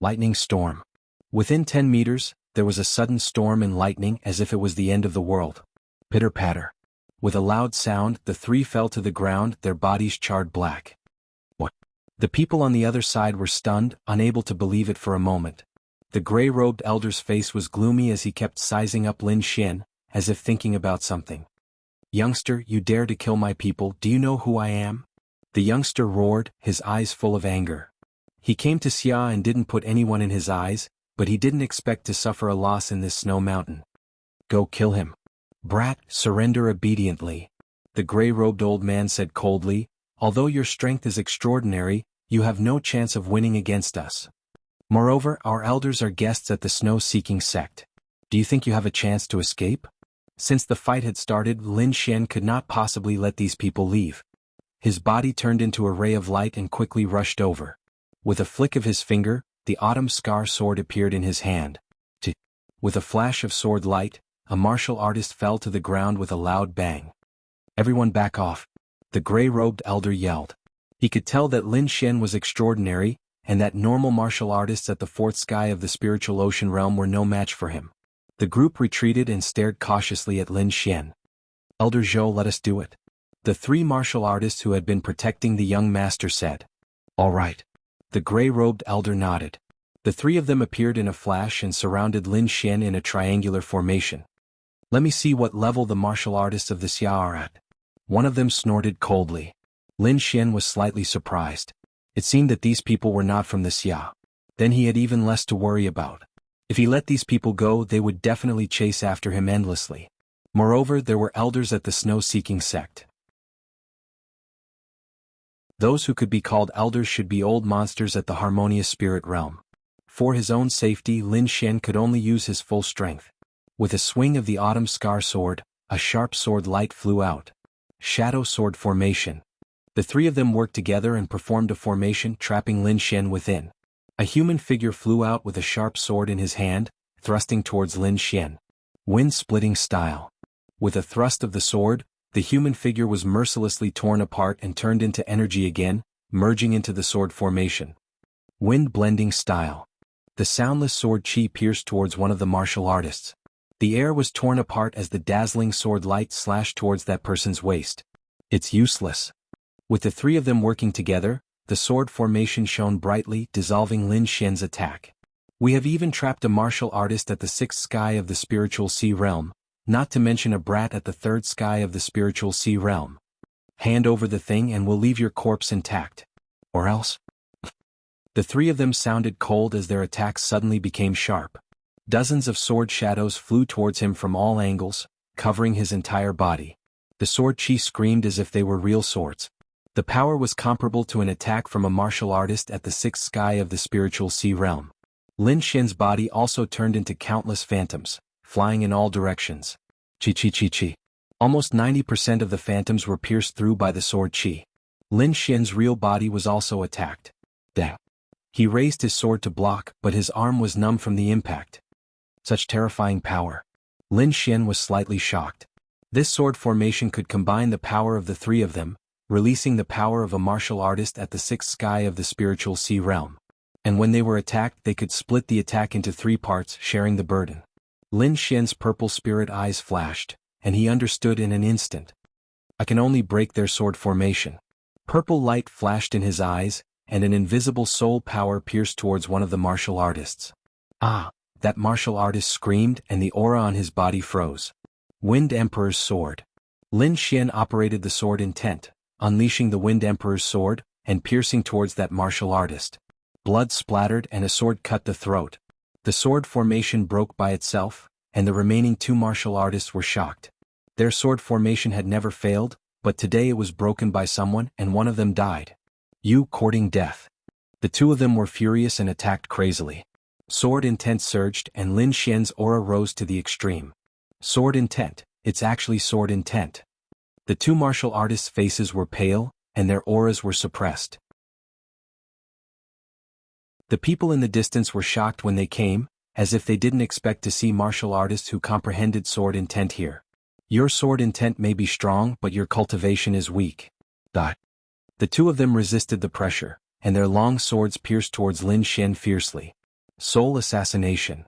Lightning storm. Within 10 meters, there was a sudden storm and lightning as if it was the end of the world. Pitter-patter. With a loud sound, the 3 fell to the ground, their bodies charred black. What? The people on the other side were stunned, unable to believe it for a moment. The gray-robed elder's face was gloomy as he kept sizing up Lin Xian, as if thinking about something. "Youngster, you dare to kill my people, do you know who I am?" The youngster roared, his eyes full of anger. He came to Xia and didn't put anyone in his eyes, but he didn't expect to suffer a loss in this snow mountain. "Go kill him. Brat, surrender obediently," the gray-robed old man said coldly. "Although your strength is extraordinary, you have no chance of winning against us. Moreover, our elders are guests at the snow-seeking sect. Do you think you have a chance to escape?" Since the fight had started, Lin Xian could not possibly let these people leave. His body turned into a ray of light and quickly rushed over. With a flick of his finger, the autumn scar sword appeared in his hand. With a flash of sword light, a martial artist fell to the ground with a loud bang. "Everyone back off," the gray-robed elder yelled. He could tell that Lin Xian was extraordinary, and that normal martial artists at the fourth sky of the spiritual ocean realm were no match for him. The group retreated and stared cautiously at Lin Xian. "Elder Zhou, let us do it," the three martial artists who had been protecting the young master said. "All right." The gray-robed elder nodded. The three of them appeared in a flash and surrounded Lin Xian in a triangular formation. "Let me see what level the martial artists of the Xia are at." One of them snorted coldly. Lin Xian was slightly surprised. It seemed that these people were not from the Xia. Then he had even less to worry about. If he let these people go, they would definitely chase after him endlessly. Moreover, there were elders at the snow-seeking sect. Those who could be called elders should be old monsters at the harmonious spirit realm. For his own safety, Lin Xian could only use his full strength. With a swing of the autumn scar sword, a sharp sword light flew out. Shadow sword formation. The three of them worked together and performed a formation trapping Lin Xian within. A human figure flew out with a sharp sword in his hand, thrusting towards Lin Xian. Wind-splitting style. With a thrust of the sword, the human figure was mercilessly torn apart and turned into energy again, merging into the sword formation. Wind-blending style. The soundless sword chi pierced towards one of the martial artists. The air was torn apart as the dazzling sword light slashed towards that person's waist. "It's useless." With the three of them working together, the sword formation shone brightly, dissolving Lin Xian's attack. "We have even trapped a martial artist at the sixth sky of the spiritual sea realm, not to mention a brat at the third sky of the spiritual sea realm. Hand over the thing and we'll leave your corpse intact. Or else." The three of them sounded cold as their attacks suddenly became sharp. Dozens of sword shadows flew towards him from all angles, covering his entire body. The sword chi screamed as if they were real swords. The power was comparable to an attack from a martial artist at the sixth sky of the spiritual sea realm. Lin Xian's body also turned into countless phantoms, flying in all directions. Chi. Almost 90% of the phantoms were pierced through by the sword chi. Lin Xian's real body was also attacked. He raised his sword to block, but his arm was numb from the impact. Such terrifying power. Lin Xian was slightly shocked. This sword formation could combine the power of the three of them, releasing the power of a martial artist at the sixth sky of the spiritual sea realm. And when they were attacked, they could split the attack into three parts, sharing the burden. Lin Xian's purple spirit eyes flashed, and he understood in an instant. "I can only break their sword formation." Purple light flashed in his eyes, and an invisible soul power pierced towards one of the martial artists. "Ah!" That martial artist screamed, and the aura on his body froze. Wind Emperor's sword. Lin Xian operated the sword intent, unleashing the Wind Emperor's sword, and piercing towards that martial artist. Blood splattered and a sword cut the throat. The sword formation broke by itself, and the remaining two martial artists were shocked. Their sword formation had never failed, but today it was broken by someone, and one of them died. You courting death. The two of them were furious and attacked crazily. Sword intent surged, and Lin Xian's aura rose to the extreme. Sword intent, it's actually sword intent. The two martial artists' faces were pale, and their auras were suppressed. The people in the distance were shocked when they came, as if they didn't expect to see martial artists who comprehended sword intent here. Your sword intent may be strong, but your cultivation is weak. The two of them resisted the pressure, and their long swords pierced towards Lin Xian fiercely. Soul assassination.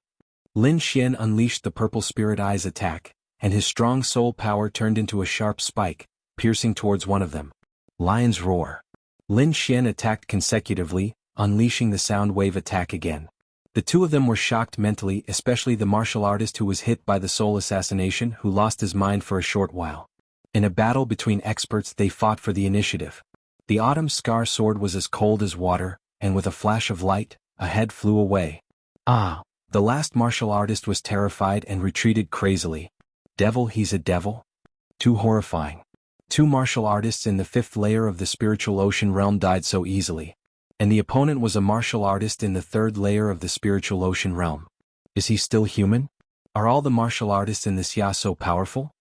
Lin Xian unleashed the purple spirit eyes attack, and his strong soul power turned into a sharp spike, piercing towards one of them. Lion's roar. Lin Xian attacked consecutively, unleashing the sound wave attack again. The two of them were shocked mentally, especially the martial artist who was hit by the soul assassination, who lost his mind for a short while. In a battle between experts, they fought for the initiative. The autumn scar sword was as cold as water, and with a flash of light, a head flew away. Ah! The last martial artist was terrified and retreated crazily. Devil, he's a devil? Too horrifying. Two martial artists in the 5th layer of the spiritual ocean realm died so easily. And the opponent was a martial artist in the 3rd layer of the spiritual ocean realm. Is he still human? Are all the martial artists in the Xia so powerful?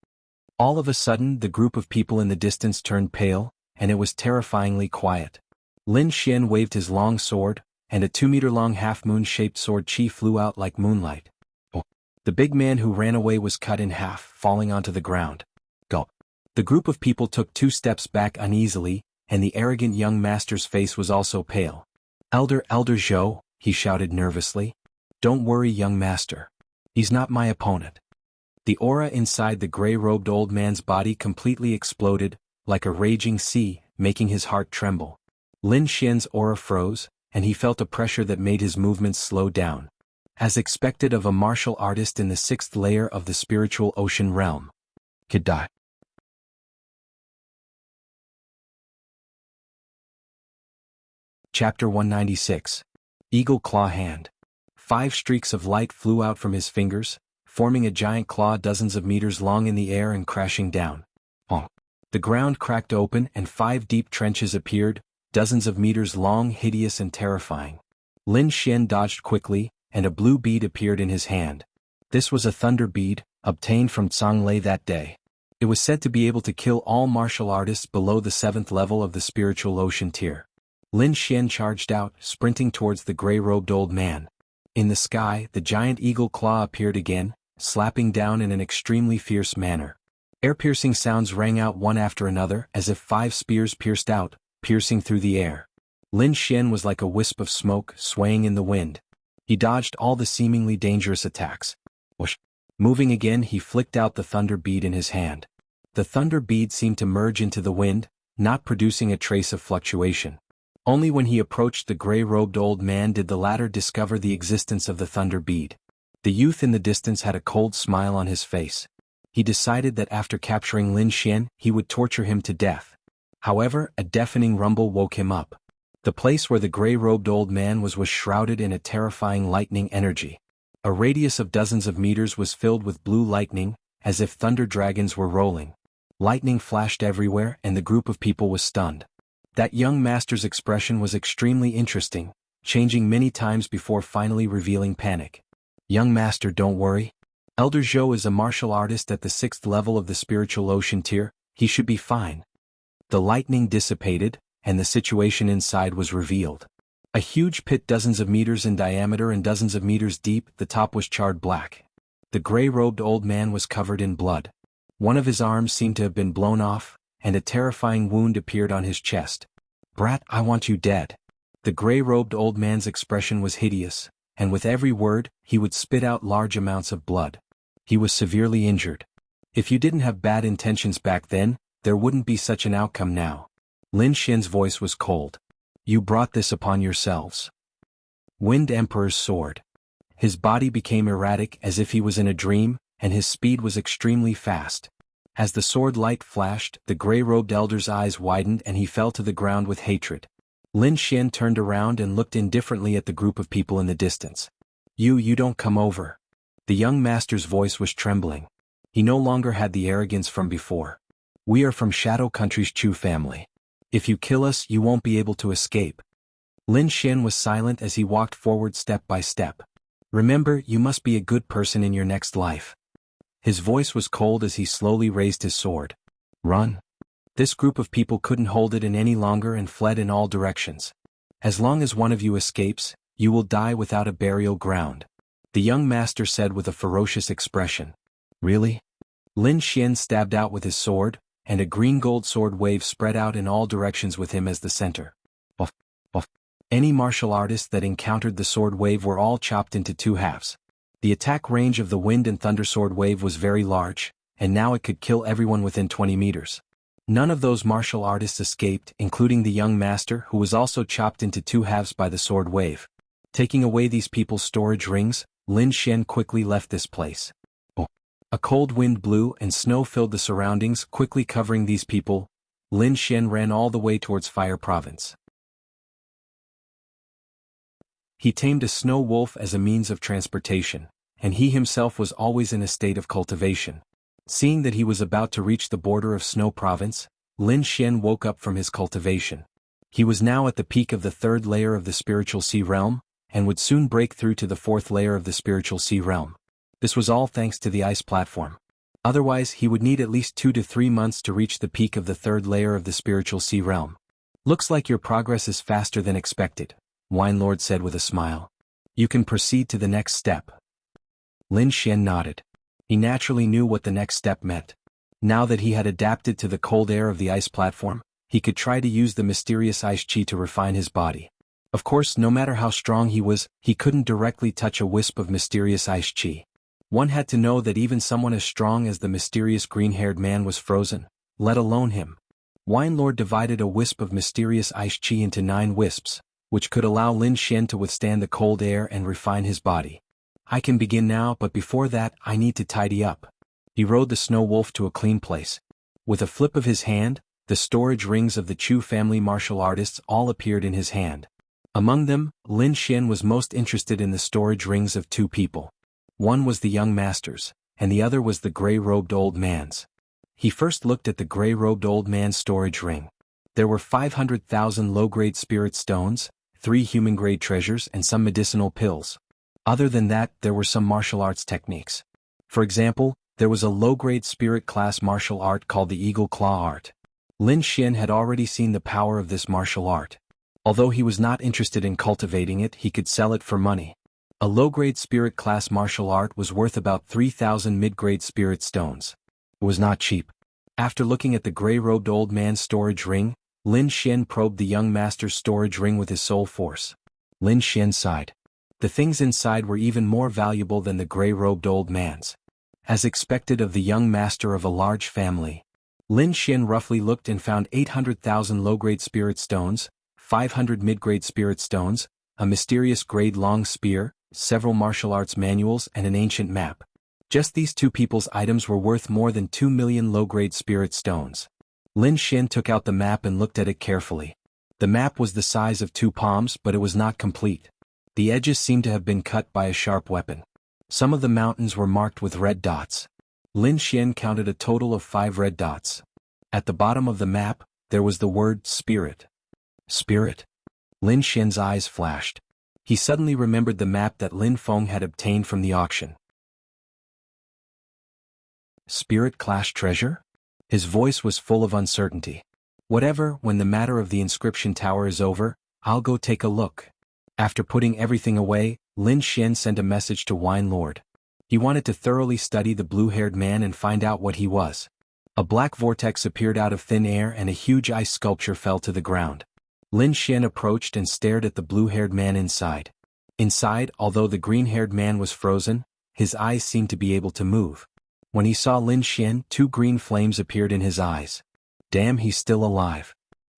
All of a sudden, the group of people in the distance turned pale, and it was terrifyingly quiet. Lin Xian waved his long sword, and a 2-meter-long half-moon-shaped sword chi flew out like moonlight. Oh! The big man who ran away was cut in half, falling onto the ground. Gulp! The group of people took 2 steps back uneasily, and the arrogant young master's face was also pale. Elder Zhou, he shouted nervously. Don't worry, young master. He's not my opponent. The aura inside the gray-robed old man's body completely exploded, like a raging sea, making his heart tremble. Lin Xian's aura froze, and he felt a pressure that made his movements slow down. As expected of a martial artist in the 6th layer of the spiritual ocean realm. Could die. Chapter 196. Eagle Claw Hand. 5 streaks of light flew out from his fingers, forming a giant claw dozens of meters long in the air and crashing down. Bonk. The ground cracked open and 5 deep trenches appeared, dozens of meters long, hideous and terrifying. Lin Xian dodged quickly, and a blue bead appeared in his hand. This was a thunder bead, obtained from Lei that day. It was said to be able to kill all martial artists below the 7th level of the spiritual ocean tier. Lin Xian charged out, sprinting towards the gray-robed old man. In the sky, the giant eagle claw appeared again, slapping down in an extremely fierce manner. Ear-piercing sounds rang out one after another, as if 5 spears pierced out, piercing through the air. Lin Xian was like a wisp of smoke, swaying in the wind. He dodged all the seemingly dangerous attacks. Whoosh! Moving again, he flicked out the thunder bead in his hand. The thunder bead seemed to merge into the wind, not producing a trace of fluctuation. Only when he approached the gray-robed old man did the latter discover the existence of the thunder bead. The youth in the distance had a cold smile on his face. He decided that after capturing Lin Xian, he would torture him to death. However, a deafening rumble woke him up. The place where the gray-robed old man was shrouded in a terrifying lightning energy. A radius of dozens of meters was filled with blue lightning, as if thunder dragons were rolling. Lightning flashed everywhere, and the group of people was stunned. That young master's expression was extremely interesting, changing many times before finally revealing panic. Young master, don't worry. Elder Zhou is a martial artist at the 6th level of the spiritual ocean tier, he should be fine. The lightning dissipated, and the situation inside was revealed. A huge pit dozens of meters in diameter and dozens of meters deep, the top was charred black. The gray-robed old man was covered in blood. One of his arms seemed to have been blown off, and a terrifying wound appeared on his chest. Brat, I want you dead. The gray-robed old man's expression was hideous, and with every word, he would spit out large amounts of blood. He was severely injured. If you didn't have bad intentions back then, there wouldn't be such an outcome now. Lin Xian's voice was cold. You brought this upon yourselves. Wind Emperor's sword. His body became erratic as if he was in a dream, and his speed was extremely fast. As the sword light flashed, the gray-robed elder's eyes widened and he fell to the ground with hatred. Lin Xian turned around and looked indifferently at the group of people in the distance. You don't come over. The young master's voice was trembling. He no longer had the arrogance from before. We are from Shadow Country's Chu family. If you kill us, you won't be able to escape. Lin Xian was silent as he walked forward step by step. Remember, you must be a good person in your next life. His voice was cold as he slowly raised his sword. Run. This group of people couldn't hold it in any longer and fled in all directions. As long as one of you escapes, you will die without a burial ground. The young master said with a ferocious expression. Really? Lin Xian stabbed out with his sword, and a green-gold sword wave spread out in all directions with him as the center. Buff, buff. Any martial artists that encountered the sword wave were all chopped into 2 halves. The attack range of the wind and thunder sword wave was very large, and now it could kill everyone within 20 meters. None of those martial artists escaped, including the young master who was also chopped into 2 halves by the sword wave. Taking away these people's storage rings, Lin Xian quickly left this place. A cold wind blew and snow filled the surroundings, quickly covering these people. Lin Xian ran all the way towards Fire Province. He tamed a snow wolf as a means of transportation, and he himself was always in a state of cultivation. Seeing that he was about to reach the border of Snow Province, Lin Xian woke up from his cultivation. He was now at the peak of the third layer of the spiritual sea realm, and would soon break through to the fourth layer of the spiritual sea realm. This was all thanks to the ice platform. Otherwise he would need at least 2 to 3 months to reach the peak of the third layer of the spiritual sea realm. Looks like your progress is faster than expected, Wine Lord said with a smile. You can proceed to the next step. Lin Xian nodded. He naturally knew what the next step meant. Now that he had adapted to the cold air of the ice platform, he could try to use the mysterious ice chi to refine his body. Of course, no matter how strong he was, he couldn't directly touch a wisp of mysterious ice chi. One had to know that even someone as strong as the mysterious green-haired man was frozen, let alone him. Wine Lord divided a wisp of mysterious ice chi into 9 wisps, which could allow Lin Xian to withstand the cold air and refine his body. I can begin now, but before that, I need to tidy up. He rode the snow wolf to a clean place. With a flip of his hand, the storage rings of the Chu family martial artists all appeared in his hand. Among them, Lin Xian was most interested in the storage rings of 2 people. One was the young master's, and the other was the gray-robed old man's. He first looked at the gray-robed old man's storage ring. There were 500,000 low-grade spirit stones, 3 human-grade treasures and some medicinal pills. Other than that, there were some martial arts techniques. For example, there was a low-grade spirit class martial art called the Eagle Claw art. Lin Xian had already seen the power of this martial art. Although he was not interested in cultivating it, he could sell it for money. A low-grade spirit class martial art was worth about 3,000 mid-grade spirit stones. It was not cheap. After looking at the gray-robed old man's storage ring, Lin Xian probed the young master's storage ring with his soul force. Lin Xian sighed. The things inside were even more valuable than the gray-robed old man's. As expected of the young master of a large family, Lin Xian roughly looked and found 800,000 low-grade spirit stones, 500 mid-grade spirit stones, a mysterious grade-long spear, several martial arts manuals and an ancient map. Just these 2 people's items were worth more than 2 million low-grade spirit stones. Lin Xian took out the map and looked at it carefully. The map was the size of 2 palms, but it was not complete. The edges seemed to have been cut by a sharp weapon. Some of the mountains were marked with red dots. Lin Xian counted a total of 5 red dots. At the bottom of the map, there was the word spirit. Spirit? Lin Xian's eyes flashed. He suddenly remembered the map that Lin Feng had obtained from the auction. Spirit class treasure? His voice was full of uncertainty. Whatever, when the matter of the inscription tower is over, I'll go take a look. After putting everything away, Lin Xian sent a message to Wine Lord. He wanted to thoroughly study the blue-haired man and find out what he was. A black vortex appeared out of thin air and a huge ice sculpture fell to the ground. Lin Xian approached and stared at the blue-haired man inside. Inside, although the green-haired man was frozen, his eyes seemed to be able to move. When he saw Lin Xian, 2 green flames appeared in his eyes. Damn, he's still alive.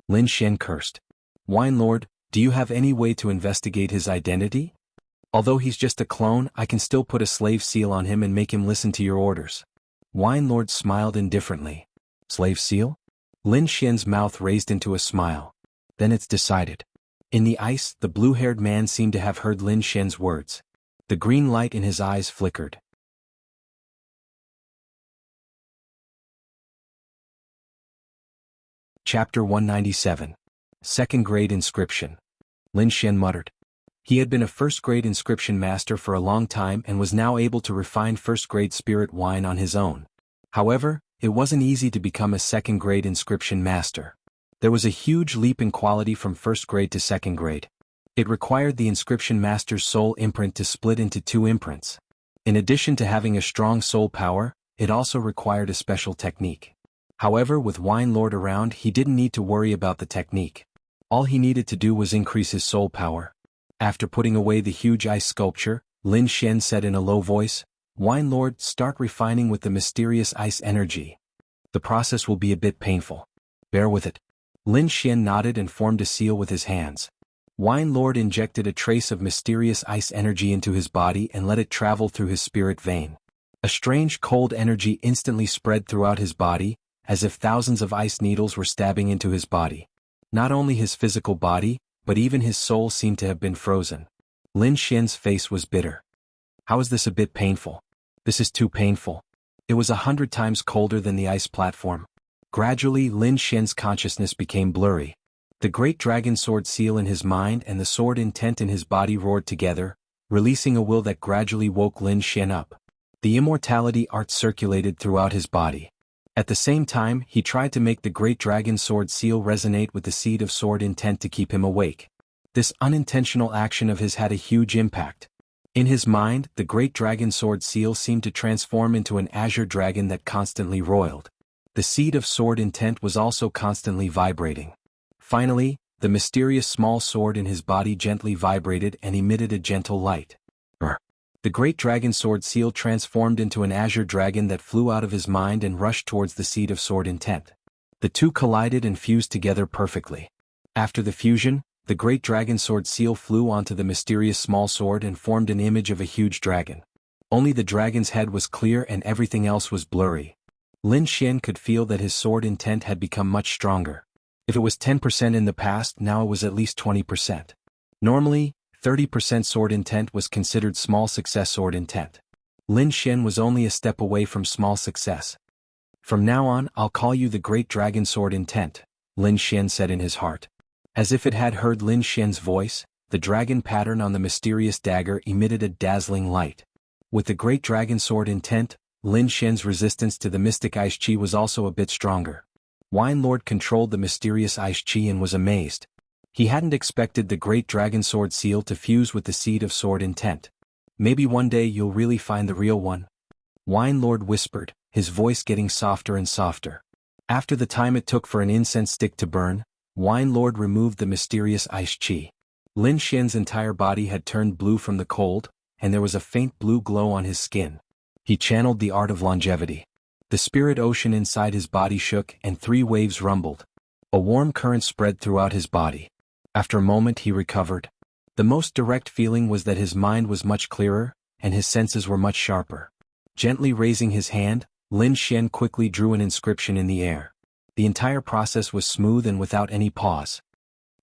Lin Xian cursed. Wine Lord, do you have any way to investigate his identity? Although he's just a clone, I can still put a slave seal on him and make him listen to your orders. Wine Lord smiled indifferently. Slave seal? Lin Xian's mouth raised into a smile. Then it's decided. In the ice, the blue-haired man seemed to have heard Lin Xian's words. The green light in his eyes flickered. Chapter 197. Second Grade Inscription. Lin Xian muttered. He had been a first-grade inscription master for a long time and was now able to refine first-grade spirit wine on his own. However, it wasn't easy to become a second-grade inscription master. There was a huge leap in quality from first grade to second grade. It required the inscription master's soul imprint to split into 2 imprints. In addition to having a strong soul power, it also required a special technique. However, with Wine Lord around, he didn't need to worry about the technique. All he needed to do was increase his soul power. After putting away the huge ice sculpture, Lin Xian said in a low voice, Wine Lord, start refining with the mysterious ice energy. The process will be a bit painful. Bear with it. Lin Xian nodded and formed a seal with his hands. Wine Lord injected a trace of mysterious ice energy into his body and let it travel through his spirit vein. A strange cold energy instantly spread throughout his body, as if thousands of ice needles were stabbing into his body. Not only his physical body, but even his soul seemed to have been frozen. Lin Xian's face was bitter. How is this a bit painful? This is too painful. It was 100 times colder than the ice platform. Gradually, Lin Xian's consciousness became blurry. The great dragon sword seal in his mind and the sword intent in his body roared together, releasing a will that gradually woke Lin Xian up. The immortality art circulated throughout his body. At the same time, he tried to make the great dragon sword seal resonate with the seed of sword intent to keep him awake. This unintentional action of his had a huge impact. In his mind, the great dragon sword seal seemed to transform into an azure dragon that constantly roiled. The seed of sword intent was also constantly vibrating. Finally, the mysterious small sword in his body gently vibrated and emitted a gentle light. The great dragon sword seal transformed into an azure dragon that flew out of his mind and rushed towards the seed of sword intent. The two collided and fused together perfectly. After the fusion, the great dragon sword seal flew onto the mysterious small sword and formed an image of a huge dragon. Only the dragon's head was clear and everything else was blurry. Lin Xian could feel that his sword intent had become much stronger. If it was 10% in the past, now it was at least 20%. Normally, 30% sword intent was considered small success sword intent. Lin Xian was only a step away from small success. From now on, I'll call you the Great Dragon Sword Intent, Lin Xian said in his heart. As if it had heard Lin Xian's voice, the dragon pattern on the mysterious dagger emitted a dazzling light. With the Great Dragon Sword Intent, Lin Xian's resistance to the mystic ice chi was also a bit stronger. Wine Lord controlled the mysterious ice chi and was amazed. He hadn't expected the great dragon sword seal to fuse with the seed of sword intent. Maybe one day you'll really find the real one. Wine Lord whispered, his voice getting softer and softer. After the time it took for an incense stick to burn, Wine Lord removed the mysterious ice chi. Lin Xian's entire body had turned blue from the cold, and there was a faint blue glow on his skin. He channeled the art of longevity. The spirit ocean inside his body shook and 3 waves rumbled. A warm current spread throughout his body. After a moment he recovered. The most direct feeling was that his mind was much clearer, and his senses were much sharper. Gently raising his hand, Lin Xian quickly drew an inscription in the air. The entire process was smooth and without any pause.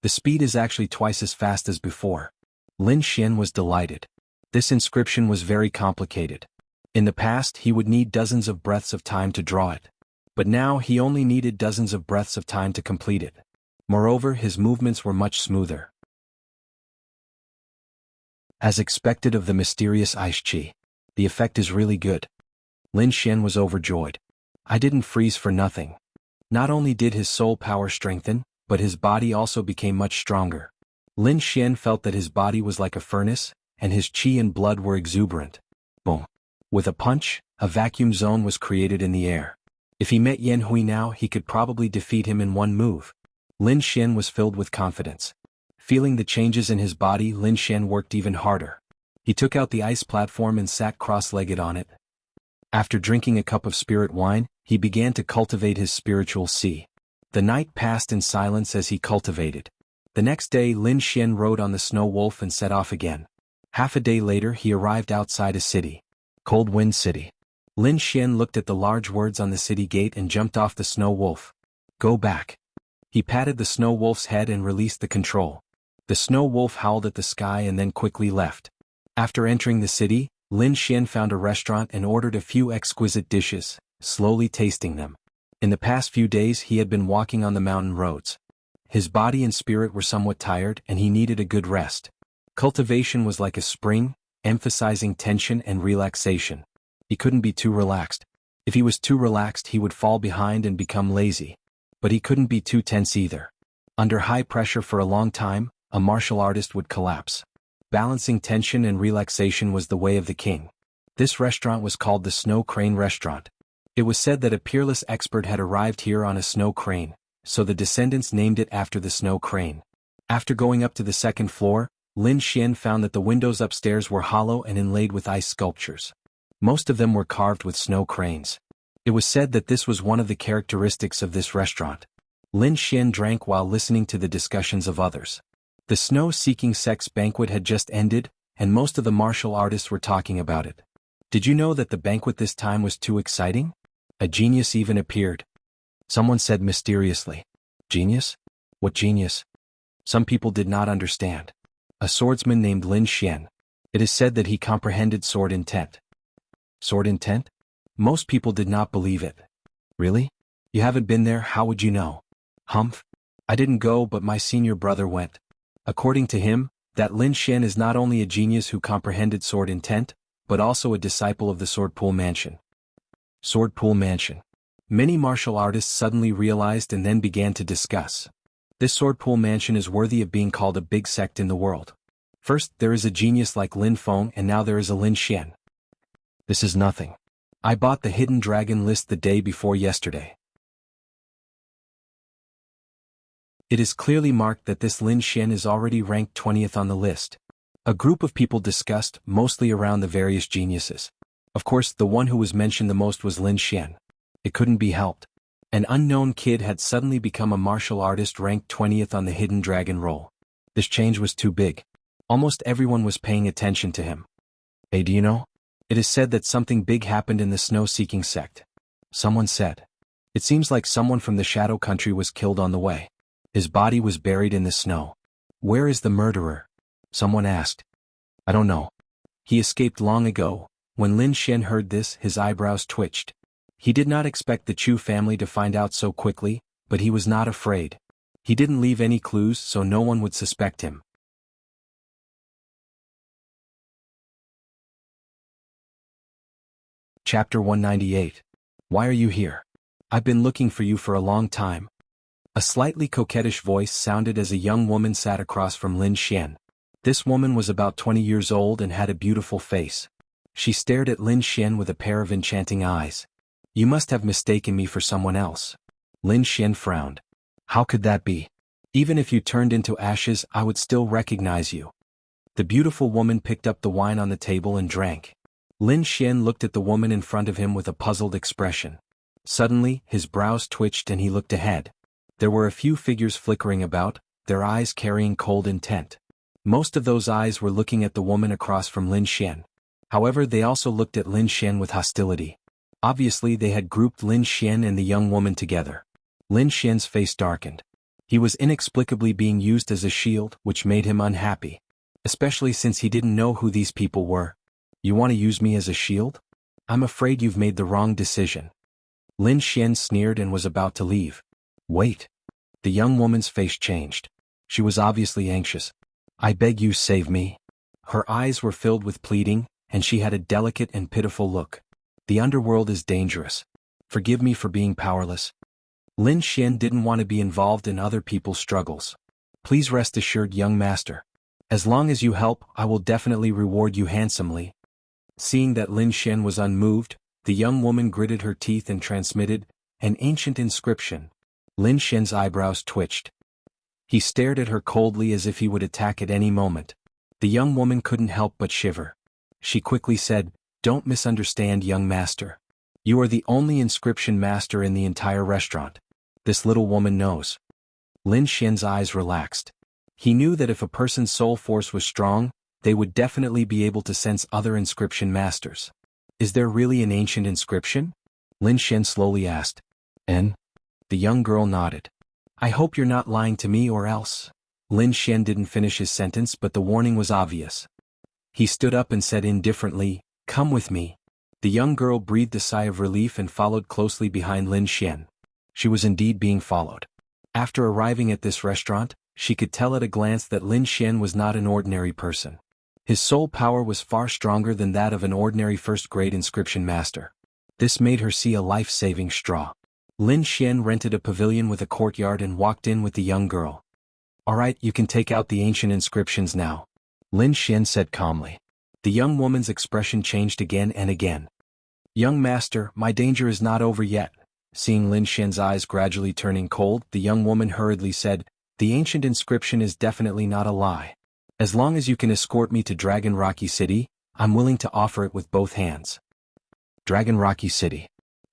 The speed is actually twice as fast as before. Lin Xian was delighted. This inscription was very complicated. In the past he would need dozens of breaths of time to draw it. But now he only needed dozens of breaths of time to complete it. Moreover, his movements were much smoother. As expected of the mysterious ice chi, the effect is really good. Lin Xian was overjoyed. I didn't freeze for nothing. Not only did his soul power strengthen, but his body also became much stronger. Lin Xian felt that his body was like a furnace, and his chi and blood were exuberant. Boom. With a punch, a vacuum zone was created in the air. If he met Yan Hui now, he could probably defeat him in one move. Lin Xian was filled with confidence. Feeling the changes in his body, Lin Xian worked even harder. He took out the ice platform and sat cross-legged on it. After drinking a cup of spirit wine, he began to cultivate his spiritual sea. The night passed in silence as he cultivated. The next day Lin Xian rode on the snow wolf and set off again. Half a day later he arrived outside a city. Cold Wind City. Lin Xian looked at the large words on the city gate and jumped off the snow wolf. Go back. He patted the snow wolf's head and released the control. The snow wolf howled at the sky and then quickly left. After entering the city, Lin Xian found a restaurant and ordered a few exquisite dishes, slowly tasting them. In the past few days he had been walking on the mountain roads. His body and spirit were somewhat tired and he needed a good rest. Cultivation was like a spring, emphasizing tension and relaxation. He couldn't be too relaxed. If he was too relaxed he would fall behind and become lazy. But he couldn't be too tense either. Under high pressure for a long time, a martial artist would collapse. Balancing tension and relaxation was the way of the king. This restaurant was called the Snow Crane Restaurant. It was said that a peerless expert had arrived here on a snow crane, so the descendants named it after the snow crane. After going up to the second floor, Lin Xian found that the windows upstairs were hollow and inlaid with ice sculptures. Most of them were carved with snow cranes. It was said that this was one of the characteristics of this restaurant. Lin Xian drank while listening to the discussions of others. The snow-seeking sex banquet had just ended, and most of the martial artists were talking about it. Did you know that the banquet this time was too exciting? A genius even appeared. Someone said mysteriously. Genius? What genius? Some people did not understand. A swordsman named Lin Xian. It is said that he comprehended sword intent. Sword intent? Most people did not believe it. Really? You haven't been there, how would you know? Humph. I didn't go, but my senior brother went. According to him, that Lin Xian is not only a genius who comprehended sword intent, but also a disciple of the Swordpool Mansion. Swordpool Mansion. Many martial artists suddenly realized and then began to discuss. This Swordpool Mansion is worthy of being called a big sect in the world. First, there is a genius like Lin Feng, and now there is a Lin Xian. This is nothing. I bought the Hidden Dragon list the day before yesterday. It is clearly marked that this Lin Xian is already ranked 20th on the list. A group of people discussed, mostly around the various geniuses. Of course, the one who was mentioned the most was Lin Xian. It couldn't be helped. An unknown kid had suddenly become a martial artist ranked 20th on the Hidden Dragon roll. This change was too big. Almost everyone was paying attention to him. Hey, do you know? It is said that something big happened in the snow-seeking sect. Someone said. It seems like someone from the Shadow Country was killed on the way. His body was buried in the snow. Where is the murderer? Someone asked. I don't know. He escaped long ago. When Lin Xian heard this, his eyebrows twitched. He did not expect the Chu family to find out so quickly, but he was not afraid. He didn't leave any clues so no one would suspect him. Chapter 198. Why are you here? I've been looking for you for a long time. A slightly coquettish voice sounded as a young woman sat across from Lin Xian. This woman was about 20 years old and had a beautiful face. She stared at Lin Xian with a pair of enchanting eyes. You must have mistaken me for someone else. Lin Xian frowned. How could that be? Even if you turned into ashes, I would still recognize you. The beautiful woman picked up the wine on the table and drank. Lin Xian looked at the woman in front of him with a puzzled expression. Suddenly, his brows twitched and he looked ahead. There were a few figures flickering about, their eyes carrying cold intent. Most of those eyes were looking at the woman across from Lin Xian. However, they also looked at Lin Xian with hostility. Obviously, they had grouped Lin Xian and the young woman together. Lin Xian's face darkened. He was inexplicably being used as a shield, which made him unhappy. Especially since he didn't know who these people were. You want to use me as a shield? I'm afraid you've made the wrong decision. Lin Xian sneered and was about to leave. Wait. The young woman's face changed. She was obviously anxious. I beg you, save me. Her eyes were filled with pleading, and she had a delicate and pitiful look. The underworld is dangerous. Forgive me for being powerless. Lin Xian didn't want to be involved in other people's struggles. Please rest assured, young master. As long as you help, I will definitely reward you handsomely. Seeing that Lin Xian was unmoved, the young woman gritted her teeth and transmitted an ancient inscription. Lin Xian's eyebrows twitched. He stared at her coldly as if he would attack at any moment. The young woman couldn't help but shiver. She quickly said, Don't misunderstand, young master. You are the only inscription master in the entire restaurant. This little woman knows. Lin Xian's eyes relaxed. He knew that if a person's soul force was strong, they would definitely be able to sense other inscription masters. Is there really an ancient inscription? Lin Xian slowly asked. And? The young girl nodded. I hope you're not lying to me or else. Lin Xian didn't finish his sentence, but the warning was obvious. He stood up and said indifferently, Come with me. The young girl breathed a sigh of relief and followed closely behind Lin Xian. She was indeed being followed. After arriving at this restaurant, she could tell at a glance that Lin Xian was not an ordinary person. His soul power was far stronger than that of an ordinary first-grade inscription master. This made her see a life-saving straw. Lin Xian rented a pavilion with a courtyard and walked in with the young girl. All right, you can take out the ancient inscriptions now. Lin Xian said calmly. The young woman's expression changed again and again. Young master, my danger is not over yet. Seeing Lin Xian's eyes gradually turning cold, the young woman hurriedly said, The ancient inscription is definitely not a lie. As long as you can escort me to Dragon Rocky City, I'm willing to offer it with both hands. Dragon Rocky City.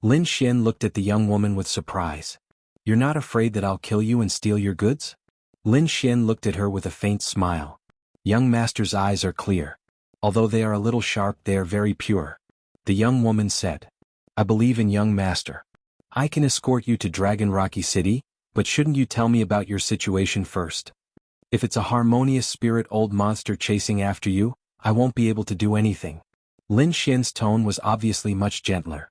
Lin Xian looked at the young woman with surprise. You're not afraid that I'll kill you and steal your goods? Lin Xian looked at her with a faint smile. Young master's eyes are clear. Although they are a little sharp, they are very pure. The young woman said. I believe in young master. I can escort you to Dragon Rocky City, but shouldn't you tell me about your situation first? If it's a harmonious spirit old monster chasing after you, I won't be able to do anything. Lin Xian's tone was obviously much gentler.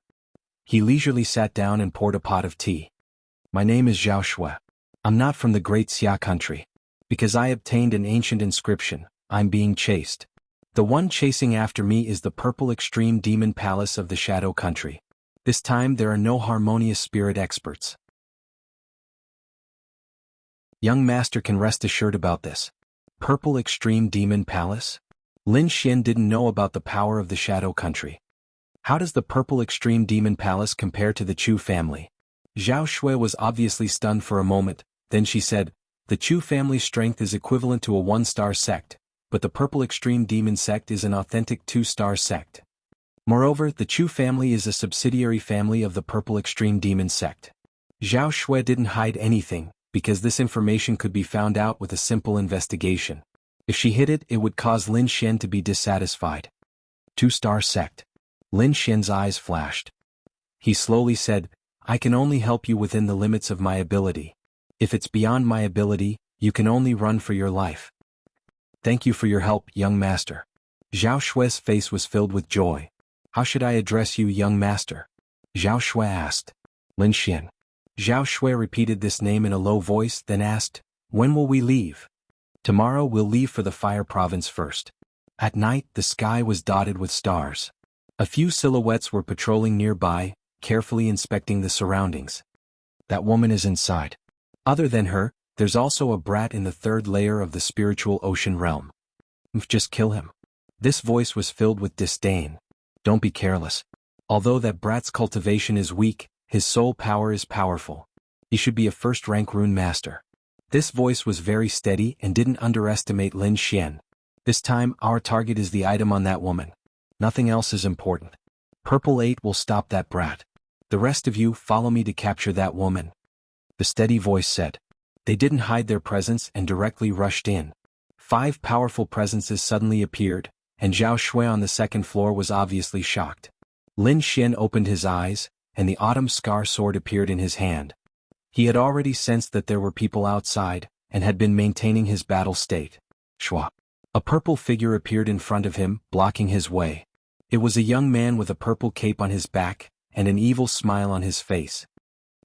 He leisurely sat down and poured a pot of tea. My name is Zhao Shui. I'm not from the great Xia country. Because I obtained an ancient inscription, I'm being chased. The one chasing after me is the purple extreme demon palace of the Shadow Country. This time there are no harmonious spirit experts. Young master can rest assured about this. Purple extreme demon palace? Lin Xian didn't know about the power of the Shadow Country. How does the purple extreme demon palace compare to the Chu family? Zhao Shui was obviously stunned for a moment, then she said, the Chu family's strength is equivalent to a 1-star sect, but the purple extreme demon sect is an authentic 2-star sect. Moreover, the Chu family is a subsidiary family of the purple extreme demon sect. Zhao Shui didn't hide anything, because this information could be found out with a simple investigation. If she hid it, it would cause Lin Xian to be dissatisfied. 2-star sect. Lin Xian's eyes flashed. He slowly said, I can only help you within the limits of my ability. If it's beyond my ability, you can only run for your life. Thank you for your help, young master. Zhao Shui's face was filled with joy. How should I address you, young master? Zhao Shui asked. Lin Xian. Zhao Shui repeated this name in a low voice, then asked, when will we leave? Tomorrow we'll leave for the Fire Province first. At night, the sky was dotted with stars. A few silhouettes were patrolling nearby, carefully inspecting the surroundings. That woman is inside. Other than her, there's also a brat in the 3rd layer of the spiritual ocean realm. Just kill him. This voice was filled with disdain. Don't be careless. Although that brat's cultivation is weak, his soul power is powerful. He should be a 1st-rank rune master. This voice was very steady and didn't underestimate Lin Xian. This time, our target is the item on that woman. Nothing else is important. Purple 8 will stop that brat. The rest of you follow me to capture that woman. The steady voice said. They didn't hide their presence and directly rushed in. 5 powerful presences suddenly appeared, and Zhao Shui on the 2nd floor was obviously shocked. Lin Xian opened his eyes, and the autumn scar sword appeared in his hand. He had already sensed that there were people outside, and had been maintaining his battle state. Shua. A purple figure appeared in front of him, blocking his way. It was a young man with a purple cape on his back, and an evil smile on his face.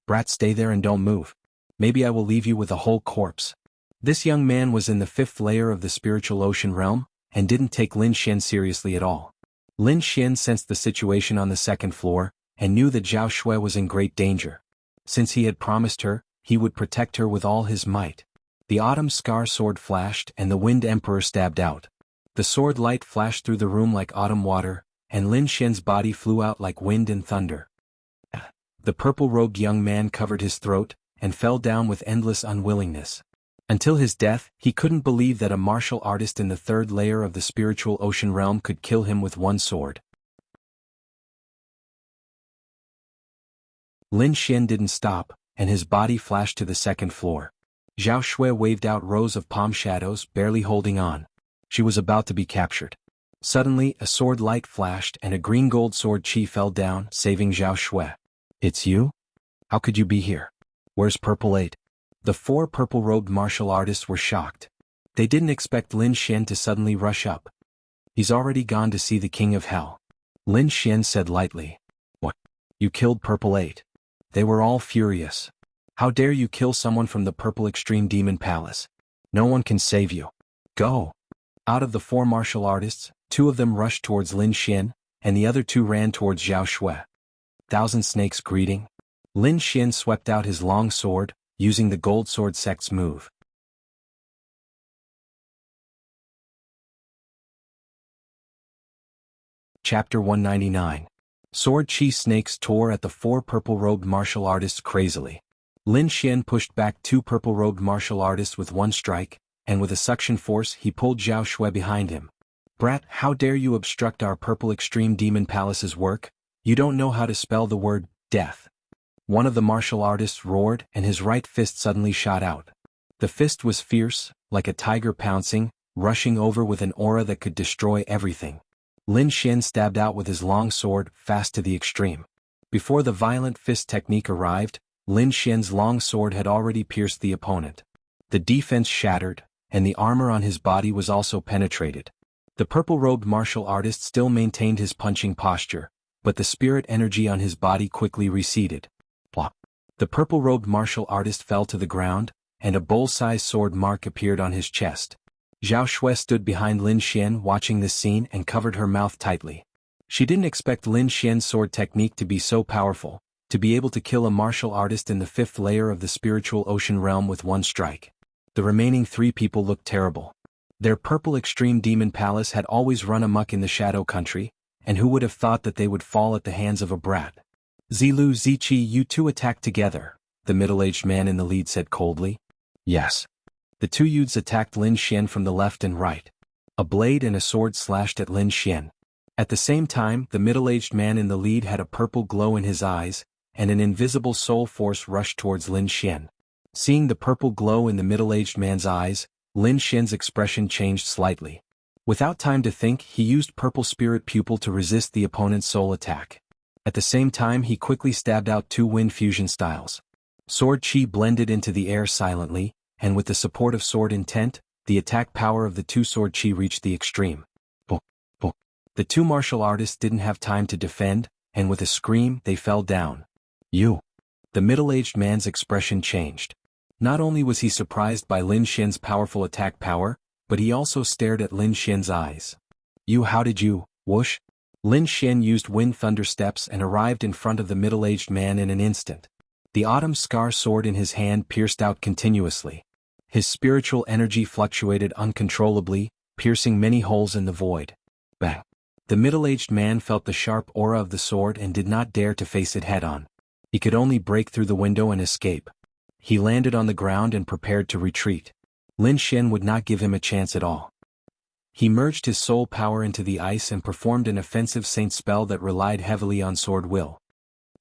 Brat, stay there and don't move. Maybe I will leave you with a whole corpse. This young man was in the 5th layer of the spiritual ocean realm, and didn't take Lin Xian seriously at all. Lin Xian sensed the situation on the 2nd floor, and knew that Zhao Shui was in great danger. Since he had promised her, he would protect her with all his might. The autumn scar sword flashed and the Wind Emperor stabbed out. The sword light flashed through the room like autumn water, and Lin Xian's body flew out like wind and thunder. The purple-robed young man covered his throat, and fell down with endless unwillingness. Until his death, he couldn't believe that a martial artist in the 3rd layer of the spiritual ocean realm could kill him with one sword. Lin Xian didn't stop, and his body flashed to the 2nd floor. Zhao Shui waved out rows of palm shadows, barely holding on. She was about to be captured. Suddenly, a sword light flashed and a green-gold sword chi fell down, saving Zhao Shui. It's you? How could you be here? Where's Purple 8? The 4 purple-robed martial artists were shocked. They didn't expect Lin Xian to suddenly rush up. He's already gone to see the King of Hell. Lin Xian said lightly. What? You killed Purple 8? They were all furious. How dare you kill someone from the Purple Extreme Demon Palace? No one can save you. Go. Out of the 4 martial artists, 2 of them rushed towards Lin Xian, and the other 2 ran towards Zhao Shui. Thousand Snakes greeting. Lin Xian swept out his long sword, using the Gold Sword Sect's move. Chapter 199. Sword Chi snakes tore at the 4 purple-robed martial artists crazily. Lin Xian pushed back 2 purple-robed martial artists with one strike, and with a suction force he pulled Zhao Shui behind him. Brat, how dare you obstruct our Purple Extreme Demon Palace's work? You don't know how to spell the word, death. One of the martial artists roared and his right fist suddenly shot out. The fist was fierce, like a tiger pouncing, rushing over with an aura that could destroy everything. Lin Xian stabbed out with his long sword, fast to the extreme. Before the violent fist technique arrived, Lin Xian's long sword had already pierced the opponent. The defense shattered, and the armor on his body was also penetrated. The purple-robed martial artist still maintained his punching posture, but the spirit energy on his body quickly receded. Plop. The purple-robed martial artist fell to the ground, and a bowl-sized sword mark appeared on his chest. Zhao Shui stood behind Lin Xian watching this scene and covered her mouth tightly. She didn't expect Lin Xian's sword technique to be so powerful, to be able to kill a martial artist in the 5th layer of the spiritual ocean realm with one strike. The remaining 3 people looked terrible. Their purple extreme demon palace had always run amok in the Shadow Country, and who would have thought that they would fall at the hands of a brat? Zilu Ziqi, you two attacked together, the middle-aged man in the lead said coldly. Yes. The 2 youths attacked Lin Xian from the left and right. A blade and a sword slashed at Lin Xian. At the same time, the middle-aged man in the lead had a purple glow in his eyes, and an invisible soul force rushed towards Lin Xian. Seeing the purple glow in the middle-aged man's eyes, Lin Xian's expression changed slightly. Without time to think, he used purple spirit pupil to resist the opponent's soul attack. At the same time, he quickly stabbed out 2 wind fusion styles. Sword chi blended into the air silently, and with the support of sword intent, the attack power of the 2 sword chi reached the extreme. Boom, boom. The 2 martial artists didn't have time to defend, and with a scream, they fell down. You. The middle-aged man's expression changed. Not only was he surprised by Lin Xian's powerful attack power, but he also stared at Lin Xian's eyes. You, how did you, whoosh? Lin Xian used wind thunder steps and arrived in front of the middle-aged man in an instant. The autumn scar sword in his hand pierced out continuously. His spiritual energy fluctuated uncontrollably, piercing many holes in the void. Bang! The middle-aged man felt the sharp aura of the sword and did not dare to face it head-on. He could only break through the window and escape. He landed on the ground and prepared to retreat. Lin Xian would not give him a chance at all. He merged his soul power into the ice and performed an offensive saint spell that relied heavily on sword will.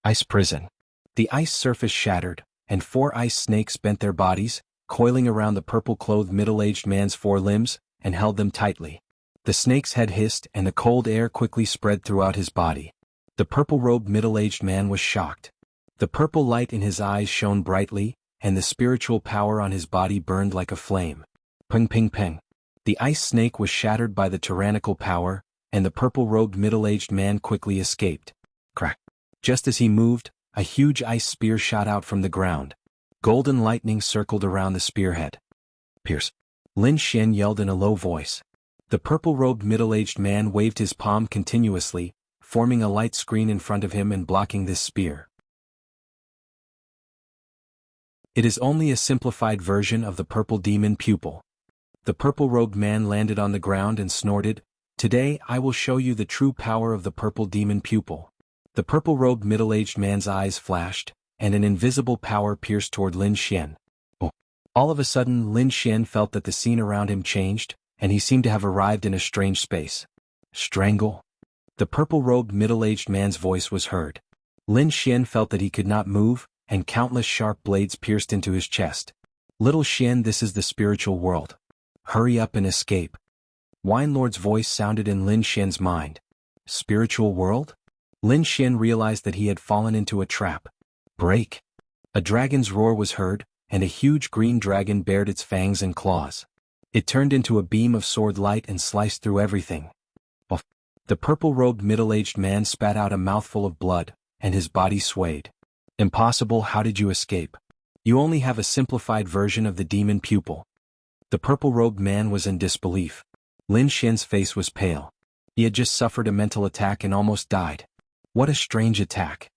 Ice prison. The ice surface shattered, and 4 ice snakes bent their bodies, coiling around the purple-clothed middle-aged man's 4 limbs, and held them tightly. The snake's head hissed and the cold air quickly spread throughout his body. The purple-robed middle-aged man was shocked. The purple light in his eyes shone brightly, and the spiritual power on his body burned like a flame. Ping ping ping. The ice snake was shattered by the tyrannical power, and the purple-robed middle-aged man quickly escaped. Crack. Just as he moved, a huge ice spear shot out from the ground. Golden lightning circled around the spearhead. Pierce. Lin Xian yelled in a low voice. The purple-robed middle-aged man waved his palm continuously, forming a light screen in front of him and blocking this spear. It is only a simplified version of the purple demon pupil. The purple-robed man landed on the ground and snorted, "Today I will show you the true power of the purple demon pupil." The purple-robed middle-aged man's eyes flashed, and an invisible power pierced toward Lin Xian. Oh. All of a sudden Lin Xian felt that the scene around him changed, and he seemed to have arrived in a strange space. Strangle? The purple-robed middle-aged man's voice was heard. Lin Xian felt that he could not move, and countless sharp blades pierced into his chest. Little Xian, this is the spiritual world. Hurry up and escape. Wine Lord's voice sounded in Lin Xian's mind. Spiritual world? Lin Xian realized that he had fallen into a trap. Break. A dragon's roar was heard, and a huge green dragon bared its fangs and claws. It turned into a beam of sword light and sliced through everything. Off. The purple-robed middle-aged man spat out a mouthful of blood, and his body swayed. Impossible, how did you escape? You only have a simplified version of the demon pupil. The purple-robed man was in disbelief. Lin Xian's face was pale. He had just suffered a mental attack and almost died. What a strange attack.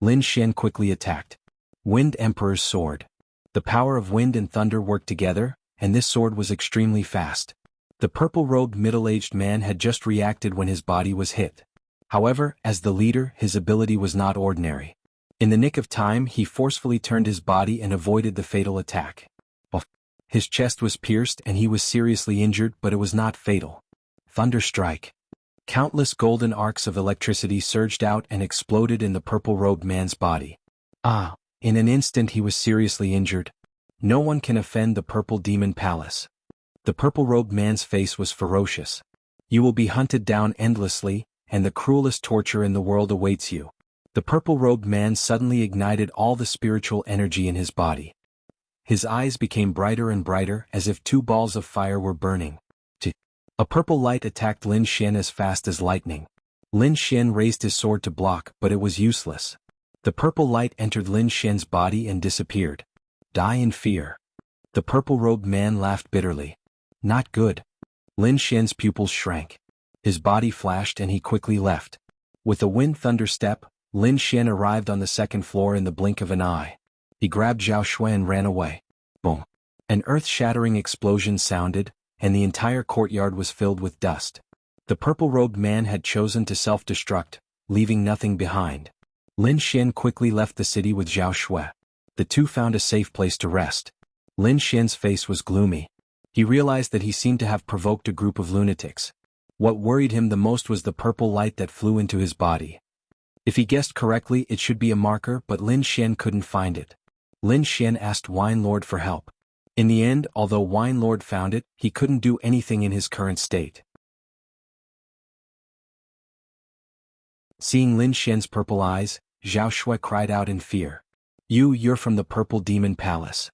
Lin Xian quickly attacked. Wind Emperor's sword. The power of wind and thunder worked together, and this sword was extremely fast. The purple-robed middle-aged man had just reacted when his body was hit. However, as the leader, his ability was not ordinary. In the nick of time, he forcefully turned his body and avoided the fatal attack. His chest was pierced and he was seriously injured, but it was not fatal. Thunder strike. Countless golden arcs of electricity surged out and exploded in the purple-robed man's body. In an instant he was seriously injured. No one can offend the Purple Demon Palace. The purple-robed man's face was ferocious. You will be hunted down endlessly, and the cruelest torture in the world awaits you. The purple-robed man suddenly ignited all the spiritual energy in his body. His eyes became brighter and brighter as if two balls of fire were burning. A purple light attacked Lin Xian as fast as lightning. Lin Xian raised his sword to block, but it was useless. The purple light entered Lin Xian's body and disappeared. Die in fear. The purple-robed man laughed bitterly. Not good. Lin Xian's pupils shrank. His body flashed and he quickly left. With a wind-thunder step, Lin Xian arrived on the second floor in the blink of an eye. He grabbed Zhao Shui and ran away. Boom. An earth-shattering explosion sounded, and the entire courtyard was filled with dust. The purple-robed man had chosen to self-destruct, leaving nothing behind. Lin Xian quickly left the city with Zhao Shui. The two found a safe place to rest. Lin Xian's face was gloomy. He realized that he seemed to have provoked a group of lunatics. What worried him the most was the purple light that flew into his body. If he guessed correctly, it should be a marker, but Lin Xian couldn't find it. Lin Xian asked Wine Lord for help. In the end, although Wine Lord found it, he couldn't do anything in his current state. Seeing Lin Xian's purple eyes, Zhao Shui cried out in fear. You're from the Purple Demon Palace.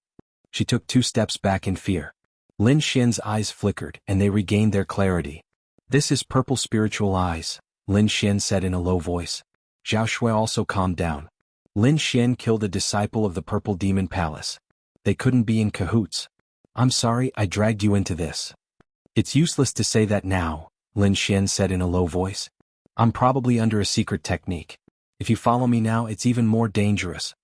She took 2 steps back in fear. Lin Xian's eyes flickered, and they regained their clarity. This is Purple Spiritual Eyes, Lin Xian said in a low voice. Zhao Shui also calmed down. Lin Xian killed a disciple of the Purple Demon Palace. They couldn't be in cahoots. I'm sorry I dragged you into this. It's useless to say that now, Lin Xian said in a low voice. I'm probably under a secret technique. If you follow me now, it's even more dangerous.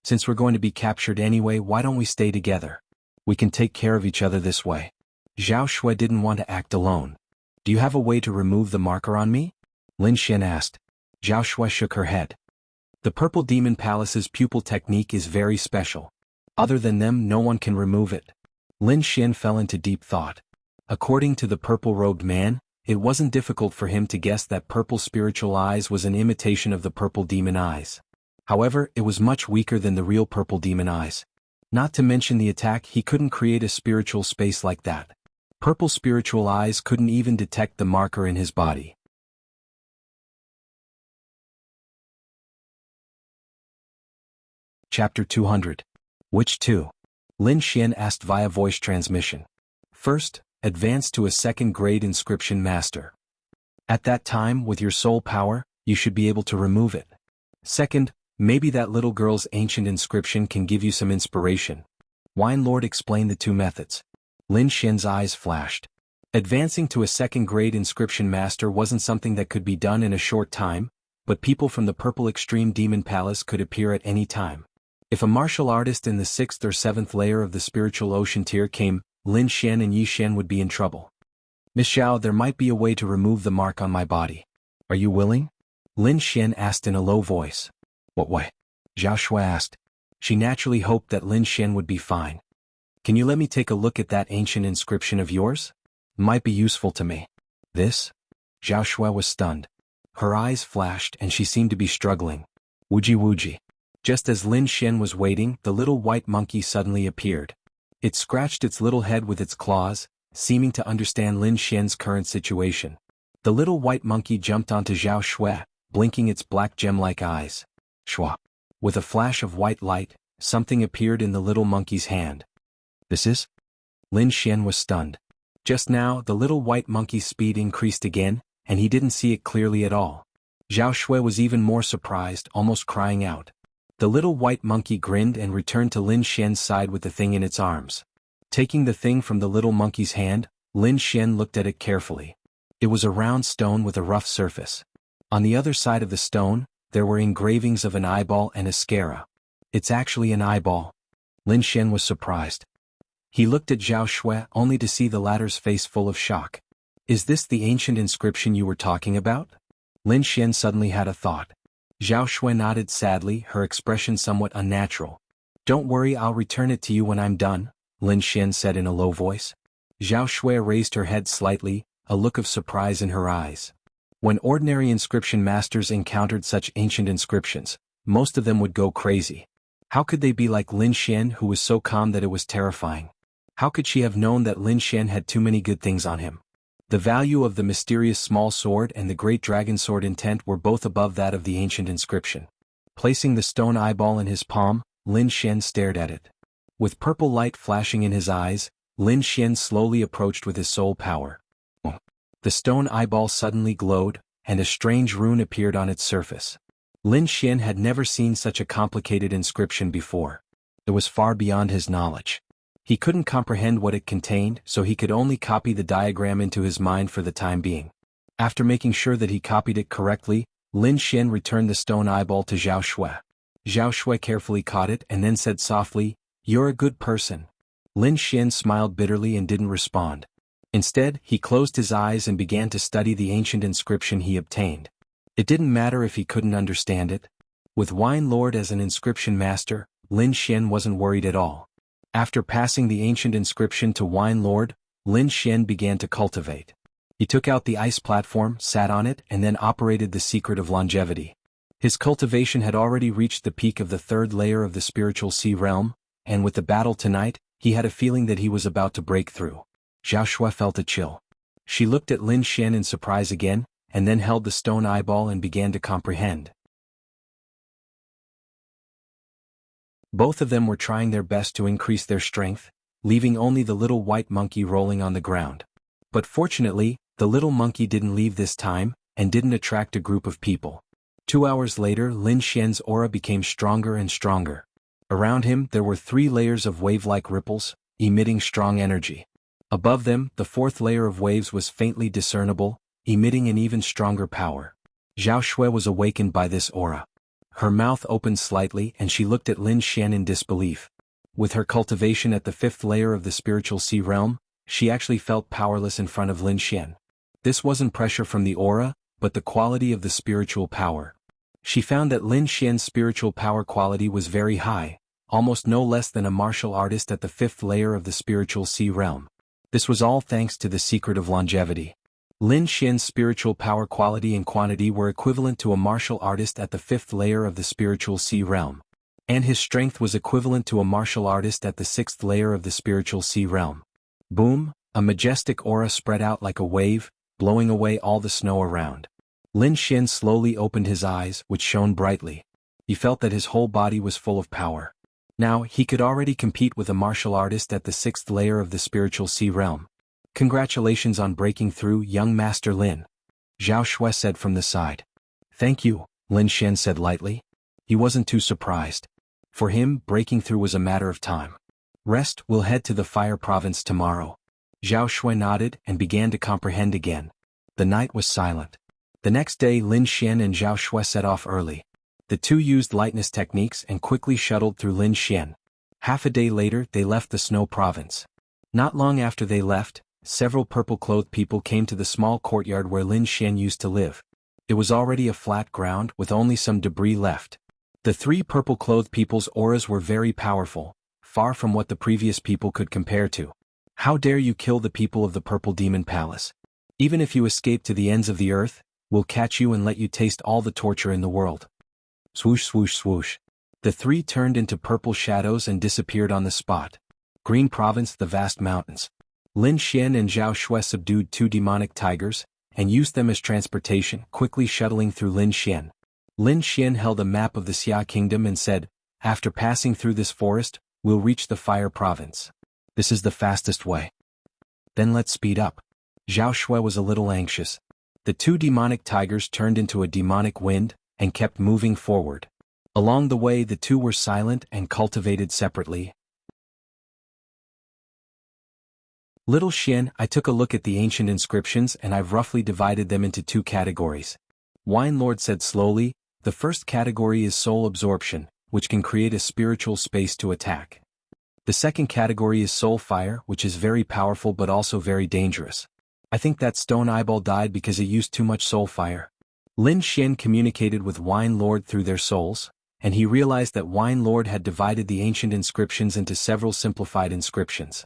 Since we're going to be captured anyway, why don't we stay together? We can take care of each other this way. Zhao Shui didn't want to act alone. Do you have a way to remove the marker on me? Lin Xian asked. Zhao Shui shook her head. The Purple Demon Palace's pupil technique is very special. Other than them, no one can remove it. Lin Xian fell into deep thought. According to the purple-robed man, it wasn't difficult for him to guess that Purple Spiritual Eyes was an imitation of the Purple Demon Eyes. However, it was much weaker than the real Purple Demon Eyes. Not to mention the attack, he couldn't create a spiritual space like that. Purple Spiritual Eyes couldn't even detect the marker in his body. Chapter 200. Which two? Lin Xian asked via voice transmission. First, advance to a 2nd grade inscription master. At that time, with your soul power, you should be able to remove it. Second, maybe that little girl's ancient inscription can give you some inspiration. Wine Lord explained the 2 methods. Lin Xian's eyes flashed. Advancing to a 2nd grade inscription master wasn't something that could be done in a short time, but people from the Purple Extreme Demon Palace could appear at any time. If a martial artist in the 6th or 7th layer of the spiritual ocean tier came, Lin Xian and Yi Xian would be in trouble. Miss Xiao, there might be a way to remove the mark on my body. Are you willing? Lin Xian asked in a low voice. What way? Zhao Shui asked. She naturally hoped that Lin Xian would be fine. Can you let me take a look at that ancient inscription of yours? Might be useful to me. This? Zhao Shui was stunned. Her eyes flashed and she seemed to be struggling. Wuji. Just as Lin Xian was waiting, the little white monkey suddenly appeared. It scratched its little head with its claws, seeming to understand Lin Xian's current situation. The little white monkey jumped onto Zhao Shui, blinking its black gem-like eyes. Shwa. With a flash of white light, something appeared in the little monkey's hand. This is? Lin Xian was stunned. Just now, the little white monkey's speed increased again, and he didn't see it clearly at all. Zhao Shui was even more surprised, almost crying out. The little white monkey grinned and returned to Lin Xian's side with the thing in its arms. Taking the thing from the little monkey's hand, Lin Xian looked at it carefully. It was a round stone with a rough surface. On the other side of the stone, there were engravings of an eyeball and a scara. It's actually an eyeball. Lin Xian was surprised. He looked at Zhao Shui only to see the latter's face full of shock. Is this the ancient inscription you were talking about? Lin Xian suddenly had a thought. Zhao Shui nodded sadly, her expression somewhat unnatural. Don't worry, I'll return it to you when I'm done, Lin Xian said in a low voice. Zhao Shui raised her head slightly, a look of surprise in her eyes. When ordinary inscription masters encountered such ancient inscriptions, most of them would go crazy. How could they be like Lin Xian, who was so calm that it was terrifying? How could she have known that Lin Xian had too many good things on him? The value of the mysterious small sword and the great dragon sword intent were both above that of the ancient inscription. Placing the stone eyeball in his palm, Lin Xian stared at it. With purple light flashing in his eyes, Lin Xian slowly approached with his soul power. The stone eyeball suddenly glowed, and a strange rune appeared on its surface. Lin Xian had never seen such a complicated inscription before. It was far beyond his knowledge. He couldn't comprehend what it contained, so he could only copy the diagram into his mind for the time being. After making sure that he copied it correctly, Lin Xian returned the stone eyeball to Zhao Shui. Zhao Shui carefully caught it and then said softly, "You're a good person." Lin Xian smiled bitterly and didn't respond. Instead, he closed his eyes and began to study the ancient inscription he obtained. It didn't matter if he couldn't understand it. With Wine Lord as an inscription master, Lin Xian wasn't worried at all. After passing the ancient inscription to Wine Lord, Lin Xian began to cultivate. He took out the ice platform, sat on it, and then operated the secret of longevity. His cultivation had already reached the peak of the third layer of the spiritual sea realm, and with the battle tonight, he had a feeling that he was about to break through. Zhao Shui felt a chill. She looked at Lin Xian in surprise again, and then held the stone eyeball and began to comprehend. Both of them were trying their best to increase their strength, leaving only the little white monkey rolling on the ground. But fortunately, the little monkey didn't leave this time, and didn't attract a group of people. 2 hours later, Lin Xian's aura became stronger and stronger. Around him there were 3 layers of wave-like ripples, emitting strong energy. Above them, the 4th layer of waves was faintly discernible, emitting an even stronger power. Zhao Shui was awakened by this aura. Her mouth opened slightly and she looked at Lin Xian in disbelief. With her cultivation at the 5th layer of the spiritual sea realm, she actually felt powerless in front of Lin Xian. This wasn't pressure from the aura, but the quality of the spiritual power. She found that Lin Xian's spiritual power quality was very high, almost no less than a martial artist at the 5th layer of the spiritual sea realm. This was all thanks to the secret of longevity. Lin Xian's spiritual power quality and quantity were equivalent to a martial artist at the 5th layer of the spiritual sea realm. And his strength was equivalent to a martial artist at the 6th layer of the spiritual sea realm. Boom, a majestic aura spread out like a wave, blowing away all the snow around. Lin Xian slowly opened his eyes, which shone brightly. He felt that his whole body was full of power. Now, he could already compete with a martial artist at the 6th layer of the spiritual sea realm. "Congratulations on breaking through, young Master Lin," Zhao Shui said from the side. "Thank you," Lin Xian said lightly. He wasn't too surprised. For him, breaking through was a matter of time. "Rest, we'll head to the Fire Province tomorrow." Zhao Shui nodded and began to comprehend again. The night was silent. The next day Lin Xian and Zhao Shui set off early. The two used lightness techniques and quickly shuttled through Lin Xian. Half a day later they left the Snow Province. Not long after they left, several purple-clothed people came to the small courtyard where Lin Xian used to live. It was already a flat ground with only some debris left. The 3 purple-clothed people's auras were very powerful, far from what the previous people could compare to. "How dare you kill the people of the Purple Demon Palace? Even if you escape to the ends of the earth, we'll catch you and let you taste all the torture in the world." Swoosh swoosh swoosh. The 3 turned into purple shadows and disappeared on the spot. Green Province, the vast mountains. Lin Xian and Zhao Shui subdued 2 demonic tigers, and used them as transportation, quickly shuttling through Lin Xian. Lin Xian held a map of the Xia Kingdom and said, "After passing through this forest, we'll reach the Fire Province. This is the fastest way." "Then let's speed up." Zhao Shui was a little anxious. The 2 demonic tigers turned into a demonic wind, and kept moving forward. Along the way the 2 were silent and cultivated separately. "Little Xian, I took a look at the ancient inscriptions and I've roughly divided them into 2 categories." Wine Lord said slowly, "The first category is soul absorption, which can create a spiritual space to attack. The second category is soul fire, which is very powerful but also very dangerous. I think that stone eyeball died because it used too much soul fire." Lin Xian communicated with Wine Lord through their souls, and he realized that Wine Lord had divided the ancient inscriptions into several simplified inscriptions.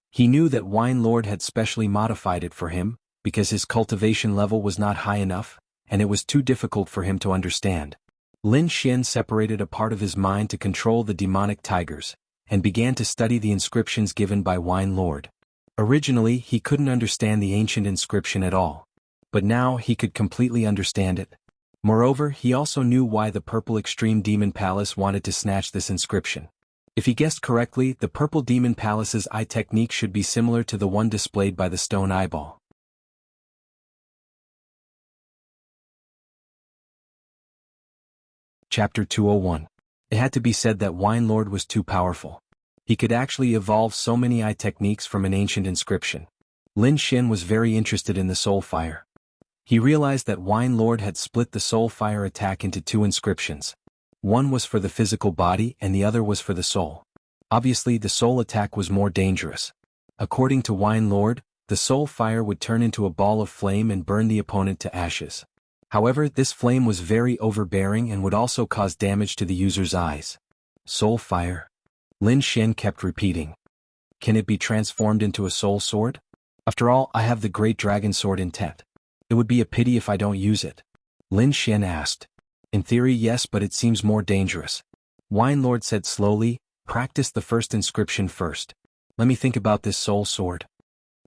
He knew that Wine Lord had specially modified it for him, because his cultivation level was not high enough, and it was too difficult for him to understand. Lin Xian separated a part of his mind to control the demonic tigers, and began to study the inscriptions given by Wine Lord. Originally, he couldn't understand the ancient inscription at all. But now he could completely understand it. Moreover, he also knew why the Purple Extreme Demon Palace wanted to snatch this inscription. If he guessed correctly, the Purple Demon Palace's eye technique should be similar to the one displayed by the Stone Eyeball. Chapter 201. It had to be said that Wine Lord was too powerful. He could actually evolve so many eye techniques from an ancient inscription. Lin Xian was very interested in the Soul Fire. He realized that Wine Lord had split the Soul Fire attack into two inscriptions. One was for the physical body and the other was for the soul. Obviously, the soul attack was more dangerous. According to Wine Lord, the Soul Fire would turn into a ball of flame and burn the opponent to ashes. However, this flame was very overbearing and would also cause damage to the user's eyes. Soul Fire? Lin Xian kept repeating. Can it be transformed into a soul sword? After all, I have the Great Dragon Sword intent. It would be a pity if I don't use it. Lin Xian asked. In theory, yes, but it seems more dangerous. Wine Lord said slowly, practice the first inscription first. Let me think about this soul sword.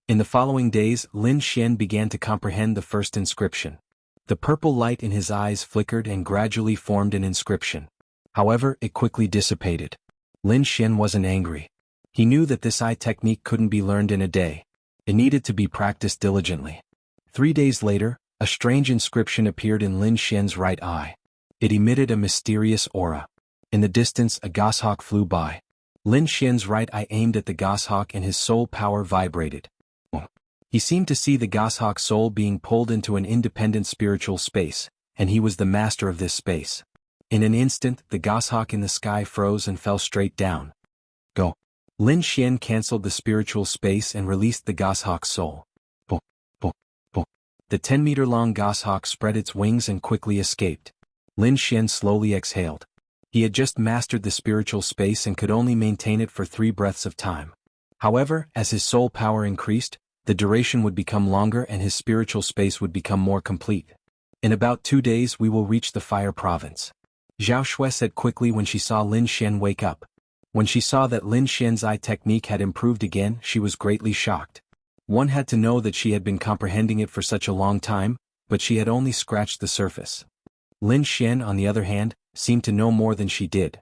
In the following days, Lin Xian began to comprehend the first inscription. The purple light in his eyes flickered and gradually formed an inscription. However, it quickly dissipated. Lin Xian wasn't angry. He knew that this eye technique couldn't be learned in a day. It needed to be practiced diligently. 3 days later, a strange inscription appeared in Lin Xian's right eye. It emitted a mysterious aura. In the distance, a goshawk flew by. Lin Xian's right eye aimed at the goshawk and his soul power vibrated. He seemed to see the goshawk's soul being pulled into an independent spiritual space, and he was the master of this space. In an instant, the goshawk in the sky froze and fell straight down. Go. Lin Xian cancelled the spiritual space and released the goshawk's soul. Bo, bo, bo. The 10-meter-long goshawk spread its wings and quickly escaped. Lin Xian slowly exhaled. He had just mastered the spiritual space and could only maintain it for 3 breaths of time. However, as his soul power increased, the duration would become longer and his spiritual space would become more complete. In about 2 days we will reach the Fire Province. Zhao Shui said quickly when she saw Lin Xian wake up. When she saw that Lin Xian's eye technique had improved again, she was greatly shocked. One had to know that she had been comprehending it for such a long time, but she had only scratched the surface. Lin Xian, on the other hand, seemed to know more than she did.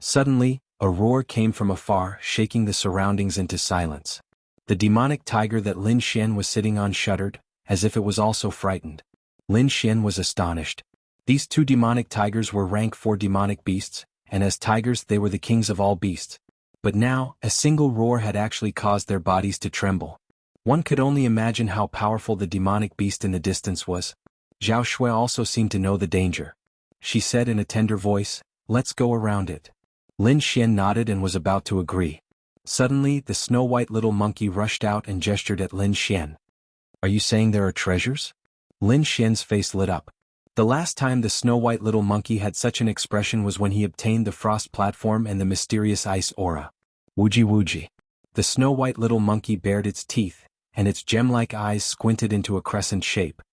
Suddenly, a roar came from afar, shaking the surroundings into silence. The demonic tiger that Lin Xian was sitting on shuddered, as if it was also frightened. Lin Xian was astonished. These 2 demonic tigers were rank 4 demonic beasts, and as tigers they were the kings of all beasts. But now, a single roar had actually caused their bodies to tremble. One could only imagine how powerful the demonic beast in the distance was. Zhao Shui also seemed to know the danger. She said in a tender voice, "Let's go around it." Lin Xian nodded and was about to agree. Suddenly, the snow-white little monkey rushed out and gestured at Lin Xian. Are you saying there are treasures? Lin Xian's face lit up. The last time the snow-white little monkey had such an expression was when he obtained the frost platform and the mysterious ice aura. Wuji wuji. The snow-white little monkey bared its teeth, and its gem-like eyes squinted into a crescent shape.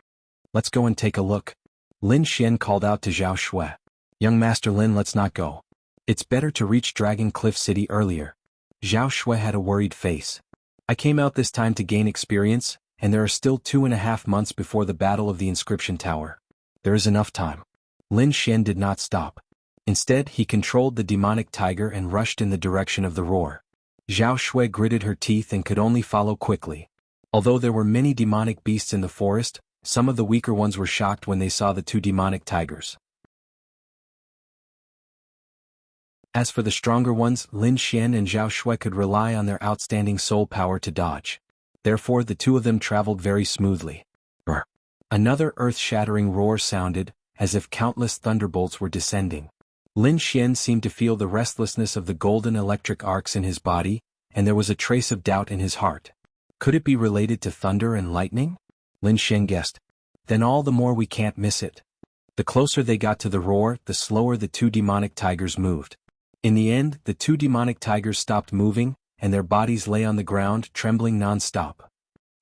Let's go and take a look. Lin Xian called out to Zhao Shui. Young Master Lin, let's not go. It's better to reach Dragon Cliff City earlier. Zhao Shui had a worried face. I came out this time to gain experience, and there are still 2.5 months before the Battle of the Inscription Tower. There is enough time. Lin Xian did not stop. Instead, he controlled the demonic tiger and rushed in the direction of the roar. Zhao Shui gritted her teeth and could only follow quickly. Although there were many demonic beasts in the forest, some of the weaker ones were shocked when they saw the 2 demonic tigers. As for the stronger ones, Lin Xian and Zhao Shui could rely on their outstanding soul power to dodge. Therefore, the 2 of them traveled very smoothly. Another earth-shattering roar sounded, as if countless thunderbolts were descending. Lin Xian seemed to feel the restlessness of the golden electric arcs in his body, and there was a trace of doubt in his heart. Could it be related to thunder and lightning? Lin Xian guessed. Then all the more we can't miss it. The closer they got to the roar, the slower the 2 demonic tigers moved. In the end, the 2 demonic tigers stopped moving, and their bodies lay on the ground, trembling non-stop.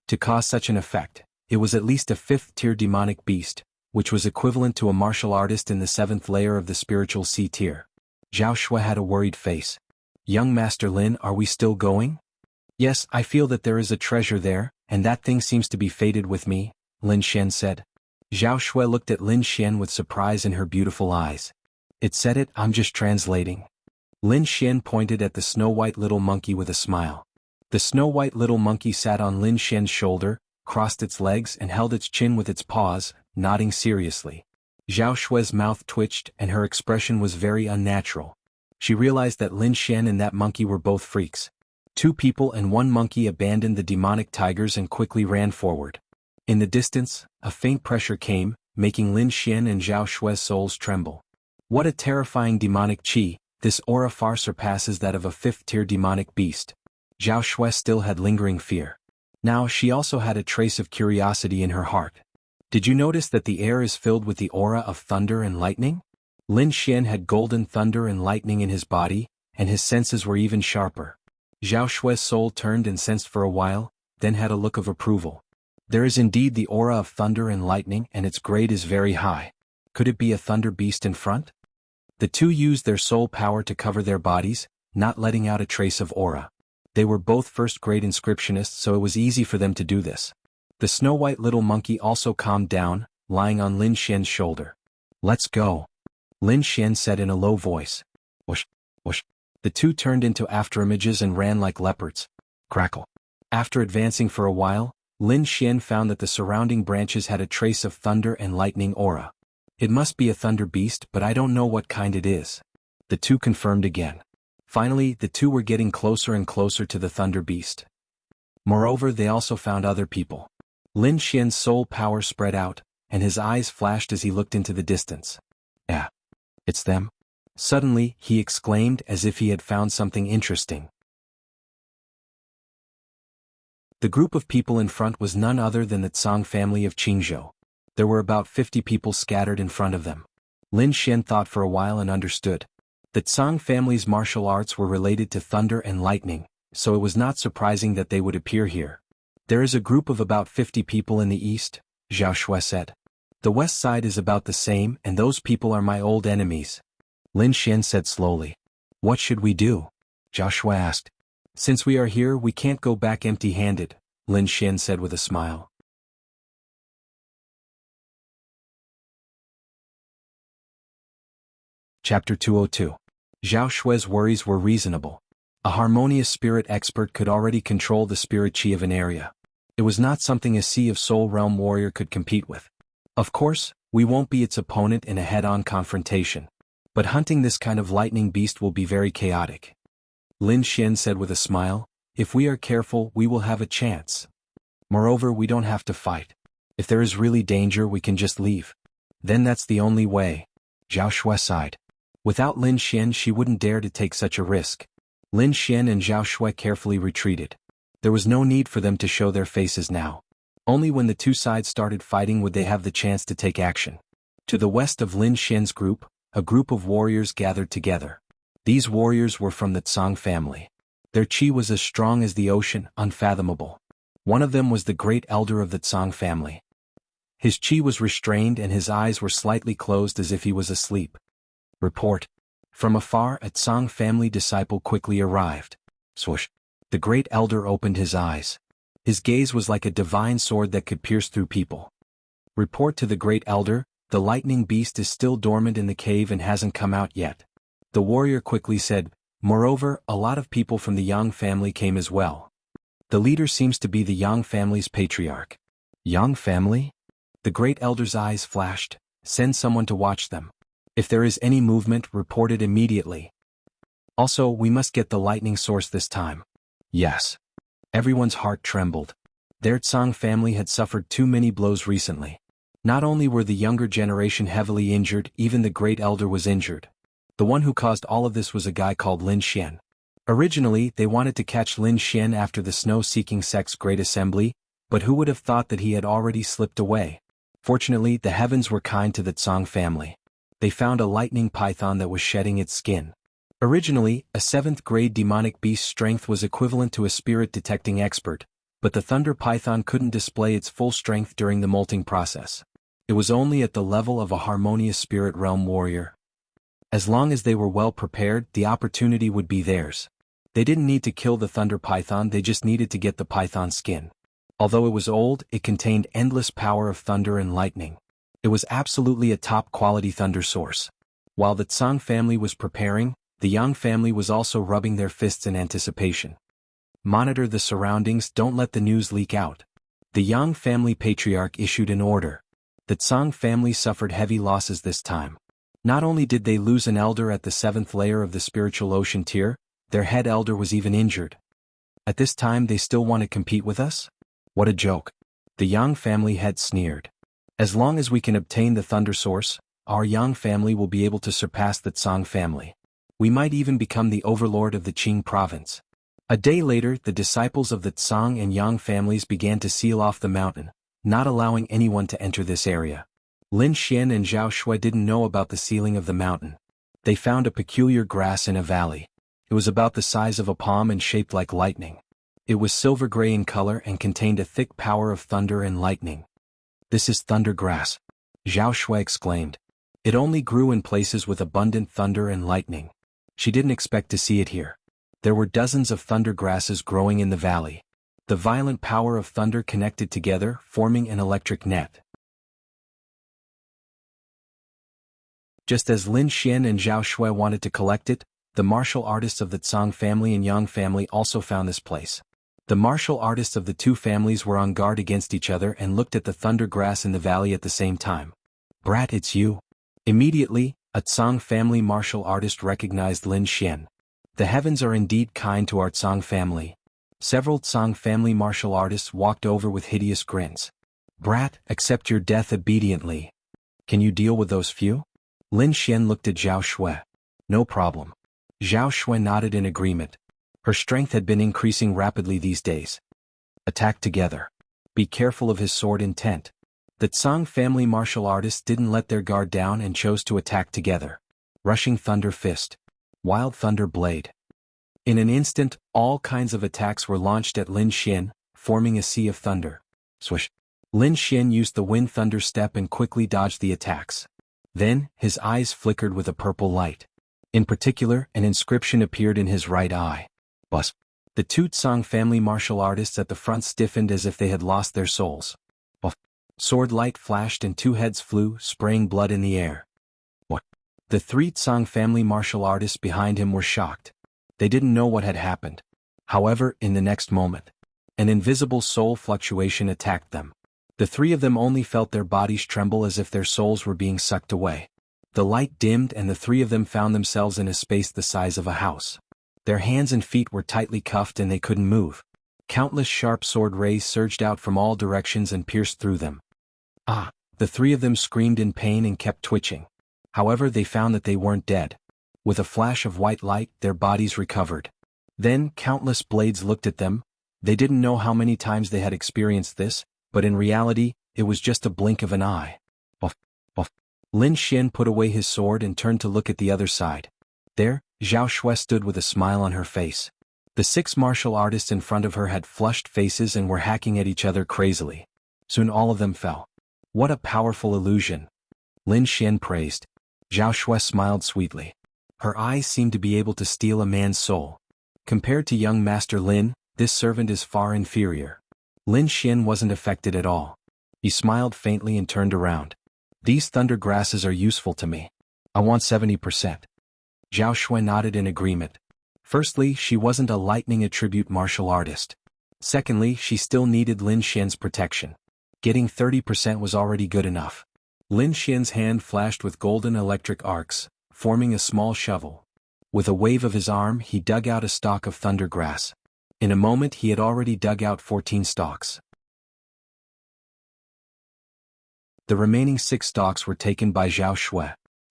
To cause such an effect, it was at least a 5th-tier demonic beast, which was equivalent to a martial artist in the 7th layer of the spiritual C tier. Zhao Shui had a worried face. Young Master Lin, are we still going? Yes, I feel that there is a treasure there, and that thing seems to be fated with me, Lin Xian said. Zhao Shui looked at Lin Xian with surprise in her beautiful eyes. It said it, I'm just translating. Lin Xian pointed at the snow-white little monkey with a smile. The snow-white little monkey sat on Lin Xian's shoulder, crossed its legs and held its chin with its paws, nodding seriously. Zhao Shui's mouth twitched and her expression was very unnatural. She realized that Lin Xian and that monkey were both freaks. 2 people and 1 monkey abandoned the demonic tigers and quickly ran forward. In the distance, a faint pressure came, making Lin Xian and Zhao Shui's souls tremble. What a terrifying demonic qi, this aura far surpasses that of a 5th-tier demonic beast. Zhao Shui still had lingering fear. Now she also had a trace of curiosity in her heart. Did you notice that the air is filled with the aura of thunder and lightning? Lin Xian had golden thunder and lightning in his body, and his senses were even sharper. Zhao Shui's soul turned and sensed for a while, then had a look of approval. There is indeed the aura of thunder and lightning and its grade is very high. Could it be a thunder beast in front? The 2 used their soul power to cover their bodies, not letting out a trace of aura. They were both 1st-grade inscriptionists, so it was easy for them to do this. The snow-white little monkey also calmed down, lying on Lin Xian's shoulder. Let's go. Lin Xian said in a low voice. Whoosh, whoosh. The 2 turned into afterimages and ran like leopards. Crackle. After advancing for a while, Lin Xian found that the surrounding branches had a trace of thunder and lightning aura. It must be a thunder beast, but I don't know what kind it is. The 2 confirmed again. Finally, the 2 were getting closer and closer to the thunder beast. Moreover, they also found other people. Lin Xian's soul power spread out, and his eyes flashed as he looked into the distance. Yeah. It's them. Suddenly, he exclaimed as if he had found something interesting. The group of people in front was none other than the Tsang family of Qingzhou. There were about 50 people scattered in front of them. Lin Xian thought for a while and understood. The Tsang family's martial arts were related to thunder and lightning, so it was not surprising that they would appear here. There is a group of about 50 people in the east, Zhao Shui said. The west side is about the same and those people are my old enemies. Lin Xian said slowly. What should we do? Zhao Shui asked. Since we are here we can't go back empty-handed, Lin Xian said with a smile. Chapter 202. Zhao Shui's worries were reasonable. A harmonious spirit expert could already control the spirit qi of an area. It was not something a Sea of Soul Realm warrior could compete with. Of course, we won't be its opponent in a head-on confrontation. But hunting this kind of lightning beast will be very chaotic. Lin Xian said with a smile, if we are careful we will have a chance. Moreover, we don't have to fight. If there is really danger we can just leave. Then that's the only way. Zhao Shui sighed. Without Lin Xian she wouldn't dare to take such a risk. Lin Xian and Zhao Shui carefully retreated. There was no need for them to show their faces now. Only when the 2 sides started fighting would they have the chance to take action. To the west of Lin Xian's group, a group of warriors gathered together. These warriors were from the Tsang family. Their qi was as strong as the ocean, unfathomable. One of them was the great elder of the Tsang family. His qi was restrained and his eyes were slightly closed as if he was asleep. Report. From afar a Tsang family disciple quickly arrived. Swoosh. The great elder opened his eyes. His gaze was like a divine sword that could pierce through people. Report to the great elder, the lightning beast is still dormant in the cave and hasn't come out yet. The warrior quickly said, moreover, a lot of people from the Yang family came as well. The leader seems to be the Yang family's patriarch. Yang family? The great elder's eyes flashed. Send someone to watch them. If there is any movement, report it immediately. Also, we must get the lightning source this time. Yes. Everyone's heart trembled. Their Tsang family had suffered too many blows recently. Not only were the younger generation heavily injured, even the great elder was injured. The one who caused all of this was a guy called Lin Xian. Originally, they wanted to catch Lin Xian after the snow-seeking sect's great assembly, but who would have thought that he had already slipped away? Fortunately, the heavens were kind to the Tsang family. They found a lightning python that was shedding its skin. Originally, a 7th-grade demonic beast's strength was equivalent to a spirit-detecting expert, but the thunder python couldn't display its full strength during the molting process. It was only at the level of a harmonious spirit realm warrior. As long as they were well prepared, the opportunity would be theirs. They didn't need to kill the thunder python, they just needed to get the python skin. Although it was old, it contained endless power of thunder and lightning. It was absolutely a top-quality thunder source. While the Tsang family was preparing, the Yang family was also rubbing their fists in anticipation. Monitor the surroundings, don't let the news leak out. The Yang family patriarch issued an order. The Tsang family suffered heavy losses this time. Not only did they lose an elder at the 7th layer of the spiritual ocean tier, their head elder was even injured. At this time they still want to compete with us? What a joke. The Yang family head sneered. As long as we can obtain the thunder source, our Yang family will be able to surpass the Tsang family. We might even become the overlord of the Qing province. A day later, the disciples of the Tsang and Yang families began to seal off the mountain, not allowing anyone to enter this area. Lin Xian and Zhao Shui didn't know about the sealing of the mountain. They found a peculiar grass in a valley. It was about the size of a palm and shaped like lightning. It was silver gray in color and contained a thick power of thunder and lightning. This is thunder grass, Zhao Shui exclaimed. It only grew in places with abundant thunder and lightning. She didn't expect to see it here. There were dozens of thunder grasses growing in the valley. The violent power of thunder connected together, forming an electric net. Just as Lin Xian and Zhao Shui wanted to collect it, the martial artists of the Tsang family and Yang family also found this place. The martial artists of the two families were on guard against each other and looked at the thunder grass in the valley at the same time. Brat, it's you. Immediately, a Tsang family martial artist recognized Lin Xian. The heavens are indeed kind to our Tsang family. Several Tsang family martial artists walked over with hideous grins. Brat, accept your death obediently. Can you deal with those few? Lin Xian looked at Zhao Shui. No problem. Zhao Shui nodded in agreement. Her strength had been increasing rapidly these days. Attack together. Be careful of his sword intent. The Tsang family martial artists didn't let their guard down and chose to attack together. Rushing thunder fist. Wild thunder blade. In an instant, all kinds of attacks were launched at Lin Xian, forming a sea of thunder. Swish. Lin Xian used the wind thunder step and quickly dodged the attacks. Then, his eyes flickered with a purple light. In particular, an inscription appeared in his right eye. Bus. The two Tsang family martial artists at the front stiffened as if they had lost their souls. Buff. Sword light flashed and two heads flew, spraying blood in the air. What? The three Tsang family martial artists behind him were shocked. They didn't know what had happened. However, in the next moment, an invisible soul fluctuation attacked them. The three of them only felt their bodies tremble as if their souls were being sucked away. The light dimmed and the three of them found themselves in a space the size of a house. Their hands and feet were tightly cuffed and they couldn't move. Countless sharp sword rays surged out from all directions and pierced through them. Ah! The three of them screamed in pain and kept twitching. However, they found that they weren't dead. With a flash of white light, their bodies recovered. Then, countless blades looked at them. They didn't know how many times they had experienced this, but in reality, it was just a blink of an eye. Buff, buff. Lin Xian put away his sword and turned to look at the other side. There, Zhao Shui stood with a smile on her face. The 6 martial artists in front of her had flushed faces and were hacking at each other crazily. Soon all of them fell. What a powerful illusion! Lin Xian praised. Zhao Shui smiled sweetly. Her eyes seemed to be able to steal a man's soul. Compared to young Master Lin, this servant is far inferior. Lin Xian wasn't affected at all. He smiled faintly and turned around. These thunder grasses are useful to me. I want 70%. Zhao Shui nodded in agreement. Firstly, she wasn't a lightning attribute martial artist. Secondly, she still needed Lin Xian's protection. Getting 30% was already good enough. Lin Xian's hand flashed with golden electric arcs, forming a small shovel. With a wave of his arm, he dug out a stalk of thunder grass. In a moment he had already dug out 14 stalks. The remaining 6 stalks were taken by Zhao Shui.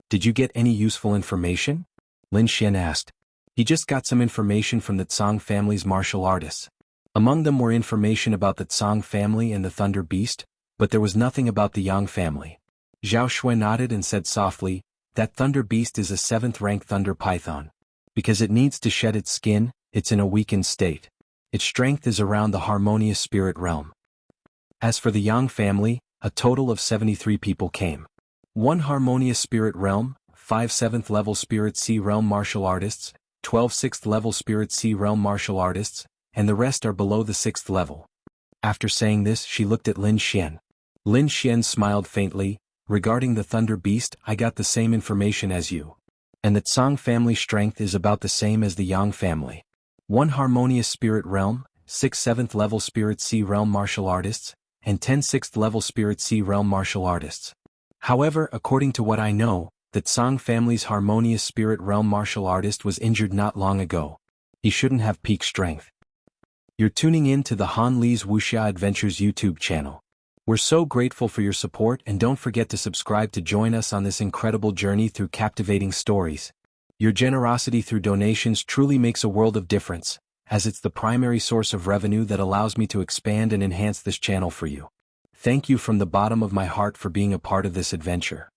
Did you get any useful information? Lin Xian asked. He just got some information from the Tsang family's martial artists. Among them were information about the Tsang family and the Thunder Beast, but there was nothing about the Yang family. Zhao Shui nodded and said softly, that Thunder Beast is a 7th-rank Thunder Python. Because it needs to shed its skin, it's in a weakened state. Its strength is around the harmonious spirit realm. As for the Yang family, a total of 73 people came. 1 Harmonious Spirit Realm, 5 7th level Spirit Sea Realm martial artists, 12 6th level Spirit Sea Realm martial artists, and the rest are below the 6th level. After saying this, she looked at Lin Xian. Lin Xian smiled faintly. Regarding the Thunder Beast, I got the same information as you. And the Tsang family strength is about the same as the Yang family. 1 Harmonious Spirit Realm, 6 7th level Spirit Sea Realm martial artists, and 10 6th level Spirit Sea Realm martial artists. However, according to what I know, the Tsang family's Harmonious Spirit Realm martial artist was injured not long ago. He shouldn't have peak strength. You're tuning in to the Han Li's Wuxia Adventures YouTube channel. We're so grateful for your support, and don't forget to subscribe to join us on this incredible journey through captivating stories. Your generosity through donations truly makes a world of difference, as it's the primary source of revenue that allows me to expand and enhance this channel for you. Thank you from the bottom of my heart for being a part of this adventure.